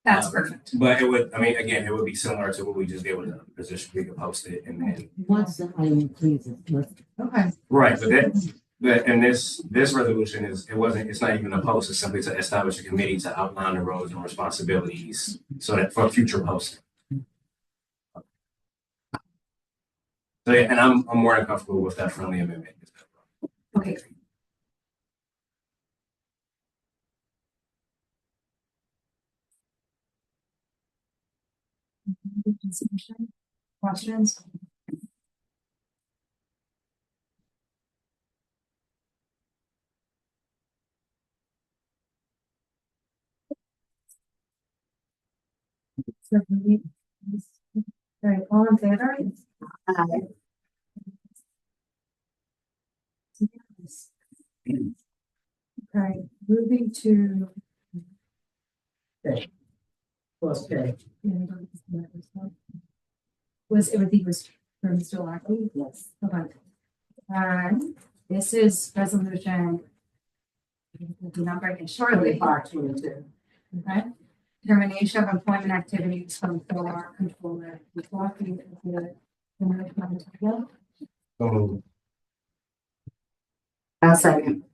That's perfect. But it would, again, it would be similar to what we just did with the position. We could post it and then. Once the hiring freeze is lifted. Okay. Right, and this resolution it's not even a post, it's simply to establish a committee to outline the roles and responsibilities so that for future posting. So yeah, and I'm more than comfortable with that friendly amendment. Okay, great. Questions? Right, all in favor? Okay, moving to. Plus pay. Was for Mr. Lockley? Yes. Okay. This is resolution. The number again shortly. 522. Okay. Termination of employment activities from the controller. I'll second.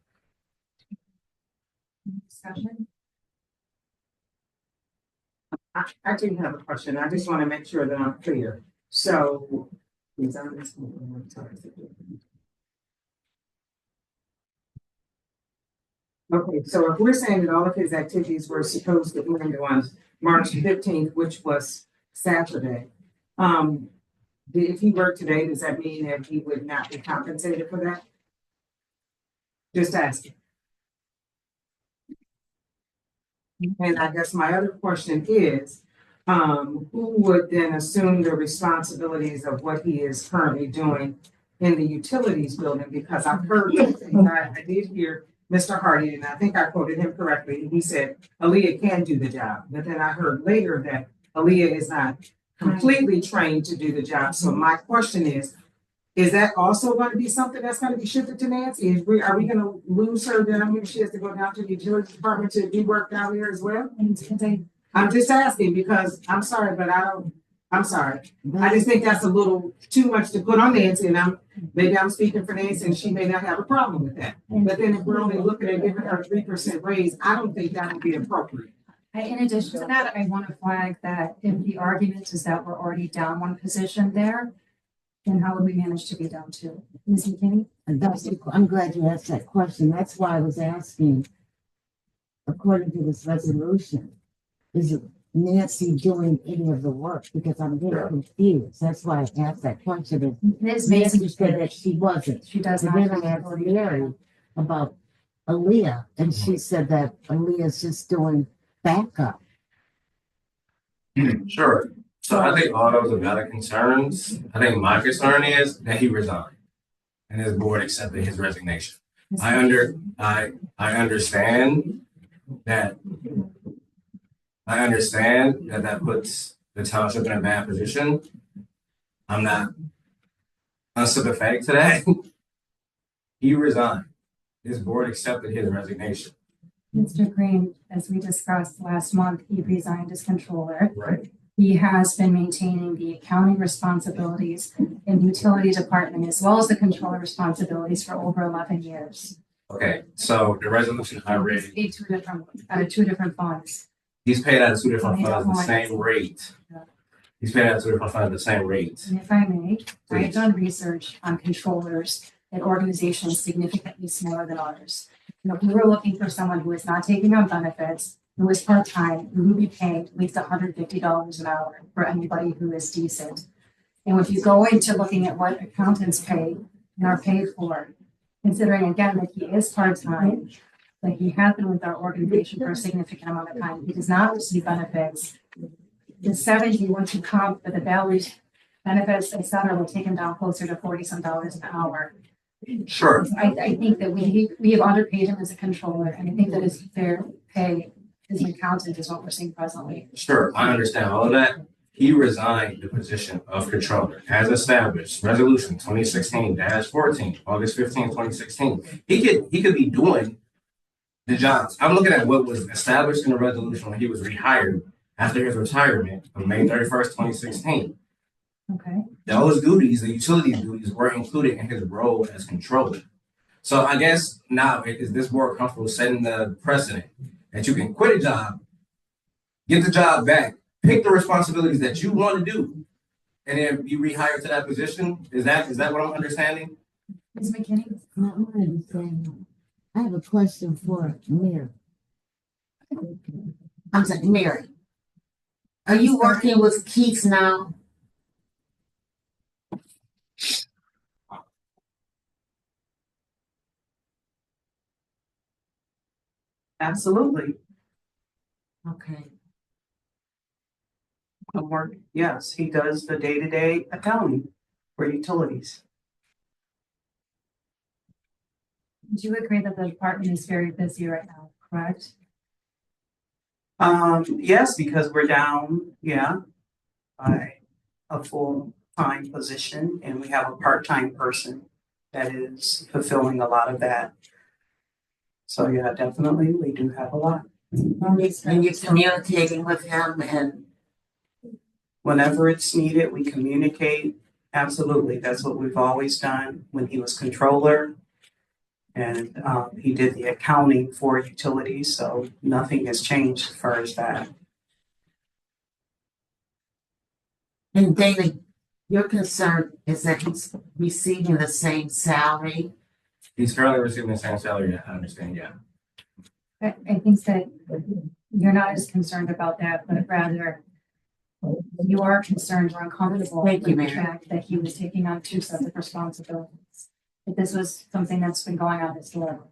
Discussion. I do have a question. I just want to make sure that I'm clear. So. Okay, so if we're saying that all of his activities were supposed to end on March 15th, which was Saturday, if he worked today, does that mean that he would not be compensated for that? Just asking. And I guess my other question is, who would then assume the responsibilities of what he is currently doing in the utilities building? Because I've heard, I did hear Mr. Hardy, and I think I quoted him correctly. He said Aaliyah can do the job, but then I heard later that Aaliyah is not completely trained to do the job. So my question is that also going to be something that's going to be shifted to Nancy? Are we going to lose her down here? She has to go down to the utilities department to do work down here as well? I'm just asking because I'm sorry, but I don't. I'm sorry. I just think that's a little too much to put on Nancy, and maybe I'm speaking for Nancy, and she may not have a problem with that. But then if we're only looking at giving her a 3% raise, I don't think that would be appropriate. In addition to that, I want to flag that if the argument is that we're already down one position there, then how would we manage to be down two? Ms. McKinney? And I'm glad you asked that question. That's why I was asking, according to this resolution, is Nancy doing any of the work? Because I'm very confused. That's why I asked that question. Ms. Nancy said that she wasn't. She does And not. then I asked Mary about Aaliyah, and she said that Aaliyah's just doing backup. Sure. So I think all those are valid concerns. I think my concern is that he resigned and his board accepted his resignation. I understand that that puts the township in a bad position. I'm not unsympathetic to that. He resigned. His board accepted his resignation. Mr. Green, as we discussed last month, he resigned as controller. Right. He has been maintaining the accounting responsibilities in the utility department as well as the controller responsibilities for over 11 years. Okay, so the resolution I read, He's paid two different funds. he's paid out of two different funds the same rate. He's paid out of two different funds the same rate. And if I may, I have done research on controllers at organizations significantly smaller than ours. You know, if we were looking for someone who is not taking on benefits, who is part-time, who would be paid at least $150 an hour for anybody who is decent. And if you go into looking at what accountants pay and are paid for, considering again that he is part-time, that he has been with our organization for a significant amount of time, he does not receive benefits. The 70, once you comp for the salaries, benefits, et cetera, will take him down closer to $40-some an hour. Sure. I think that we have underpaid him as a controller, and I think that his fair pay as an accountant is what we're seeing presently. Sure, I understand all of that. He resigned the position of controller as established, resolution 2016-14, August 15, 2016. He could be doing the jobs. I'm looking at what was established in the resolution when he was rehired after his retirement on May 31st, 2016. Okay. Those duties, the utility duties, were included in his role as controller. So I guess now, is this board comfortable setting the precedent that you can quit a job, get the job back, pick the responsibilities that you want to do, and then be rehired to that position? Is that what I'm understanding? Ms. McKinney? No, I'm not understanding. I have a question for Mary. I'm sorry, Mary. Are you working with Keith now? Absolutely. Okay. Homework, yes, he does the day-to-day accounting for utilities. Do you agree that the department is very busy right now, correct? Yes, because we're down, by a full-time position, and we have a part-time person that is fulfilling a lot of that. So yeah, definitely, we do have a lot. And you're communicating with him, and whenever it's needed, we communicate. Absolutely, that's what we've always done when he was controller. And he did the accounting for utilities, so nothing has changed as far as that. And David, your concern is that he's receiving the same salary. He's currently receiving the same salary, I understand, yeah. I think that you're not as concerned about that, but rather you are concerned or uncomfortable with the fact that he was taking on two sets of responsibilities. If this was something that's been going on historically.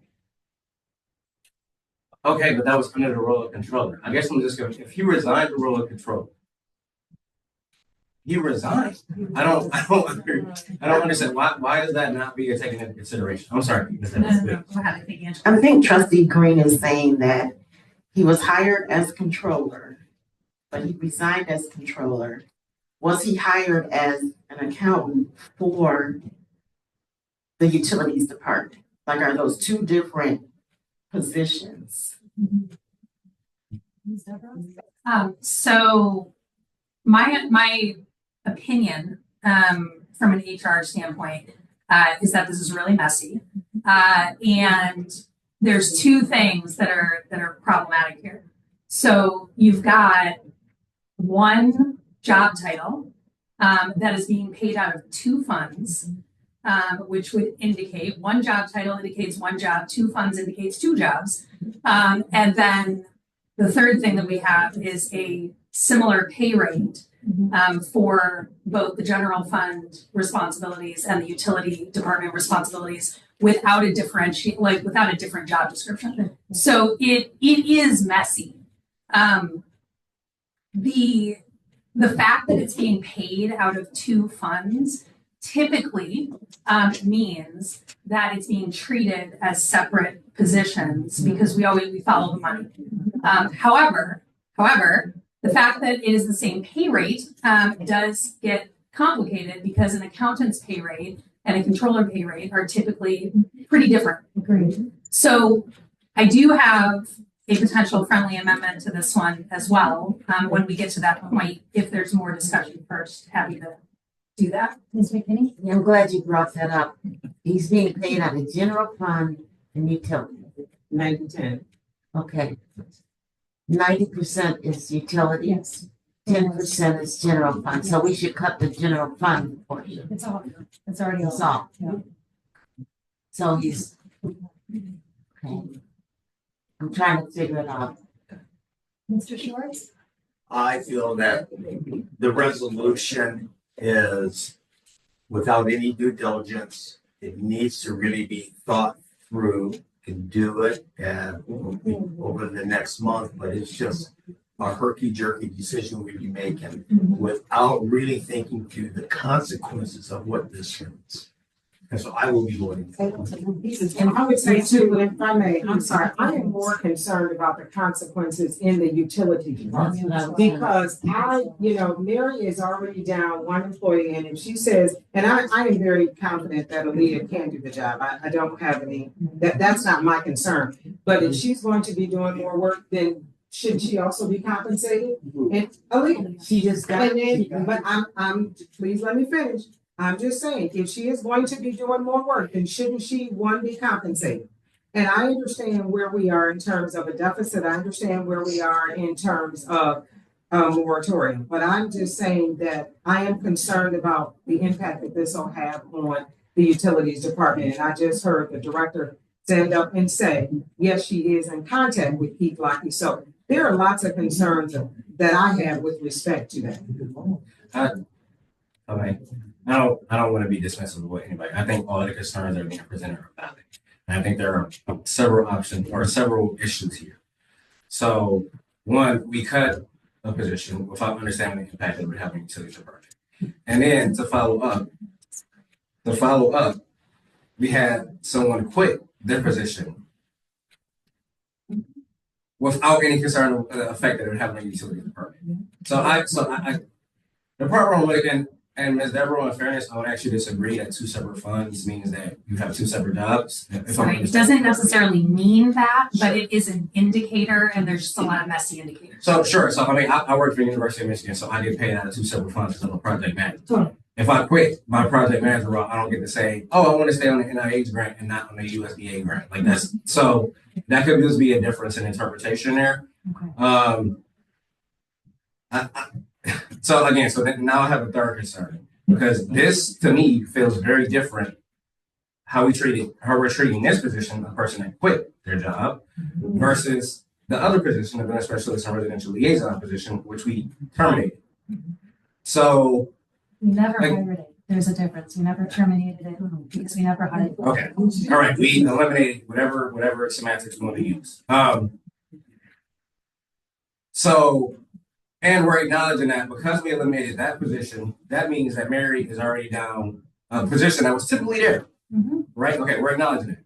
Okay, but that was under the role of controller. I guess I'm just going, if he resigned the role of controller, he resigned. I don't understand. Why does that not be taken into consideration? I'm sorry. I think Trustee Green is saying that he was hired as controller, but he resigned as controller. Was he hired as an accountant for the utilities department? Like, are those two different positions? So my opinion, from an HR standpoint, is that this is really messy. And there's two things that are problematic here. So you've got one job title that is being paid out of two funds, which would indicate one job title indicates one job, two funds indicates two jobs. And then the third thing that we have is a similar pay rate for both the general fund responsibilities and the utility department responsibilities without a without a different job description. So it is messy. The fact that it's being paid out of two funds typically means that it's being treated as separate positions because we follow the money. However, the fact that it is the same pay rate does get complicated because an accountant's pay rate and a controller pay rate are typically pretty different. Agreed. So I do have a potential friendly amendment to this one as well when we get to that point. If there's more discussion first, happy to do that. Ms. McKinney? I'm glad you brought that up. He's being paid out of general fund and utility. 90-10. Okay. 90% is utility. Yes. 10% is general fund. So we should cut the general fund portion. It's already That's all. Yeah. So he's, okay. I'm trying to figure it out. Mr. Schwartz? I feel that the resolution is without any due diligence. It needs to really be thought through. Can do it over the next month, but it's just a herky-jerky decision we'll be making without really thinking through the consequences of what this means. And so I will be voting. And I would say too, if I may, I'm sorry, I am more concerned about the consequences in the utility department. Because Mary is already down one employee, and if she says, and I am very confident that Aaliyah can do the job. I don't have any, that's not my concern. But if she's going to be doing more work, then should she also be compensated? And Aaliyah, she just got. But I'm please let me finish. I'm just saying, if she is going to be doing more work, then shouldn't she, one, be compensated? And I understand where we are in terms of a deficit. I understand where we are in terms of a moratorium. But I'm just saying that I am concerned about the impact that this will have on the utilities department. And I just heard the director stand up and say, yes, she is in contact with Keith Lockheed. So there are lots of concerns that I have with respect to that. Okay. I don't want to be dismissive of what anybody. I think all the concerns are being presented are valid. And I think there are several options or several issues here. So one, we cut a position without understanding the impact it would have on utility department. And then to follow up, we had someone quit their position without any concern of the effect that it would have on the utility department. So the part where I'm looking. And Ms. Devereaux, in fairness, I would actually disagree that two separate funds means that you have two separate jobs. Right. It doesn't necessarily mean that, but it is an indicator, and there's just a lot of messy indicators. So sure. So I mean, I work for the University of Michigan, so I get paid out of two separate funds because I'm a project manager. If I quit my project manager role, I don't get to say, "Oh, I want to stay on the NIH grant and not on the USDA grant." Like that's so that could just be a difference in interpretation there. Okay. So then now I have a third concern because this to me feels very different how we're treating this position, a person that quit their job, versus the other position of an specialist and residential liaison position, which we terminated. So We never hired it. There's a difference. We never terminated it because we never hired it. okay, all right, we eliminated whatever semantics we want to use. And we're acknowledging that because we eliminated that position, that means that Mary is already down a position that was typically there, right? Okay, we're acknowledging it.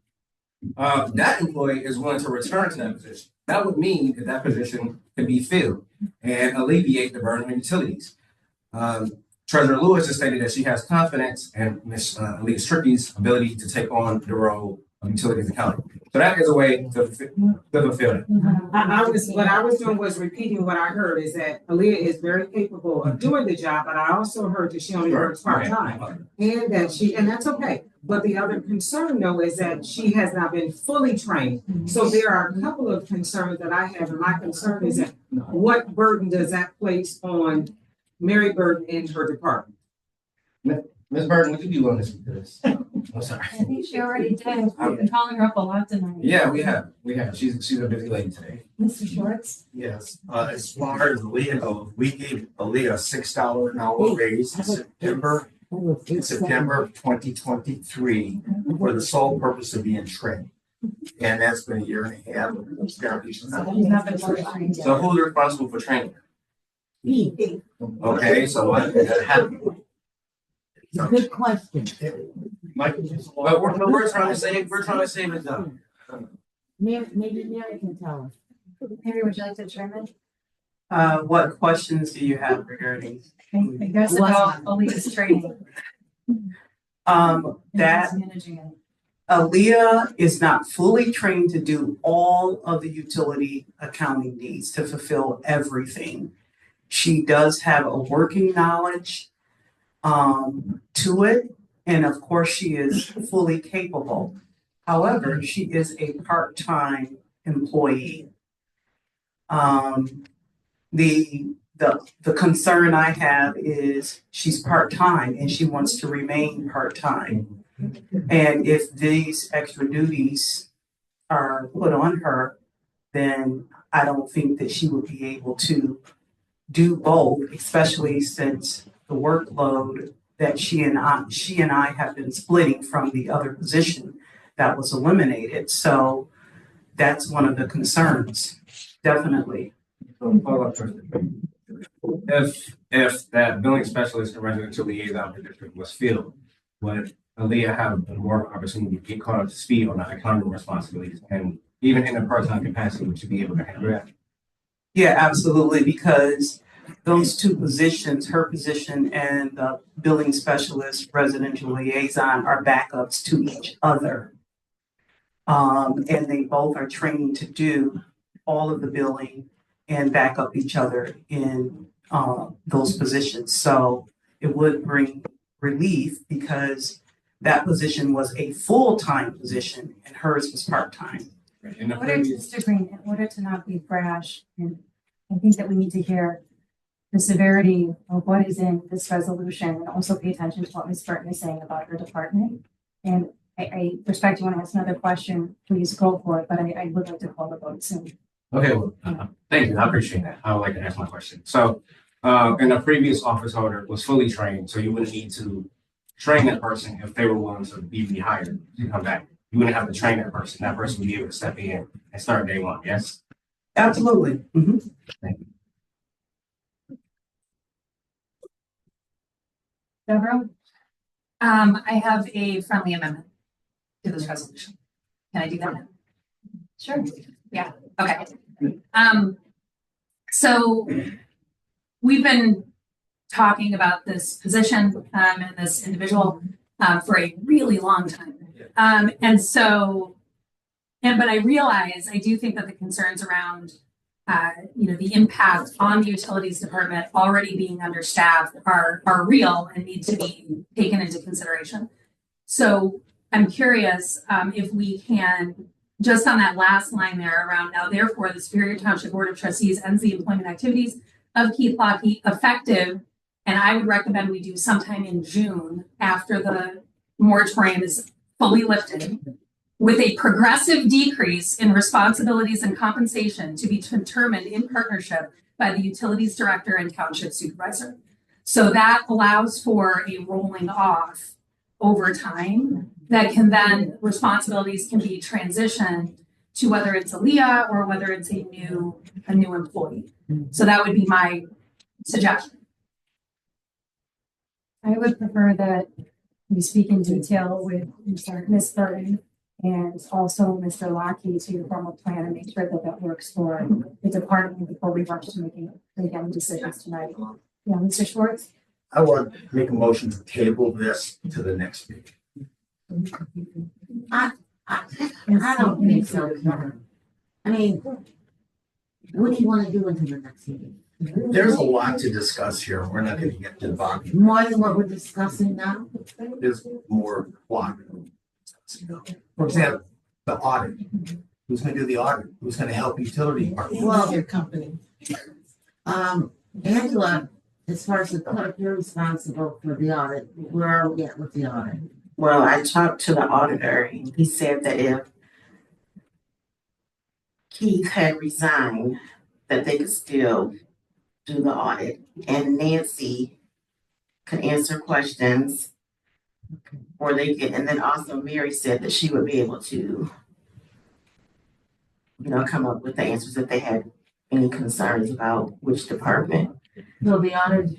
That employee is willing to return to that position. That would mean that that position can be filled and alleviate the burden on utilities. Treasurer Lewis has stated that she has confidence in Ms. Aaliyah Strickey's ability to take on the role of utilities and county. So that is a way to fulfill it. What I was doing was repeating what I heard is that Aaliyah is very capable of doing the job, but I also heard that she only works part-time. And that's okay. But the other concern though is that she has not been fully trained. So there are a couple of concerns that I have, and my concern is that what burden does that place on Mary Burton and her department? Ms. Burton, would you be willing to speak to this? I'm sorry. I think she already did. We've been calling her up a lot tonight. Yeah, we have. She's a busy lady today. Mr. Schwartz? Yes, as far as Aaliyah goes, we gave Aaliyah a $6 an hour raise in September of 2023 for the sole purpose of being trained. And that's been a year and a half. So who's responsible for training? Me. Okay, so what happened? Good question. But we're trying to save it though. Maybe Mary can tell us. Mary, would you like to chime in? What questions do you have regarding? I guess about Aaliyah's training. That Managing it. Aaliyah is not fully trained to do all of the utility accounting needs to fulfill everything. She does have a working knowledge to it, and of course she is fully capable. However, she is a part-time employee. The concern I have is she's part-time and she wants to remain part-time. And if these extra duties are put on her, then I don't think that she would be able to do both, especially since the workload that she and I have been splitting from the other position that was eliminated. So that's one of the concerns, definitely. If that billing specialist and residential liaison position was filled, would Aaliyah have more opportunity to get caught up to speed on the accounting responsibilities? And even in a part-time capacity, would you be able to handle that? Yeah, absolutely, because those two positions, her position and the billing specialist, residential liaison, are backups to each other. And they both are trained to do all of the billing and back up each other in those positions. So it would bring relief because that position was a full-time position and hers was part-time. In order, Mr. Green, in order to not be brash, and I think that we need to hear the severity of what is in this resolution and also pay attention to what Ms. Burton is saying about her department. And I respect you want to ask another question, please go for it, but I would like to call the vote soon. Okay, well, thank you. I appreciate that. I would like to ask my question. So, and the previous office holder was fully trained, so you wouldn't need to train that person if they were willing to be rehired to come back. You wouldn't have to train that person. That person would be able to step in and start day one. Yes. Absolutely. Thank you. Deborah? I have a friendly amendment to this resolution. Can I do that? Sure. Yeah, okay. So we've been talking about this position and this individual for a really long time. But I realize, I do think that the concerns around the impact on the utilities department already being understaffed are real and need to be taken into consideration. So I'm curious if we can, just on that last line there around now, therefore, the Superior Township Board of Trustees ends the employment activities of Keith Lockheed effective, and I would recommend we do sometime in June after the moratorium is fully lifted, with a progressive decrease in responsibilities and compensation to be determined in partnership by the utilities director and township supervisor. So that allows for a rolling off over time that can then, responsibilities can be transitioned to whether it's Aaliyah or whether it's a new employee. So that would be my suggestion. I would prefer that we speak in detail with Ms. Burton and also Mr. Lockheed to form a plan and make sure that that works for the department before we rush to making any decisions tonight. Yeah, Mr. Schwartz? I want to make a motion to table this to the next meeting. I I don't think so, Karen. I mean, what do you wanna do until the next meeting? There's a lot to discuss here. We're not gonna get to the bottom. More than what we're discussing now? There's more plot. For example, the audit. Who's gonna do the audit? Who's gonna help utility department? Well, Your company. Angela, as far as the clerk, you're responsible for the audit. Where are we at with the audit? Well, I talked to the auditor, and he said that if Keith had resigned, that they could still do the audit, and Nancy could answer questions. Or they could, and then also Mary said that she would be able to, come up with the answers if they had any concerns about which department. So the auditor's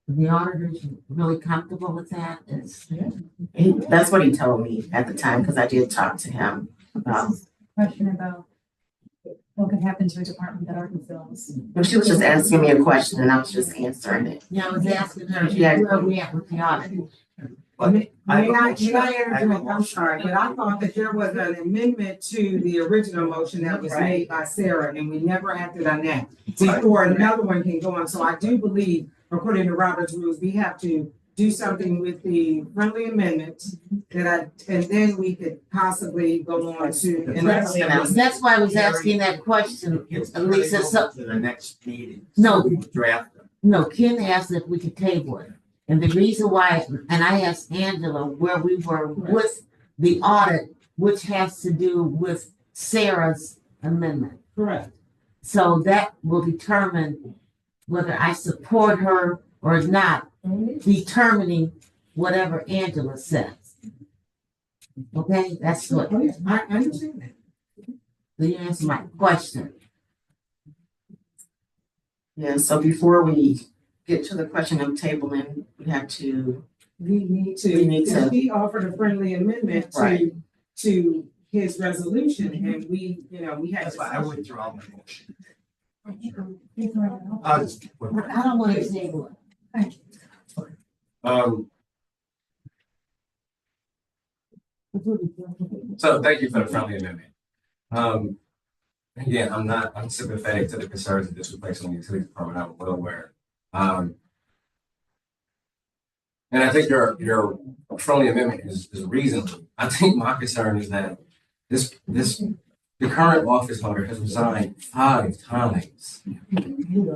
really comfortable with that? That's what he told me at the time, because I did talk to him about. Question about what could happen to a department that already fills. Well, she was just asking me a question and I was just answering it. Yeah, I was asking her, Yeah. where are we at with the audit? But I have a motion. May I I have a interject? I'm motion. sorry, but I thought that there was an amendment to the original motion that was made by Sarah, and we never acted on that. Before another one can go on, so I do believe, according to Robert's rules, we have to do something with the friendly amendment and then we could possibly go on to. That's why I was asking that question, It's Lisa, so, to the next meeting. No. So we'll draft them. no, Ken asked if we could table it. And the reason why, and I asked Angela where we were with the audit, which has to do with Sarah's amendment. Correct. So that will determine whether I support her or not, determining whatever Angela says. Okay, that's what, I understand that. so you answer my question. Yeah, so before we get to the question of tabling, we have to. We need We need to, to- he offered a friendly amendment Right. to his resolution, and we had. That's why I withdraw my motion. I I'll just. don't want to table it. So thank you for the friendly amendment. Again, I'm sympathetic to the concerns that this would place on the utility department. I'm well aware. And I think your friendly amendment is reasonable. I think my concern is that the current office holder has resigned 5 times.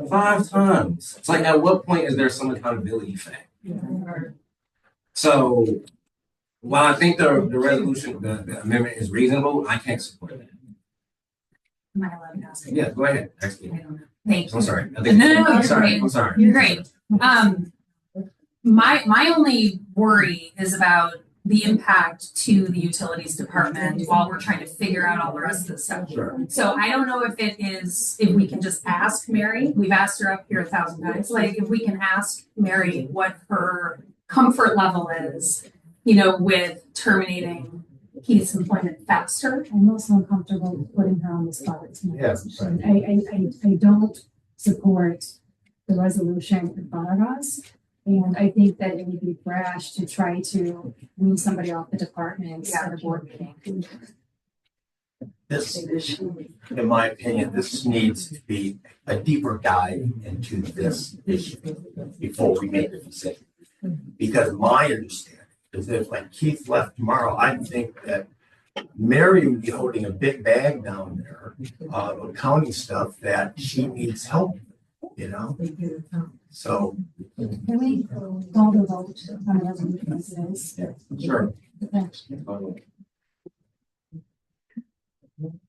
5 times. It's like, at what point is there some accountability for that? So while I think the resolution, the amendment is reasonable, I can't support it. Am I allowed to ask? Yeah, go ahead. Actually, Thank you. I'm sorry. No, you're Sorry, great. I'm sorry. You're great. My only worry is about the impact to the utilities department while we're trying to figure out all the rest of the stuff. Sure. So I don't know if we can just ask Mary, we've asked her up here 1,000 times, like if we can ask Mary what her comfort level is, with terminating Keith's employment faster. I'm also uncomfortable putting her on the spot tonight. Yes. I don't support the resolution in front of us. And I think that it would be brash to try to wean somebody off the department at a board meeting. This, in my opinion, this needs to be a deeper dive into this issue before we make a decision. Because my understanding is that when Keith left tomorrow, I think that Mary would be holding a big bag down there of accounting stuff that she needs help with, So. Can we call the vote on the resolution as it is? Sure.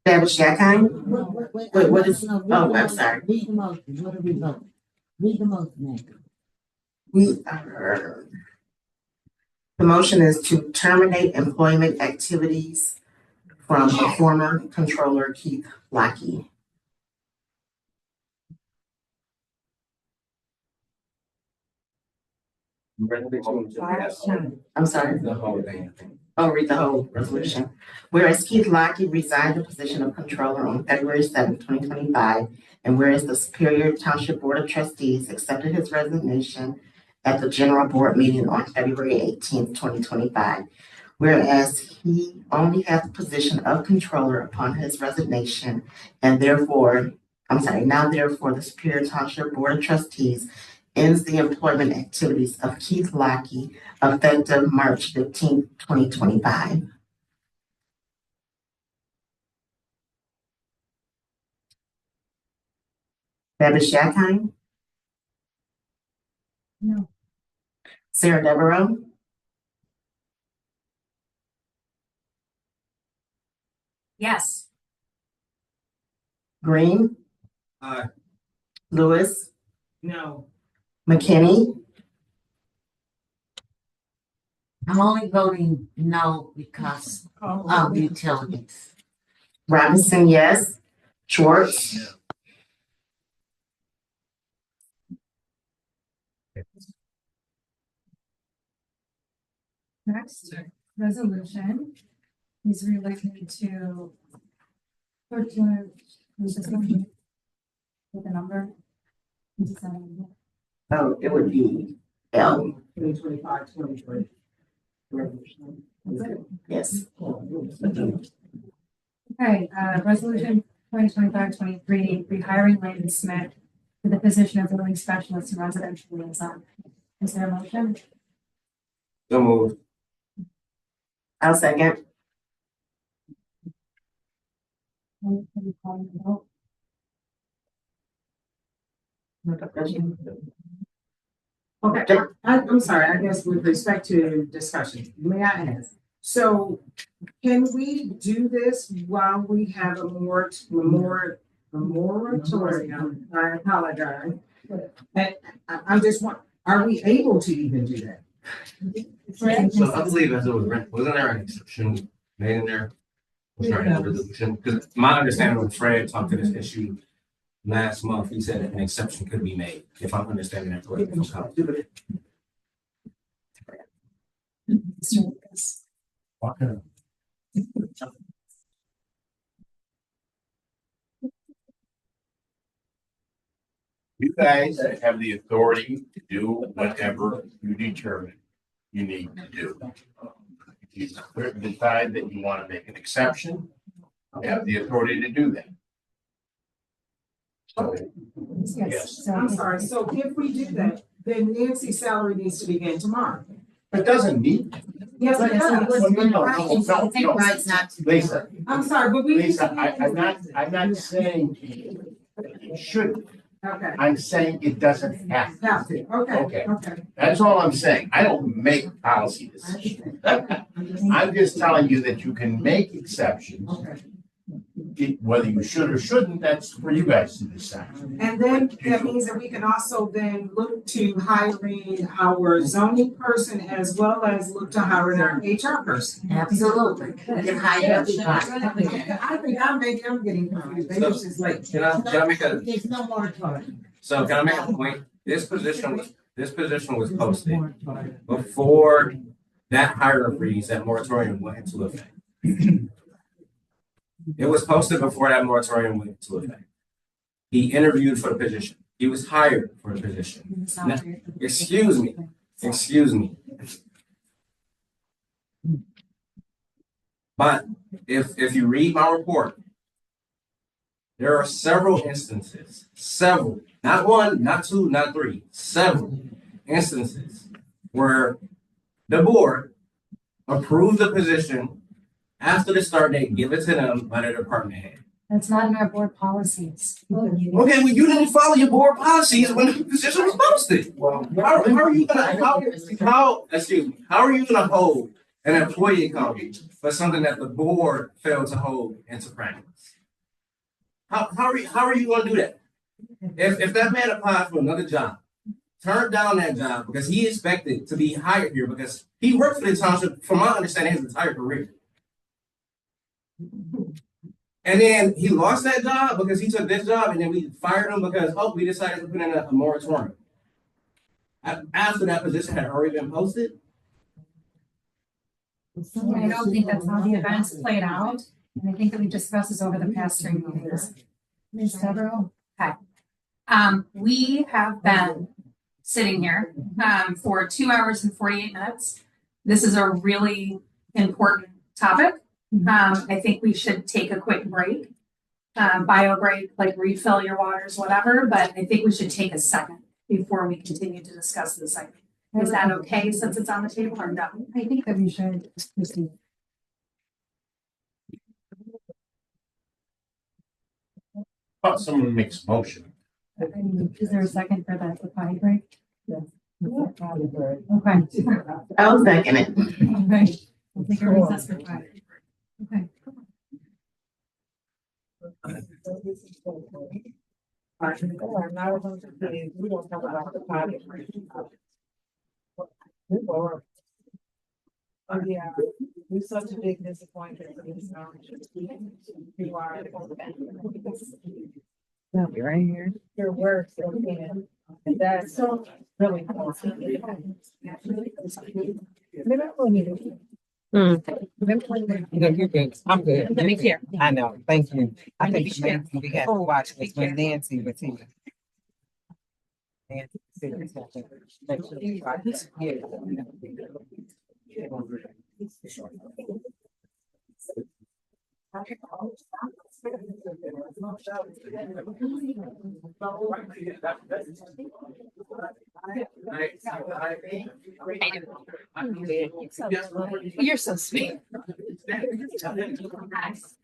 Davish Yakine? Wait, what is, No, oh, I'm sorry. Read the motion, what are we voting? Read the motion, Nathan. The motion is to terminate employment activities from former controller Keith Lackey. I'm sorry. The whole thing. Oh, read the whole resolution. Whereas Keith Lackey resigned the position of controller on February 7th, 2025, and whereas the Superior Township Board of Trustees accepted his resignation at the general board meeting on February 18th, 2025. Whereas he only had the position of controller upon his resignation, and therefore, now therefore, the Superior Township Board of Trustees ends the employment activities of Keith Lockey effective March 15th, 2025. Babish Yakine? No. Sarah Devereaux? Yes. Green? Aye. Lewis? No. McKinney? I'm only voting no because of utilities. Robinson, yes. Schwartz? Next resolution is related to. With the number. Oh, it would be L. 2025-23. Yes. Okay, resolution 2025-23, rehiring Landon Smith to the position of building specialist and residential liaison. Is there a motion? So moved. I'll second. Okay, I'm sorry, I guess with respect to discussion, may I ask? So can we do this while we have a moratorium? I apologize. I'm just wondering, are we able to even do that? So I believe as it was written, wasn't there an exception made in there? Was there a resolution? Because my understanding when Fred talked to this issue last month, he said that an exception could be made, if I'm understanding that correctly. You guys have the authority to do whatever you determine you need to do. If you decide that you want to make an exception, you have the authority to do that. So, yes. I'm sorry, so if we do that, then Nancy's salary needs to begin tomorrow. It doesn't need. Yes, it does. Lisa, I'm sorry, but we. Lisa, I'm not saying it should. Okay. I'm saying it doesn't have to. Have to, okay. That's all I'm saying. I don't make policy decisions. I'm just telling you that you can make exceptions. Whether you should or shouldn't, that's for you guys to decide. And then that means that we can also then look to hiring our zoning person as well as look to hiring our HR person. Absolutely. We can hire everybody. I think I'm getting confused. Maybe it's just late. Can I make a, There's no moratorium. so can I make a point? This position was posted before that hiring freeze, that moratorium went into effect. It was posted before that moratorium went into effect. He interviewed for the position. He was hired for the position. Now, excuse me. But if you read my report, there are several instances, not one, not two, not three, several instances where the board approved the position after the start date, give it to them by the department head. That's not in our board policies. Okay, well, you didn't follow your board policies when the position was posted. How are you gonna hold an employee accountable for something that the board failed to hold into practice? How are you gonna do that? If that man applied for another job, turned down that job because he expected to be hired here because he worked for the township, from my understanding, his entire career. And then he lost that job because he took this job, and then we fired him because, we decided to put in a moratorium. After that position had already been posted. I don't think that's how the events played out, and I think that we discussed this over the past 3 meetings. Ms. Devereaux? Okay. We have been sitting here, for 2 hours and 48 minutes. This is a really important topic. I think we should take a quick break. Bio break, like refill your waters, whatever, but I think we should take a second before we continue to discuss this item. Is that okay since it's on the table or no? I think that we should proceed. Someone makes a motion. Is there a second for that, the potty break? Yes. Okay. I'll second it. Okay. We'll take a recess for potty. Okay. We don't talk about the potty. Oh, yeah, we're such a big disappointment. You are. I'll be right here. Your work, that's so really cool. No, you're good. I'm good. Let me hear. I know. Thank you. I think the main thing we had to watch was when Nancy was here. Nancy said something. Make sure you watch it. Yeah. You're so sweet. That's.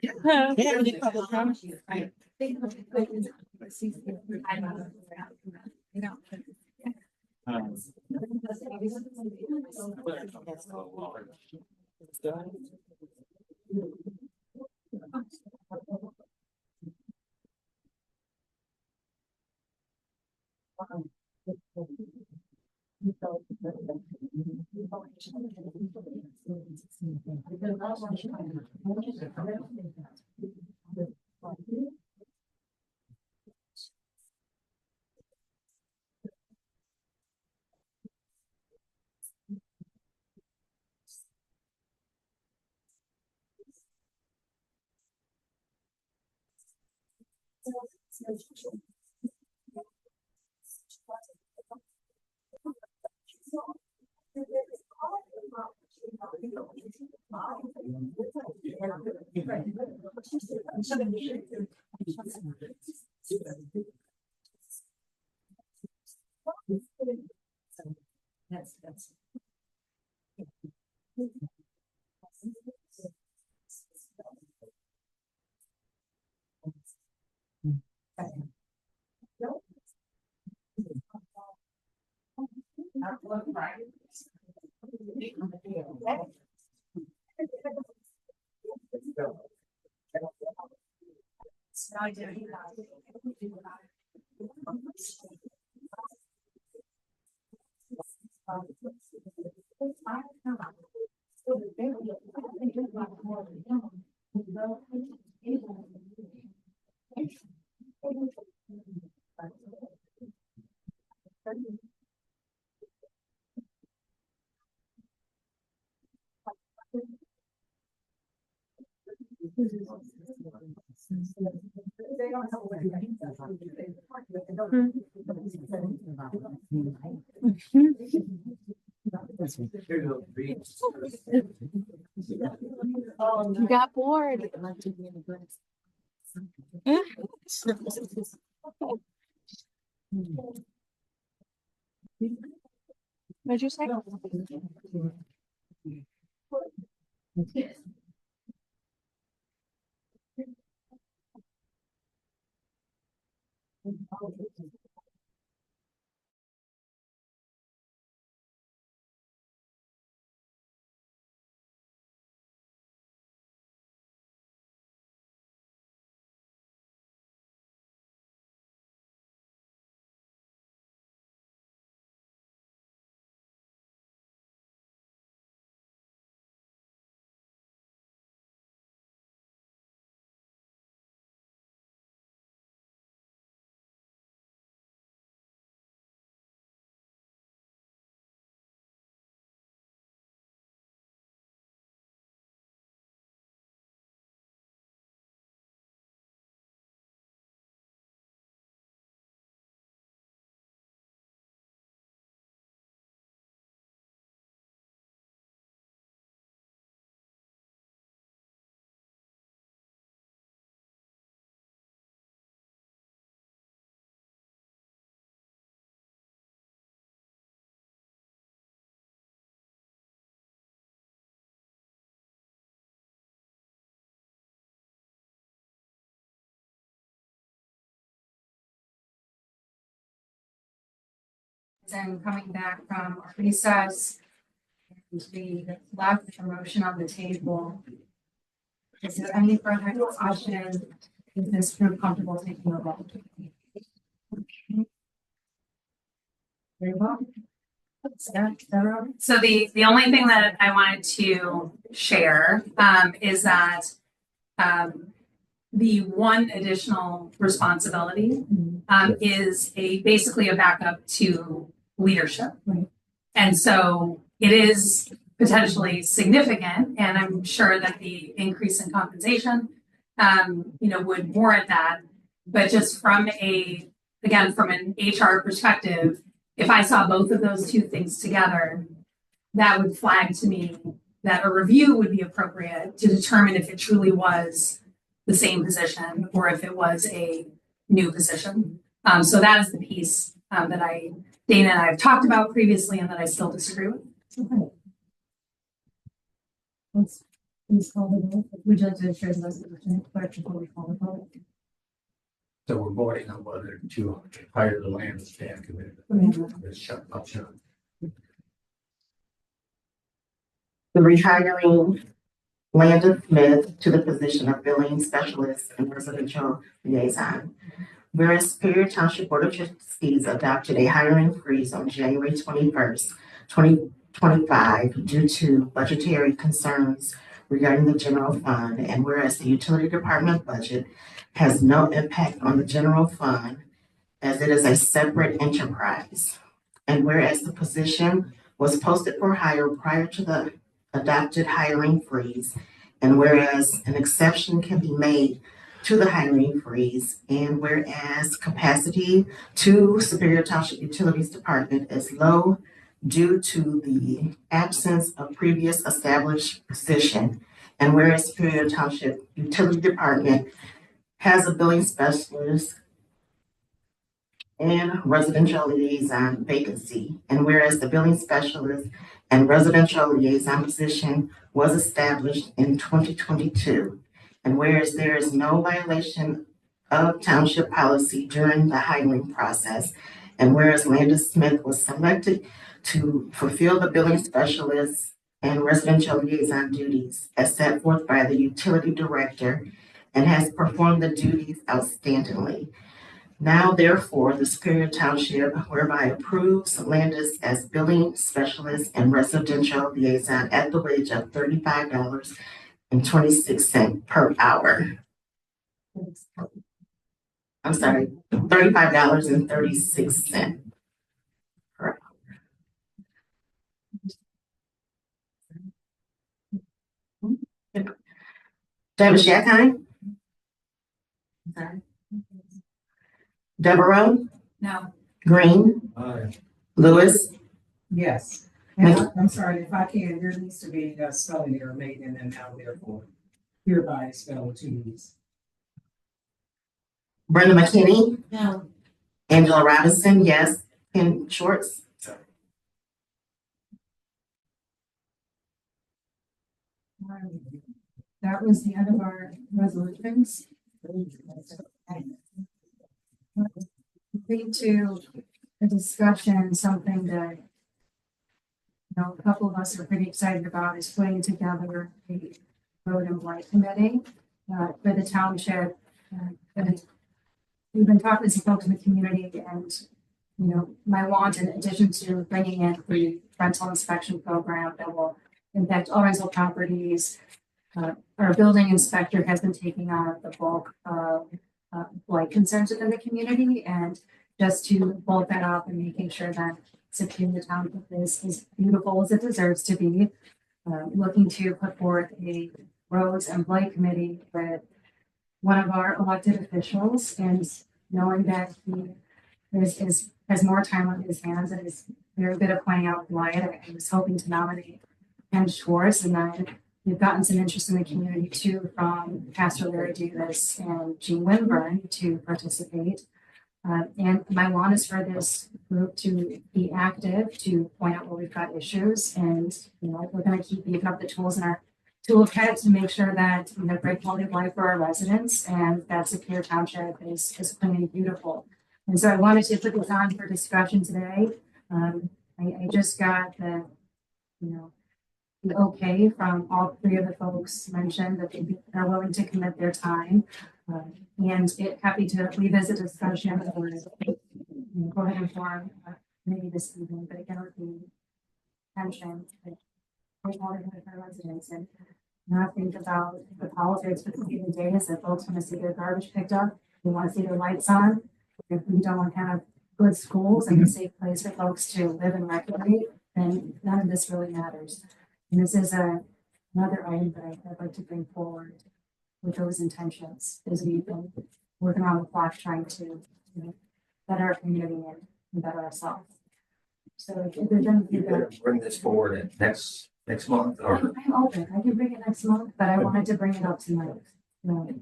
You got bored. What'd you say? and coming back from recess, and we left the motion on the table. Is there any further discussion? Is this group comfortable taking a vote? Okay. Very well. Sarah? So the only thing that I wanted to share is that the one additional responsibility is basically a backup to leadership. Right. And so it is potentially significant, and I'm sure that the increase in compensation would warrant that. But just from an HR perspective, if I saw both of those two things together, that would flag to me that a review would be appropriate to determine if it truly was the same position or if it was a new position. So that is the piece that Dana and I have talked about previously and that I still disagree with. Okay. Let's please call the vote. Would you like to share the resolution clerk before we call the vote? So we're voting on whether to hire the land stand committee. Shut up. The rehiring Landon Smith to the position of billing specialist and residential liaison. Whereas Superior Township Board of Trustees adopted a hiring freeze on January 21st, 2025 due to budgetary concerns regarding the general fund, and whereas the utility department budget has no impact on the general fund as it is a separate enterprise. And whereas the position was posted for hire prior to the adopted hiring freeze, and whereas an exception can be made to the hiring freeze, and whereas capacity to Superior Township Utilities Department is low due to the absence of previous established position, and whereas Superior Township Utility Department has a billing specialist and residential liaison vacancy, and whereas the billing specialist and residential liaison position was established in 2022, and whereas there is no violation of township policy during the hiring process, and whereas Landon Smith was selected to fulfill the billing specialist and residential liaison duties as set forth by the utility director and has performed the duties outstandingly. Now, therefore, the Superior Township hereby approves Landis as billing specialist and residential liaison at the wage of $35.26 per hour. I'm sorry, $35.36 per hour. Davis Yakine? Sorry. Devereaux? No. Green? Lewis? Yes. And I'm sorry, if I can, there needs to be a spelling error made in and out therefore. Hereby spell two E's. Brenda McKinney? No. Angela Robinson, yes. Ken Schwartz? That was the end of our resolutions. Lead to a discussion, something that a couple of us are pretty excited about is putting together a road and blight committee for the township. And we've been talking to some folks in the community, and my want, in addition to bringing in the rental inspection program that will impact all rental properties, our building inspector has been taking on the bulk of blight concerns within the community, and just to bulk that up and making sure that Superior Township is as beautiful as it deserves to be. Looking to put forth a roads and blight committee with one of our elected officials, and knowing that he has more time on his hands and is very good at pointing out blight, I was hoping to nominate Ken Schwartz, and then we've gotten some interest in the community too from Pastor Larry Davis and Jean Winburn to participate. And my want is for this group to be active, to point out where we've got issues, and we're going to keep beefing up the tools in our toolkit to make sure that we have great quality of life for our residents, and that Superior Township is clean and beautiful. And so I wanted to put this on for discussion today. I just got the, the okay from all three of the folks mentioned that they are willing to commit their time. And happy to revisit discussion or go ahead and form maybe this evening, but again, with the intention that we're all going to residents and not think about the politics, but the given days that folks want to see their garbage picked up, they want to see their lights on. If we don't have good schools and a safe place for folks to live and recreate, then none of this really matters. And this is another item that I'd like to bring forward with those intentions, as we've been working on the clock trying to better our community and better ourselves. So if there's anything You better bring this forward at next month or. I'm open. I can bring it next month, but I wanted to bring it up tonight.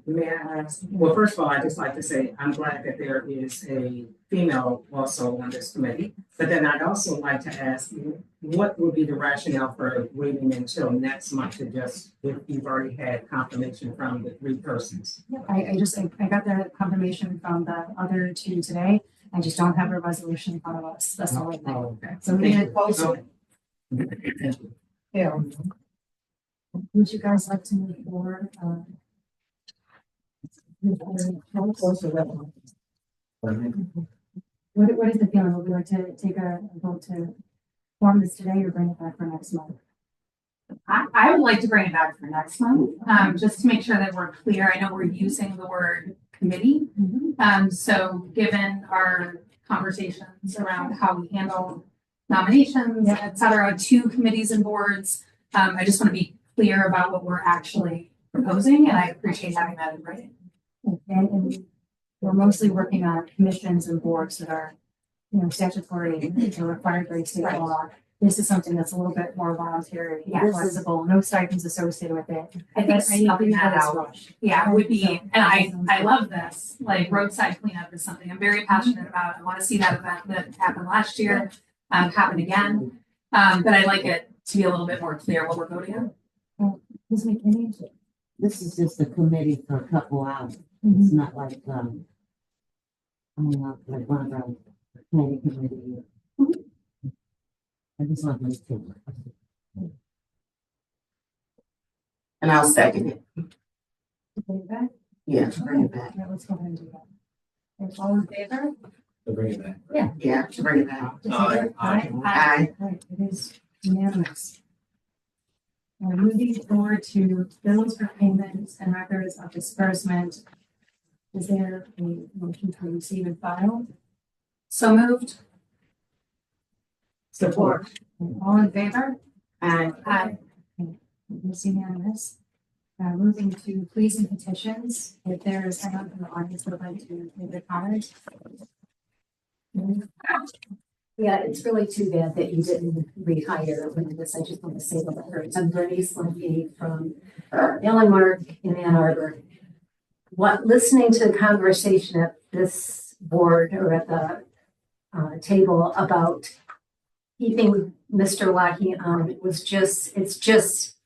May I ask? Well, first of all, I'd just like to say, I'm glad that there is a female also on this committee. But then I'd also like to ask, what would be the rationale for waiting until next month to just, if you've already had confirmation from the three persons? I got the confirmation from the other two today. I just don't have a resolution in front of us. That's all I know. Okay. So we need to close it. Yeah. Would you guys like to move forward? What is the feeling? Would we like to take a vote to form this today or bring it back for next month? I would like to bring it back for next month, just to make sure that we're clear. I know we're using the word committee. So given our conversations around how we handle nominations, et cetera, to committees and boards, I just want to be clear about what we're actually proposing, and I appreciate having that in writing. And we're mostly working on commissions and boards that are, statutory or required by state law. This is something that's a little bit more voluntary, flexible, no stipends associated with it. I think agree that that it's out. rushed. Yeah, it would be, and I love this, like roadside cleanup is something I'm very passionate about. I want to see that event that happened last year, happen again. But I like it to be a little bit more clear what we're voting on. Ms. McKinney? This is just a committee for a couple hours. It's not like, like one of our planning committee. I just want to make sure. And I'll second it. Bring it back? Yeah, bring it back. Yeah, let's go ahead and do that. And all in favor? To bring it back. Yeah. Yeah, to bring it back. Aye. Aye. Right, it is unanimous. Moving forward to bills for payments and records of disbursement. Is there a motion to receive and file? So moved. Support. All in favor? Aye. Aye. It's unanimous. Moving to pleas and petitions. If there is anyone in the audience that would like to make a comment. Yeah, it's really too bad that you didn't rehire when this. I just want to say what I heard. I'm Bernice Limpy from Ellen Mark in Ann Arbor. Listening to the conversation at this board or at the table about keeping Mr. Lackey on, it's just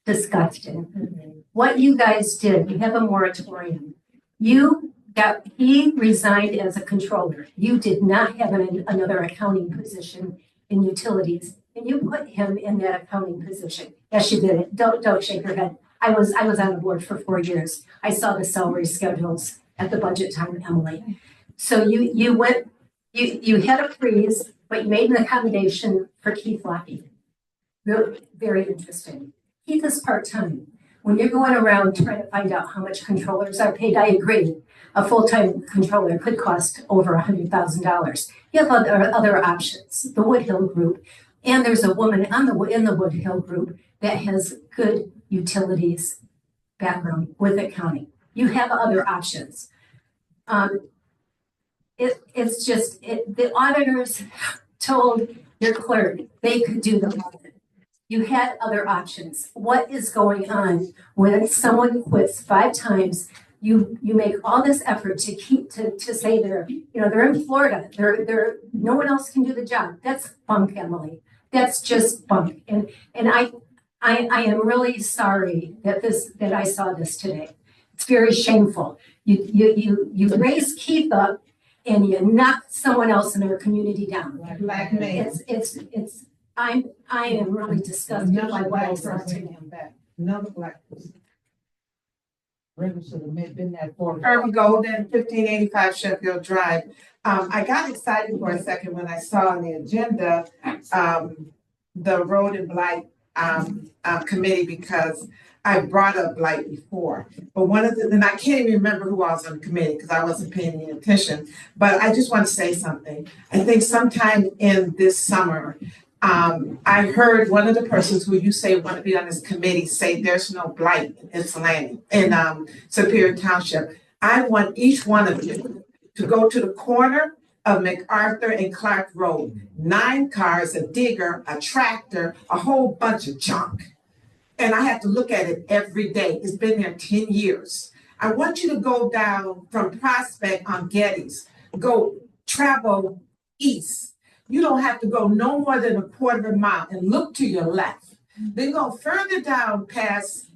disgusting. What you guys did, you have a moratorium. He resigned as a controller. You did not have another accounting position in utilities, and you put him in that accounting position. Yes, you did it. Don't shake your head. I was on the board for 4 years. I saw the salary schedules at the budget time, Emily. So you had a freeze, but you made an accommodation for Keith Lackey. Very, very interesting. Keith is part-time. When you're going around trying to find out how much controllers are paid, I agree. A full-time controller could cost over $100,000. You have other options, the Woodhill Group, and there's a woman in the Woodhill Group that has good utilities background with accounting. You have other options. The auditors told your clerk they could do the audit. You had other options. What is going on when someone quits 5 times? You make all this effort to say they're in Florida. They're no one else can do the job. That's bunk, Emily. That's just bunk. And I am really sorry that I saw this today. It's very shameful. You raised Keith up and you knock someone else in our community down. Black man. I am really disgusted by what I saw today. Another black person. Really should have been that for. Irving Golden, 1585 Sheffield Drive. I got excited for a second when I saw on the agenda, the Road and Blight, committee, because I brought up blight before. But one of the, and I can't even remember who I was on the committee because I wasn't paying any attention, but I just want to say something. I think sometime in this summer, I heard one of the persons who you say want to be on this committee say there's no blight in Ypsilanti, in Superior Township. I want each one of you to go to the corner of MacArthur and Clark Road. 9 cars, a digger, a tractor, a whole bunch of junk. And I have to look at it every day. It's been there 10 years. I want you to go down from Prospect on Geddes, travel east. You don't have to go no more than a quarter of a mile and look to your left. Then go further down past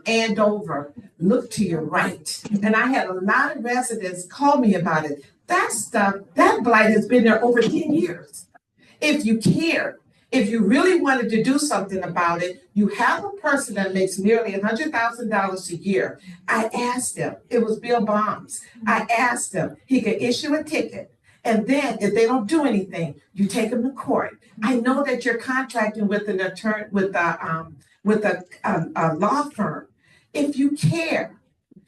Andover, look to your right. And I had a lot of residents call me about it. That stuff, that blight has been there over 10 years. If you care, if you really wanted to do something about it, you have a person that makes nearly $100,000 a year. I asked him, it was Bill Bombs. I asked him, he could issue a ticket. And then if they don't do anything, you take them to court. I know that you're contracting with an attorney, with a law firm. If you care,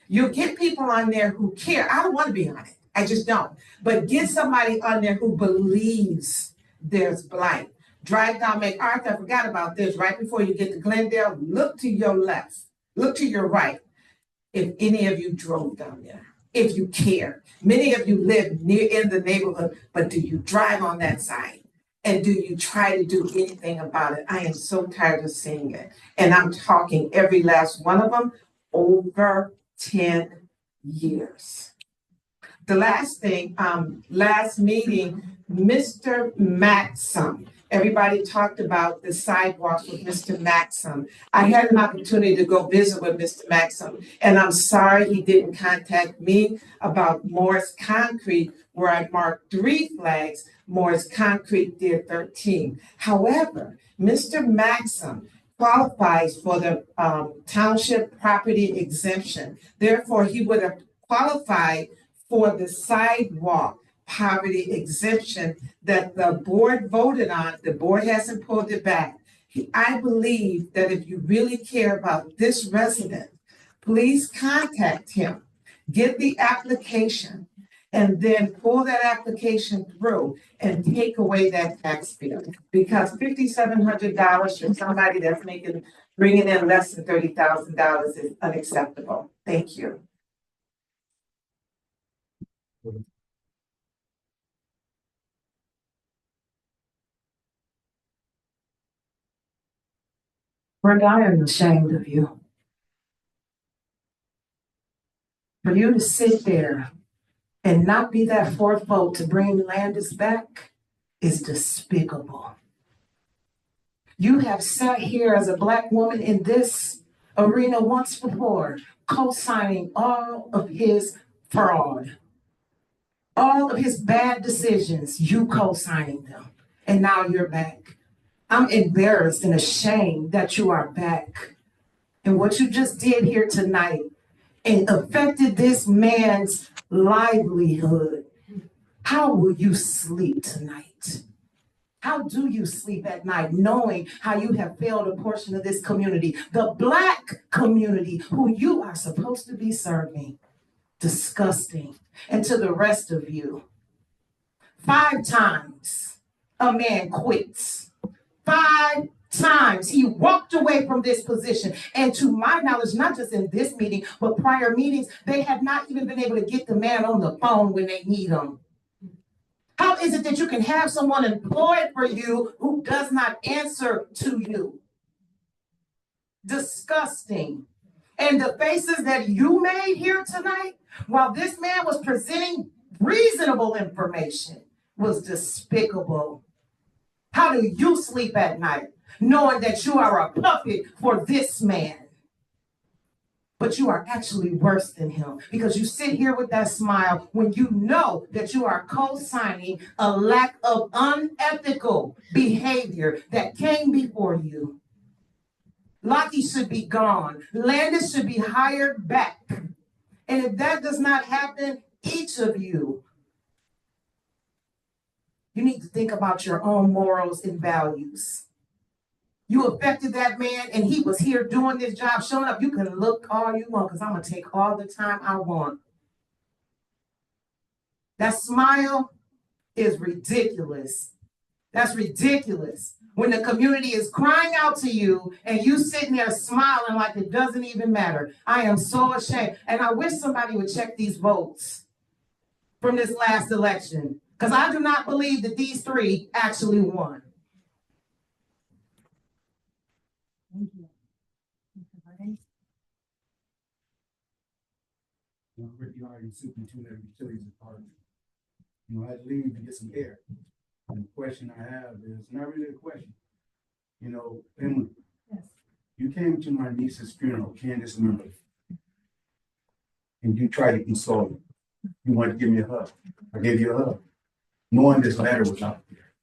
you'll get people on there who care. I don't want to be on it. I just don't. But get somebody on there who believes there's blight. Drive down MacArthur, I forgot about this, right before you get to Glendale, look to your left, look to your right. If any of you drove down there, if you care. Many of you live near in the neighborhood, but do you drive on that side? And do you try to do anything about it? I am so tired of seeing it. And I'm talking every last one of them over 10 years. The last thing, last meeting, Mr. Maxim. Everybody talked about the sidewalks with Mr. Maxim. I had an opportunity to go visit with Mr. Maxim, and I'm sorry he didn't contact me about Morris Concrete, where I marked 3 flags. Morris Concrete did 13. However, Mr. Maxim qualifies for the township property exemption. Therefore, he would have qualified for the sidewalk poverty exemption that the board voted on. The board hasn't pulled it back. I believe that if you really care about this resident, please contact him, get the application, and then pull that application through and take away that tax bill. Because $5,700 from somebody that's bringing in less than $30,000 is unacceptable. Thank you. Brenda, I am ashamed of you. For you to sit there and not be that fourth vote to bring Landis back is despicable. You have sat here as a Black woman in this arena once before, co-signing all of his fraud, all of his bad decisions, you co-signing them, and now you're back. I'm embarrassed and ashamed that you are back. And what you just did here tonight and affected this man's livelihood. How will you sleep tonight? How do you sleep at night knowing how you have failed a portion of this community, the Black community who you are supposed to be serving? Disgusting. And to the rest of you, 5 times a man quits. 5 times he walked away from this position. And to my knowledge, not just in this meeting, but prior meetings, they have not even been able to get the man on the phone when they need him. How is it that you can have someone employed for you who does not answer to you? Disgusting. And the faces that you made here tonight, while this man was presenting reasonable information, was despicable. How do you sleep at night knowing that you are a puppet for this man? but you are actually worse than him because you sit here with that smile when you know that you are co-signing a lack of unethical behavior that came before you. Lockie should be gone. Landis should be hired back. And if that does not happen, each of you need to think about your own morals and values. You affected that man and he was here doing this job, showing up. You can look all you want because I'm going to take all the time I want. That smile is ridiculous. That's ridiculous. When the community is crying out to you and you sitting there smiling like it doesn't even matter. I am so ashamed. And I wish somebody would check these votes from this last election because I do not believe that these three actually won. Thank you. Ricky Hardy, superintendent of utilities department. I had to leave to get some air. And the question I have is not really a question. Emily, Yes. you came to my niece's funeral, Candace Miller, and you tried to console her. You wanted to give me a hug. I gave you a hug, knowing this letter was out there.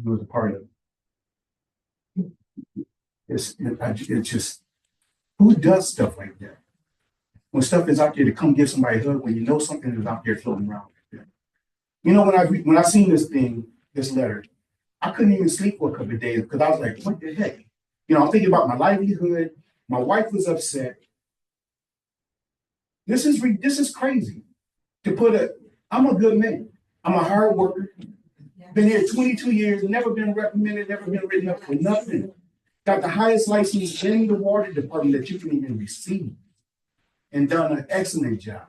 You was a part of it. It's just, who does stuff like that? When stuff is out there to come give somebody a hug, when you know something is out there floating around. When I seen this letter, I couldn't even sleep for a couple of days because I was like, what the heck? I'm thinking about my livelihood. My wife was upset. This is crazy. I'm a good man. I'm a hard worker. Been here 22 years, never been recommended, never been written up for nothing. Got the highest license in the water department that you can even receive. And done an excellent job.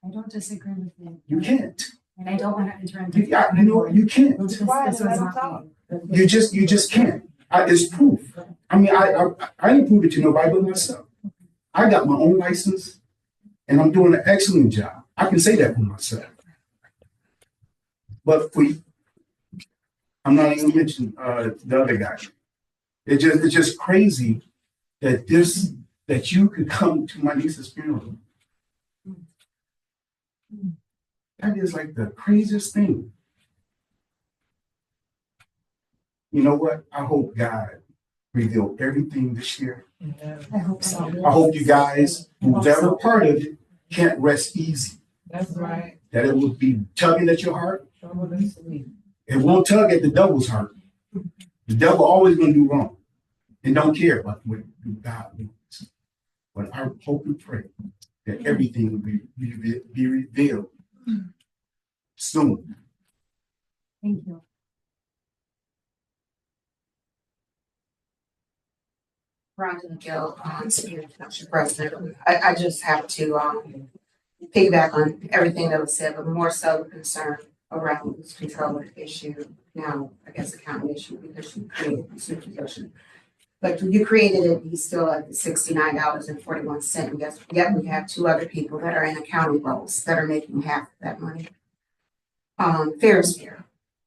I don't disagree with you. You can't. And I don't want to enter into. You can't. This was not me. You just can't. It's proof. I didn't prove it to nobody but myself. I got my own license and I'm doing an excellent job. I can say that for myself. But I'm not even mentioning the other guy. It's just crazy that you could come to my niece's funeral. That is like the craziest thing. You know what? I hope God revealed everything this year. I hope so. I hope you guys, who's ever part of it, can't rest easy. That's right. That it will be tugging at your heart. It won't tug at the devil's heart. The devil always gonna do wrong and don't care about what God wants. But I hope and pray that everything will be revealed soon. Thank you. Rhonda McGill, Senior Township President. I just have to piggyback on everything that was said, but more so the concern around this controller issue. Now, I guess accounting issue because you created this new position. But you created it, he's still at $69.41. Yet we have two other people that are in accounting roles that are making half that money. Fair is fair.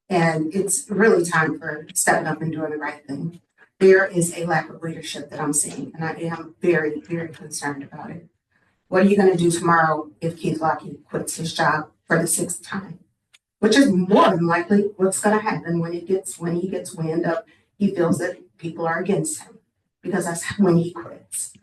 And it's really time for stepping up and doing the right thing. There is a lack of leadership that I'm seeing, and I am very, very concerned about it. What are you going to do tomorrow if Keith Lockie quits his job for the 6th time? Which is more than likely what's going to happen when he gets wind up. He feels that people are against him because that's when he quits.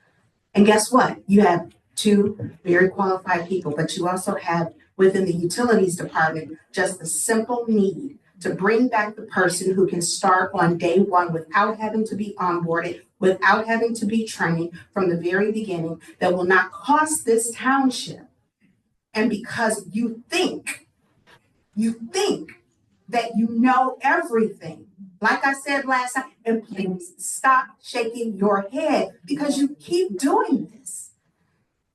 And guess what? You have two very qualified people, but you also have within the utilities department just the simple need to bring back the person who can start on day one without having to be onboarded, without having to be trained from the very beginning, that will not cost this township. And because you think that you know everything, like I said last time, and please stop shaking your head because you keep doing this.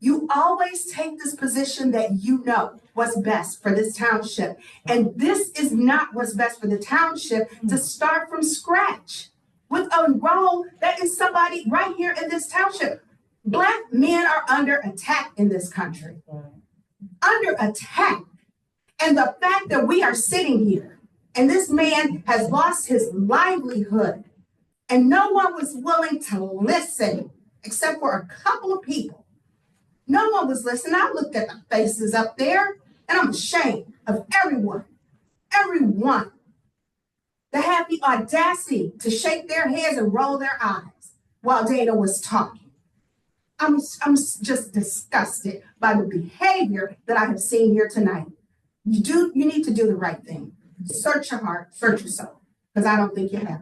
You always take this position that you know what's best for this township. And this is not what's best for the township to start from scratch with a role that is somebody right here in this township. Black men are under attack in this country. Under attack. And the fact that we are sitting here and this man has lost his livelihood And no one was willing to listen, except for a couple of people. No one was listening. I looked at the faces up there, and I'm ashamed of everyone that had the audacity to shake their heads and roll their eyes while Dana was talking. I'm just disgusted by the behavior that I have seen here tonight. You need to do the right thing. Search your heart, search your soul, because I don't think you have.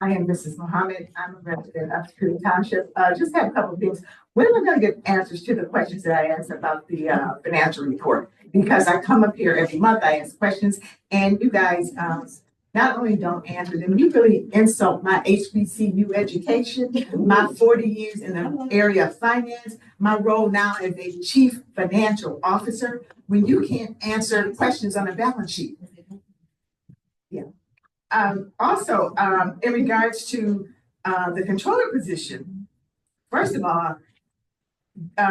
I am Mrs. Mohammed. I'm a resident of Security Township. Just have a couple of things. When am I going to get answers to the questions that I asked about the financial report? Because I come up here every month, I ask questions, and you guys not only don't answer them, you really insult my HBCU education, my 40 years in the area of finance, my role now as a chief financial officer, when you can't answer questions on a balance sheet. Yeah. Also, in regards to the controller position, first of all,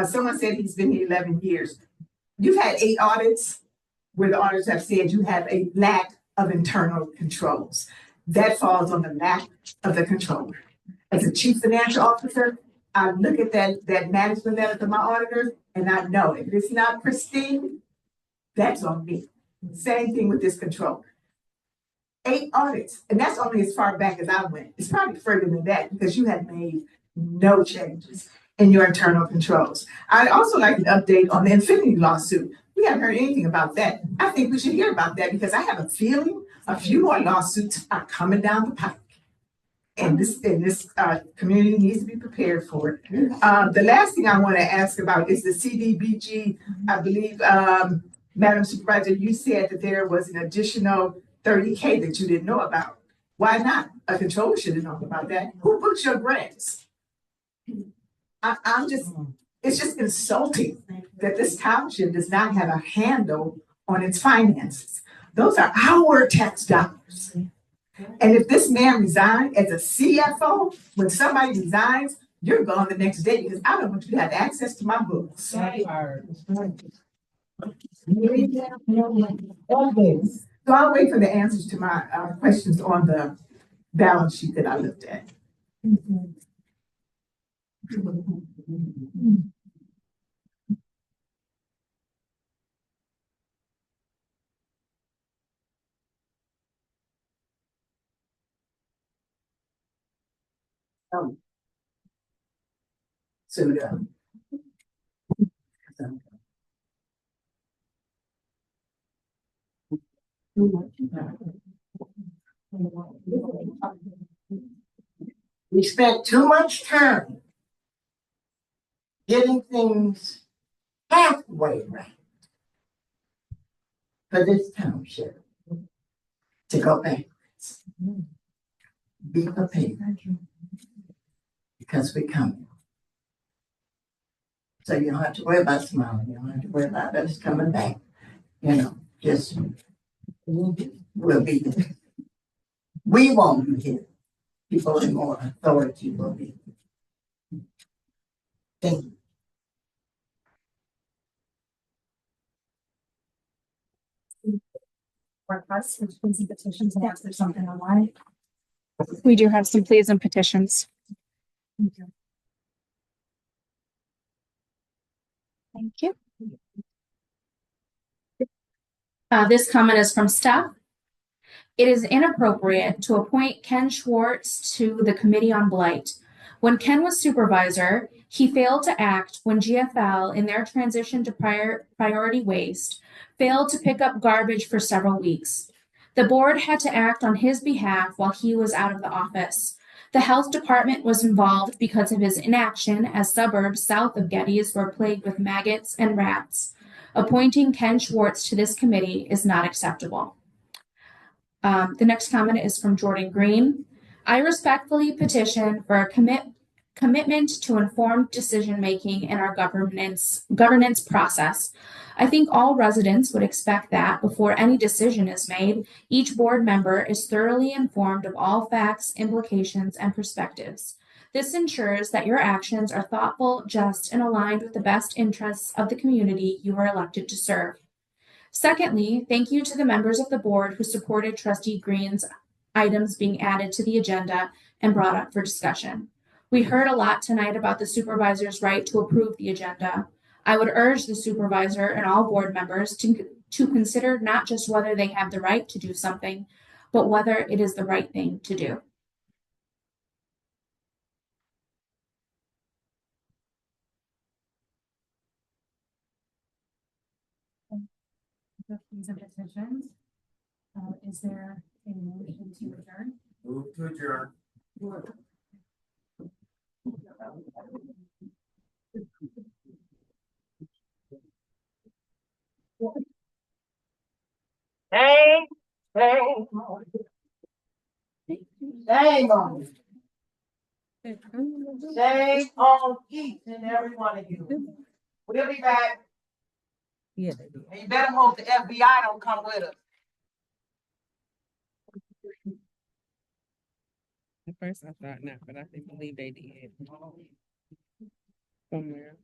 someone said he's been here 11 years. You've had 8 audits where the auditors have said you have a lack of internal controls. That falls on the lack of the controller. As a chief financial officer, I look at that management letter to my auditors, and I know if it's not pristine, that's on me. Same thing with this controller. 8 audits, and that's only as far back as I went. It's probably further than that because you have made no changes in your internal controls. I'd also like an update on the Infinity lawsuit. We haven't heard anything about that. I think we should hear about that because I have a feeling a few more lawsuits are coming down the pike. And this community needs to be prepared for it. The last thing I want to ask about is the CDBG. I believe, Madam Supervisor, you said that there was an additional $30K that you didn't know about. Why not? A controller should have known about that. Who books your grants? It's just insulting that this township does not have a handle on its finances. Those are our tax dollars. And if this man resigned as a CFO, when somebody resigns, you're gone the next day because I don't want you to have access to my books. So I'll wait for the answers to my questions on the balance sheet that I looked at. We spent too much time getting things halfway right for this township to go backwards. Be prepared because we're coming. So you don't have to worry about smiling. You don't have to worry about us coming back. You know, just we'll be here. We won't be here. People in more authority will be. Thank you. Requests for pleas and petitions, and there's something online. We do have some pleas and petitions. Thank you. This comment is from staff. It is inappropriate to appoint Ken Schwartz to the Committee on Blight. When Ken was supervisor, he failed to act when GFL, in their transition to priority waste, failed to pick up garbage for several weeks. The board had to act on his behalf while he was out of the office. The health department was involved because of his inaction as suburbs south of Geddes were plagued with maggots and rats. Appointing Ken Schwartz to this committee is not acceptable. The next comment is from Jordan Green. I respectfully petition for a commitment to informed decision-making in our governance process. I think all residents would expect that before any decision is made, each board member is thoroughly informed of all facts, implications, and perspectives. This ensures that your actions are thoughtful, just, and aligned with the best interests of the community you are elected to serve. Secondly, thank you to the members of the board who supported Trustee Green's items being added to the agenda and brought up for discussion. We heard a lot tonight about the supervisor's right to approve the agenda. I would urge the supervisor and all board members to consider not just whether they have the right to do something, but whether it is the right thing to do. These are decisions. Is there a motion to adjourn? Move to adjourn. Shame, shame on you. Shame on you. Shame on each and every one of you. We'll be back. Yeah. And you better hope the FBI don't come with us. At first I thought not, but I believe they did. Somewhere.